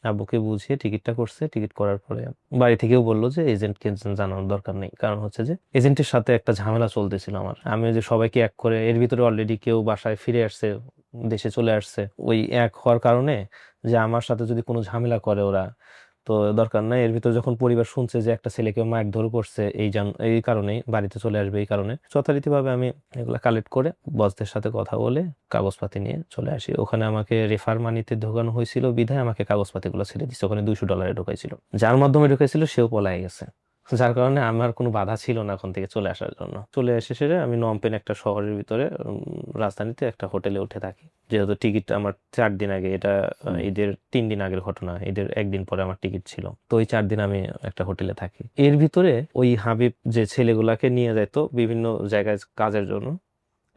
আব্বুকে বুঝিয়ে টিকিটটা করছে। টিকিট করার পরে বাড়ি থেকেও বললো যে এজেন্টকে জানানোর দরকার নেই, কারণ হচ্ছে যে এজেন্টের সাথে একটা ঝামেলা চলতেছিল আমার। আমি ওই যে সবাইকে এক করে, এর ভিতরে অলরেডি কেউ বাসায় ফিরে আসছে, দেশে চলে আসছে, ওই এক হওয়ার কারণে যে আমার সাথে যদি কোনো ঝামেলা করে ওরা, তো দরকার নাই। এর ভিতর যখন পরিবার শুনছে যে একটা ছেলেকে মারধর করছে, এই কারণেই বাড়িতে চলে আসবে, এই কারণে যথারীতিভাবে আমি এগুলা কালেক্ট করে বসদের সাথে কথা বলে কাগজপাতি নিয়ে চলে আসি। ওখানে আমাকে রেফার মানিতে ঢোকানো হয়েছিল বিধায় আমাকে কাগজপাতিগুলো ছেড়ে দিচ্ছে। ওখানে $200 ঢুকাইছিল, যার মাধ্যমে ঢুকাইছিল সেও পলায় গেছে, যার কারণে আমার কোনো বাধা ছিল না ওখান থেকে চলে আসার জন্য। চলে এসে সেরে আমি নমপেন একটা শহরের ভিতরে রাজধানীতে একটা হোটেলে উঠে থাকি। যেহেতু টিকিট আমার 4 দিন আগে, এটা ঈদের 3 দিন আগের ঘটনা, ঈদের 1 দিন পরে আমার টিকিট ছিল, তো ওই 4 দিন আমি একটা হোটেলে থাকি। এর ভিতরে ওই হাবিব যে ছেলেগুলাকে নিয়ে যাইতো বিভিন্ন জায়গায় কাজের জন্য,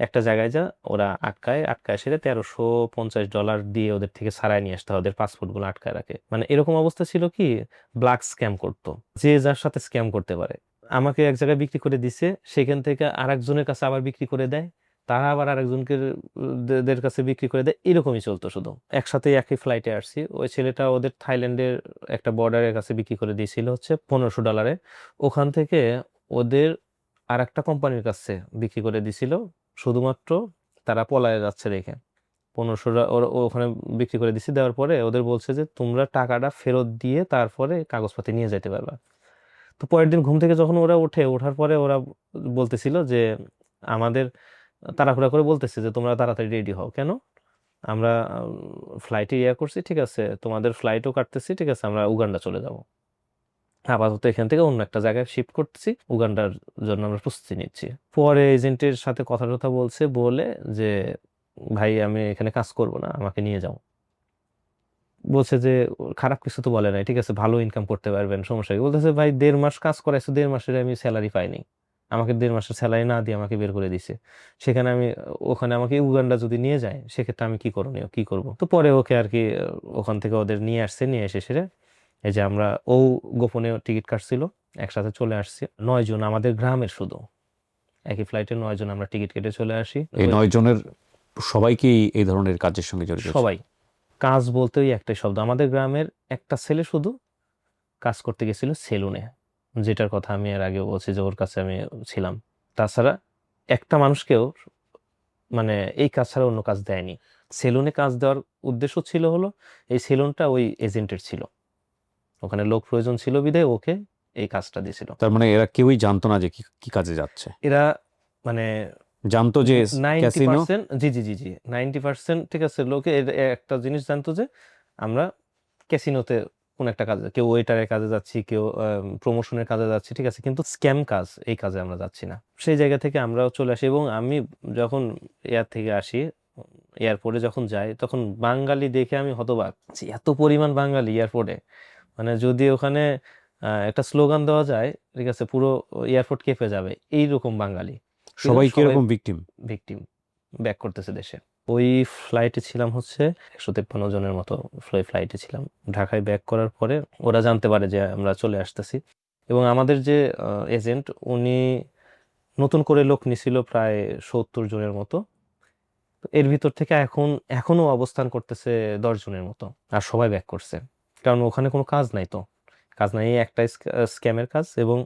একটা জায়গায় যা ওরা আটকায় সেরে $1350 দিয়ে ওদের থেকে ছাড়াই নিয়ে আসতে হয়, ওদের পাসপোর্ট গুলো আটকায় রাখে। মানে এরকম অবস্থা ছিল কি, ব্ল্যাক স্ক্যাম করতো, যে যার সাথে স্ক্যাম করতে পারে। আমাকে এক জায়গায় বিক্রি করে দিছে, সেখান থেকে আরেকজনের কাছে আবার বিক্রি করে দেয়, তারা আবার আরেকজনকে দের কাছে বিক্রি করে দেয়, এরকমই চলতো শুধু। একসাথে একই ফ্লাইটে আসছি। ওই ছেলেটা ওদের থাইল্যান্ডের একটা বর্ডারের কাছে বিক্রি করে দিয়েছিল হচ্ছে $1500। ওখান থেকে ওদের আর একটা কোম্পানির কাছে বিক্রি করে দিছিল, শুধুমাত্র তারা পলায়ে যাচ্ছে দেখে। 1500 ওখানে বিক্রি করে দিছি। দেওয়ার পরে ওদের বলছে যে তোমরা টাকাটা ফেরত দিয়ে তারপরে কাগজপাতি নিয়ে যেতে পারবা। তো পরের দিন ঘুম থেকে যখন ওরা ওঠার পরে ওরা বলতেছিল যে আমাদের তাড়াহুড়া করে বলতেছে যে তোমরা তাড়াতাড়ি রেডি হও। কেন? আমরা ফ্লাইটে করছি, ঠিক আছে, তোমাদের ফ্লাইটও কাটতেছি, ঠিক আছে, আমরা উগান্ডা চলে যাব। আপাতত এখান থেকে অন্য একটা জায়গায় শিফট করতেছি, উগান্ডার জন্য আমরা প্রস্তুতি নিচ্ছি। পরে এজেন্টের সাথে কথা টথা বলছে, বলে যে ভাই আমি এখানে কাজ করব না, আমাকে নিয়ে যাও। বলছে যে খারাপ কিছু তো বলে নাই, ঠিক আছে, ভালো ইনকাম করতে পারবেন, সমস্যা কি? বলতেছে ভাই 1.5 মাস কাজ করাইছো, 1.5 মাসের আমি স্যালারি পাইনি, আমাকে 1.5 মাসের স্যালারি না দিয়ে আমাকে বের করে দিছে। সেখানে আমি ওখানে আমাকে উগান্ডা যদি নিয়ে যায় সেক্ষেত্রে আমি কি করব? তো পরে ওকে আর কি ওখান থেকে ওদের নিয়ে আসছে, নিয়ে এসে সেরে এই যে আমরা গোপনে টিকিট কাটছিল, একসাথে চলে আসছি 9 জন, আমাদের গ্রামের শুধু একই ফ্লাইটে 9 জন আমরা টিকিট কেটে চলে আসি। এই 9 জনের সবাইকেই এই ধরনের কাজের সঙ্গে জড়িত ছিল? সবাই। কাজ বলতে ওই একটাই শব্দ। আমাদের গ্রামের একটা ছেলে শুধু কাজ করতে গেছিল সেলুনে, যেটার কথা আমি এর আগেও বলছি যে ওর কাছে আমি ছিলাম। তাছাড়া একটা মানুষকেও মানে এই কাজ ছাড়া অন্য কাজ দেয়নি। সেলুনে কাজ দেওয়ার উদ্দেশ্য ছিল হলো এই সেলুনটা ওই এজেন্টের ছিল, ওখানে লোক প্রয়োজন ছিল বিধায় ওকে এই কাজটা দিয়েছিল। তার মানে এরা কেউই জানতো না যে কি কি কাজে যাচ্ছে? এরা মানে জানতো যে ক্যাসিনো? 90%, জি জি জি জি 90%, ঠিক আছে, লোকে একটা জিনিস জানতো যে আমরা ক্যাসিনোতে কোন একটা কাজে, কেউ ওয়েটারের কাজে যাচ্ছি, কেউ প্রমোশনের কাজে যাচ্ছি, ঠিক আছে, কিন্তু স্ক্যাম কাজ এই কাজে আমরা যাচ্ছি না। সেই জায়গা থেকে আমরাও চলে আসি। এবং আমি যখন এয়ার থেকে আসি, এয়ারপোর্টে যখন যাই, তখন বাঙালি দেখে আমি হতবাক যে এত পরিমাণ বাঙালি এয়ারপোর্টে। মানে যদি ওখানে একটা স্লোগান দেওয়া যায়, ঠিক আছে, পুরো এয়ারপোর্ট কেঁপে যাবে, এইরকম বাঙালি। সবাই সবাই কিরকম ভিকটিম? ব্যাক করতেছে দেশে। ওই ফ্লাইটে ছিলাম হচ্ছে 153 জনের মতো ফ্লাইটে ছিলাম। ঢাকায় ব্যাক করার পরে ওরা জানতে পারে যে আমরা চলে আসতেছি, এবং আমাদের যে এজেন্ট উনি নতুন করে লোক নিছিল প্রায় 70 জনের মতো। তো এর ভিতর থেকে এখনো অবস্থান করতেছে 10 জনের মতো, আর সবাই ব্যাক করছে, কারণ ওখানে কোনো কাজ নাই, তো কাজ নাই, এই একটা স্ক্যামের কাজ, এবং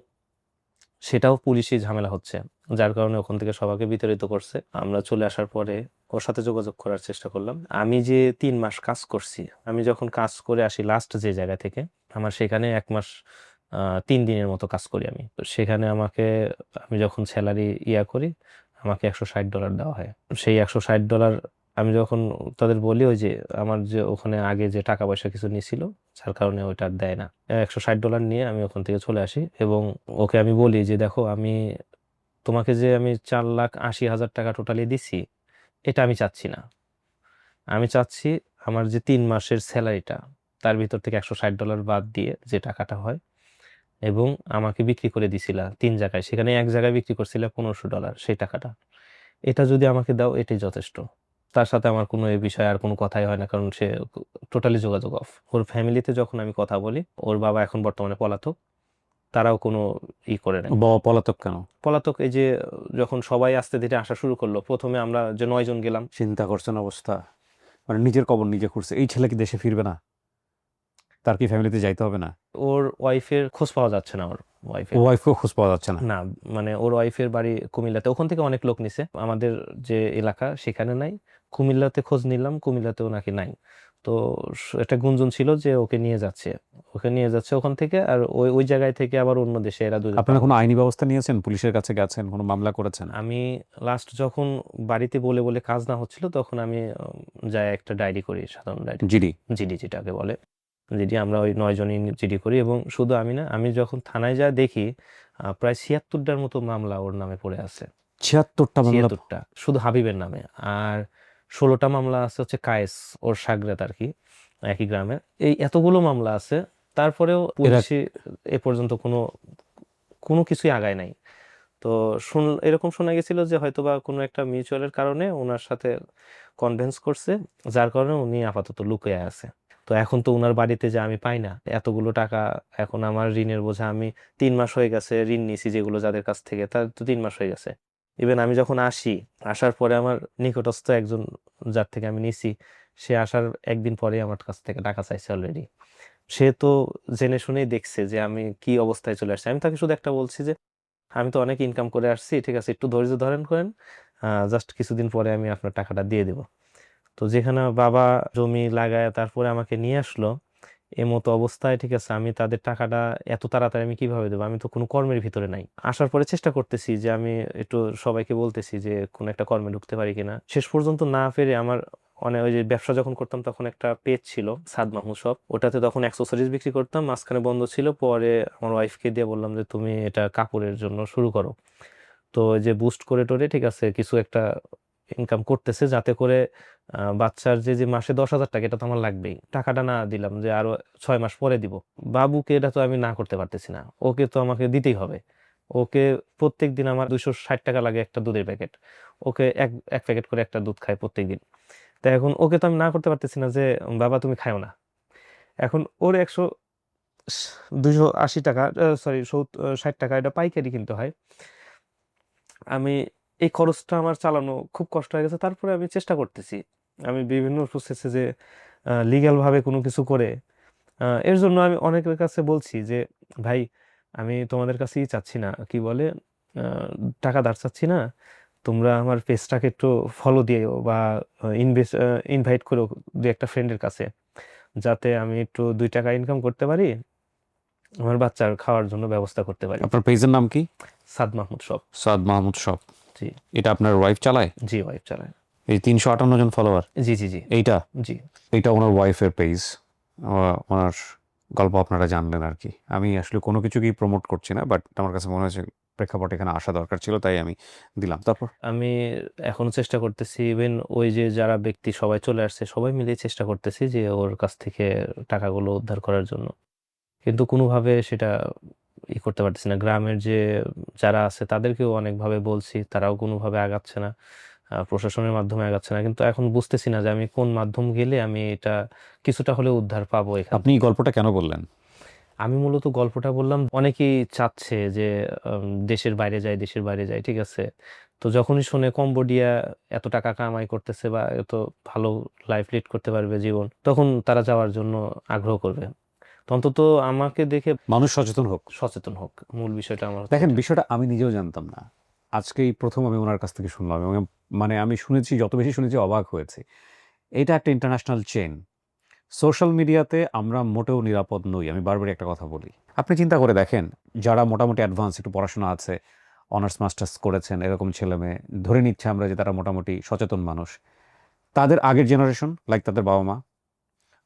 সেটাও পুলিশি ঝামেলা হচ্ছে, যার কারণে ওখান থেকে সবাইকে বিতাড়িত করছে। আমরা চলে আসার পরে ওর সাথে যোগাযোগ করার চেষ্টা করলাম। আমি যে 3 মাস কাজ করছি, আমি যখন কাজ করে আসি লাস্ট যে জায়গা থেকে, আমার সেখানে 1 মাস 3 দিনের মতো কাজ করি আমি। তো সেখানে আমি যখন স্যালারি করি, আমাকে $160 দেওয়া হয়। সেই $160 আমি যখন তাদের বলি, ওই যে আমার যে ওখানে আগে যে টাকা পয়সা কিছু নিছিল, যার কারণে ওইটা আর দেয় না, $160 নিয়ে আমি ওখান থেকে চলে আসি। এবং ওকে আমি বলি যে দেখো, তোমাকে যে আমি 4,80,000 টাকা টোটালি দিছি, এটা আমি চাচ্ছি না। আমি চাচ্ছি আমার যে 3 মাসের স্যালারিটা, তার ভিতর থেকে $160 বাদ দিয়ে যে টাকাটা হয়, এবং আমাকে বিক্রি করে দিছিলা 3 জায়গায়, সেখানে এক জায়গায় বিক্রি করছিলা $1500, সেই টাকাটা, এটা যদি আমাকে দাও, এটাই যথেষ্ট। তার সাথে আমার কোনো এই বিষয়ে আর কোনো কথাই হয় না, কারণ সে টোটালি যোগাযোগ অফ। ওর ফ্যামিলিতে যখন আমি কথা বলি, ওর বাবা এখন বর্তমানে পলাতক, তারাও কোনো করে নাই। বাবা পলাতক কেন? পলাতক এই যে যখন সবাই আস্তে ধীরে আসা শুরু করলো, প্রথমে আমরা যে 9 জন গেলাম, চিন্তা করছেন অবস্থা, মানে নিজের কবর নিজে খুঁড়ছে। এই ছেলে কি দেশে ফিরবে না? তার কি ফ্যামিলিতে যাইতে হবে না? ওর ওয়াইফের খোঁজ পাওয়া যাচ্ছে না, ওর ওয়াইফের ওয়াইফকেও খোঁজ পাওয়া যাচ্ছে না? না, মানে ওর ওয়াইফের বাড়ি কুমিল্লাতে, ওখান থেকে অনেক লোক নিছে, আমাদের যে এলাকা সেখানে নাই, কুমিল্লাতে খোঁজ নিলাম, কুমিল্লাতেও নাকি নাই। তো একটা গুঞ্জন ছিল যে ওকে নিয়ে যাচ্ছে, ওখান থেকে, আর ওই ওই জায়গায় থেকে আবার অন্য দেশে এরা দুজন আপনারা পালালো। কোনো আইনি ব্যবস্থা নিয়েছেন? পুলিশের কাছে গেছেন? কোনো মামলা করেছেন? আমি লাস্ট যখন বাড়িতে বলে বলে কাজ না হচ্ছিল, তখন আমি যাই একটা ডায়েরি করি, সাধারণ ডায়েরি, জিডি? জিডি যেটাকে বলে, জিডি। আমরা ওই 9 জনই জিডি করি, এবং শুধু আমি না, আমি যখন থানায় যা দেখি প্রায় 76টার মতো মামলা ওর নামে পড়ে আছে। 76টা মামলা? 76টা শুধু হাবিবের নামে, আর 16টা মামলা আছে হচ্ছে কায়েস, ওর সাগরেদ আর কি, একই গ্রামের। এই এতগুলো মামলা আছে, তারপরেও পুলিশে এ পর্যন্ত কোনো কোনো কিছুই আগায় নাই। তো এরকম শোনা গেছিল যে হয়তোবা কোনো একটা মিউচুয়ালের কারণে ওনার সাথে কনভেন্স করছে, যার কারণে উনি আপাতত লুকিয়ে আছে। তো এখন তো ওনার বাড়িতে যে আমি পাই না এতগুলো টাকা, এখন আমার ঋণের বোঝা, আমি 3 মাস হয়ে গেছে ঋণ নিছি যেগুলো যাদের কাছ থেকে, তার তো 3 মাস হয়ে গেছে। ইভেন আমি যখন আসার পরে আমার নিকটস্থ একজন যার থেকে আমি নিছি, সে আসার একদিন পরে আমার কাছ থেকে টাকা চাইছে অলরেডি। সে তো জেনে শুনেই দেখছে যে আমি কি অবস্থায় চলে আসছি। আমি তাকে শুধু একটা বলছি যে আমি তো অনেক ইনকাম করে আসছি, ঠিক আছে, একটু ধৈর্য ধরেন করেন, জাস্ট কিছুদিন পরে আমি আপনার টাকাটা দিয়ে দেব। তো যেখানে বাবা জমি লাগায় তারপরে আমাকে নিয়ে আসলো, মতো অবস্থায়, ঠিক আছে, আমি তাদের টাকাটা এত তাড়াতাড়ি আমি কিভাবে দেবো? আমি তো কোনো কর্মের ভিতরে নাই। আসার পরে চেষ্টা করতেছি যে আমি একটু সবাইকে বলতেছি যে কোনো একটা কর্মে ঢুকতে পারি কিনা, শেষ পর্যন্ত না পেরে আমার ওই যে ব্যবসা যখন করতাম তখন একটা পেজ ছিল সাদ মাহমুদ শপ, ওটাতে তখন অ্যাক্সেসরিজ বিক্রি করতাম, মাঝখানে বন্ধ ছিল, পরে আমার ওয়াইফকে দিয়ে বললাম যে তুমি এটা কাপড়ের জন্য শুরু করো। তো ওই যে বুস্ট করে টোরে, ঠিক আছে, কিছু একটা ইনকাম করতেছে, যাতে করে বাচ্চার যে মাসে 10,000 টাকা, এটা তো আমার লাগবেই, টাকাটা না দিলাম যে আরো 6 মাস পরে দিব, বাবুকে এটা তো আমি না করতে পারতেছি না, ওকে তো আমাকে দিতেই হবে। ওকে প্রত্যেক দিন আমার 260 টাকা লাগে একটা দুধের প্যাকেট, ওকে এক এক প্যাকেট করে একটা দুধ খায় প্রত্যেক দিন। তাই এখন ওকে তো আমি না করতে পারতেছি না যে বাবা তুমি খাও না। এখন ওর 280 টাকা, সরি 60 টাকা, এটা পাইকারি কিনতে হয়। আমি এই খরচটা আমার চালানো খুব কষ্ট হয়ে গেছে, তারপরে আমি চেষ্টা করতেছি, আমি বিভিন্ন প্রসেসে যে লিগ্যাল ভাবে কোনো কিছু করে, এর জন্য আমি অনেকের কাছে বলছি যে ভাই, আমি তোমাদের কাছেই চাচ্ছি না, কি বলে, আহ, টাকা ধার চাচ্ছি না, তোমরা আমার পেজটাকে একটু ফলো দিও, বা ইনভাইট করো 2-1টা ফ্রেন্ডের কাছে, যাতে আমি একটু 2 টাকা ইনকাম করতে পারি, আমার বাচ্চার খাওয়ার জন্য ব্যবস্থা করতে পারি। আপনার পেজের নাম কি? সাদ মাহমুদ শপ। সাদ মাহমুদ শপ। জি এটা আপনার ওয়াইফ চালায়? জি, ওয়াইফ চালায়। এই 358 জন ফলোয়ার? জি জি জি এইটা জি। এইটা ওনার ওয়াইফের পেজ। ওনার গল্প আপনারা জানলেন আর কি। আমি আসলে কোনো কিছুকেই প্রমোট করছি না, বাট আমার কাছে মনে হয়েছে প্রেক্ষাপট এখানে আসা দরকার ছিল, তাই আমি দিলাম। তারপর আমি এখনো চেষ্টা করতেছি, ইভেন ওই যে যারা ব্যক্তি সবাই চলে আসছে, সবাই মিলে চেষ্টা করতেছি যে ওর কাছ থেকে টাকাগুলো উদ্ধার করার জন্য, কিন্তু কোনোভাবে সেটা করতে পারতেছি না। গ্রামের যে যারা আছে তাদেরকেও অনেকভাবে বলছি, তারাও কোনোভাবে আগাচ্ছে না, প্রশাসনের মাধ্যমে আগাচ্ছে না, কিন্তু এখন বুঝতেছি না যে আমি কোন মাধ্যম গেলে আমি এটা কিছুটা হলেও উদ্ধার পাবো এখান আপনি এই থেকে। গল্পটা কেন বললেন? আমি মূলত গল্পটা বললাম, অনেকেই চাচ্ছে যে দেশের বাইরে যায়, ঠিক আছে, তো যখনই শুনে কম্বোডিয়া এত টাকা কামাই করতেছে বা এত ভালো লাইফ লিড করতে পারবে জীবন, তখন তারা যাওয়ার জন্য আগ্রহ করবে। তো অন্তত আমাকে দেখে মানুষ সচেতন হোক। সচেতন হোক, মূল বিষয়টা আমার দেখেন, বিষয়টা আমি নিজেও জানতাম না, আজকেই প্রথম আমি ওনার কাছ থেকে শুনলাম, এবং মানে আমি শুনেছি, যত বেশি শুনেছি অবাক হয়েছি। এটা একটা ইন্টারন্যাশনাল চেন। সোশ্যাল মিডিয়াতে আমরা মোটেও নিরাপদ নই, আমি বারবারই একটা কথা বলি। আপনি চিন্তা করে দেখেন, যারা মোটামুটি অ্যাডভান্স একটু পড়াশোনা আছে, অনার্স মাস্টার্স করেছেন, এরকম ছেলে মেয়ে, ধরে নিচ্ছে আমরা যে তারা মোটামুটি সচেতন মানুষ, তাদের আগের জেনারেশন, লাইক তাদের বাবা মা,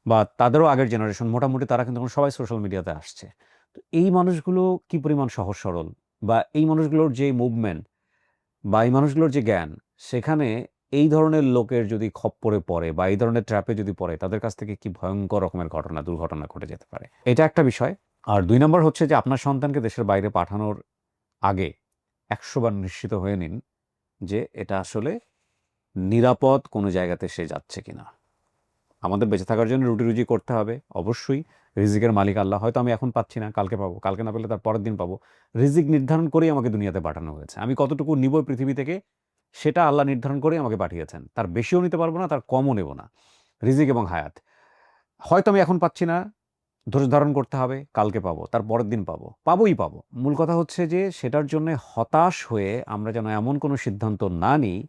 বা তাদেরও আগের জেনারেশন, মোটামুটি তারা কিন্তু এখন সবাই সোশ্যাল মিডিয়াতে আসছে। তো এই মানুষগুলো কি পরিমাণ সহজ সরল, বা এই মানুষগুলোর যে মুভমেন্ট, বা এই মানুষগুলোর যে জ্ঞান, সেখানে এই ধরনের লোকের যদি খপ্পরে পড়ে বা এই ধরনের ট্র্যাপে যদি পড়ে, তাদের কাছ থেকে কি ভয়ঙ্কর রকমের দুর্ঘটনা ঘটে যেতে পারে। এটা একটা বিষয়। আর 2 নম্বর হচ্ছে যে আপনার সন্তানকে দেশের বাইরে পাঠানোর আগে 100 বার নিশ্চিত হয়ে নিন যে এটা আসলে নিরাপদ কোনো জায়গাতে সে যাচ্ছে কিনা। আমাদের বেঁচে থাকার জন্য রুটি রুজি করতে হবে অবশ্যই, রিজিকের মালিক আল্লাহ। হয়তো আমি এখন পাচ্ছি না, কালকে পাবো, কালকে না পেলে তার পরের দিন পাবো। রিজিক নির্ধারণ করেই আমাকে দুনিয়াতে পাঠানো হয়েছে। আমি কতটুকু নিব পৃথিবী থেকে সেটা আল্লাহ নির্ধারণ করেই আমাকে পাঠিয়েছেন। তার বেশিও নিতে পারবো না, তার কমও নেব না। রিজিক এবং হায়াত। হয়তো আমি এখন পাচ্ছি না, ধৈর্য ধারণ করতে হবে, কালকে পাবো, তার পরের দিন পাবো, পাবোই পাবো। মূল কথা হচ্ছে যে সেটার জন্যে হতাশ হয়ে আমরা যেন এমন কোনো সিদ্ধান্ত না নিই,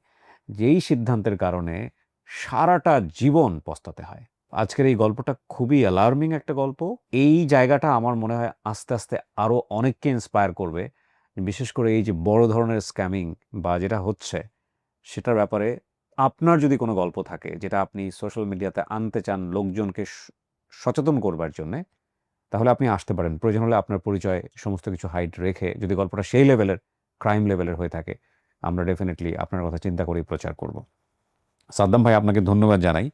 যেই সিদ্ধান্তের কারণে সারাটা জীবন পস্তাতে হয়। আজকের এই গল্পটা খুবই অ্যালার্মিং একটা গল্প। এই জায়গাটা আমার মনে হয় আস্তে, আস্তে আরো অনেককে ইন্সপায়ার করবে। বিশেষ করে এই যে বড় ধরনের স্ক্যামিং বা যেটা হচ্ছে, সেটার ব্যাপারে আপনার যদি কোনো গল্প থাকে যেটা আপনি সোশ্যাল মিডিয়াতে আনতে চান লোকজনকে সচেতন করবার জন্যে, তাহলে আপনি আসতে পারেন। প্রয়োজন হলে আপনার পরিচয় সমস্ত কিছু হাইড রেখে, যদি গল্পটা সেই লেভেলের, ক্রাইম লেভেলের হয়ে থাকে, আমরা ডেফিনিটলি আপনার কথা চিন্তা করেই প্রচার করব। সাদ্দাম ভাই, আপনাকে ধন্যবাদ জানাই।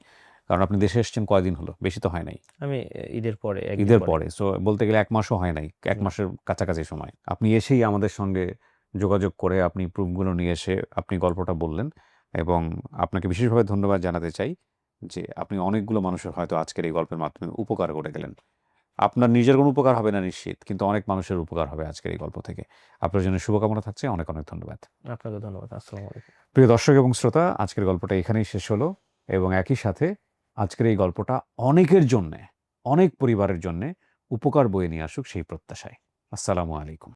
কারণ আপনি দেশে এসেছেন কয়দিন হলো? বেশি তো হয় নাই। আমি ঈদের পরে, একদিন ঈদের পরে। পরে। সো বলতে গেলে ১ মাসও হয় নাই। ১ না। মাসের কাছাকাছি সময়। আপনি এসেই আমাদের সঙ্গে যোগাযোগ করে আপনি প্রুফগুলো নিয়ে এসে আপনি গল্পটা বললেন এবং আপনাকে বিশেষভাবে ধন্যবাদ জানাতে চাই যে আপনি অনেকগুলো মানুষের হয়তো আজকের এই গল্পের মাধ্যমে উপকার করে গেলেন। আপনার নিজের কোনো উপকার হবে না নিশ্চিত, কিন্তু অনেক মানুষের উপকার হবে আজকের এই গল্প থেকে। আপনার জন্য শুভকামনা থাকছে। অনেক, অনেক ধন্যবাদ। আপনাকে ধন্যবাদ। আসসালামু আলাইকুম। প্রিয় দর্শক এবং শ্রোতা, আজকের গল্পটা এখানেই শেষ হলো এবং একই সাথে আজকের এই গল্পটা অনেকের জন্যে, অনেক পরিবারের জন্যে উপকার বয়ে নিয়ে আসুক সেই প্রত্যাশায়। আসসালামু আলাইকুম।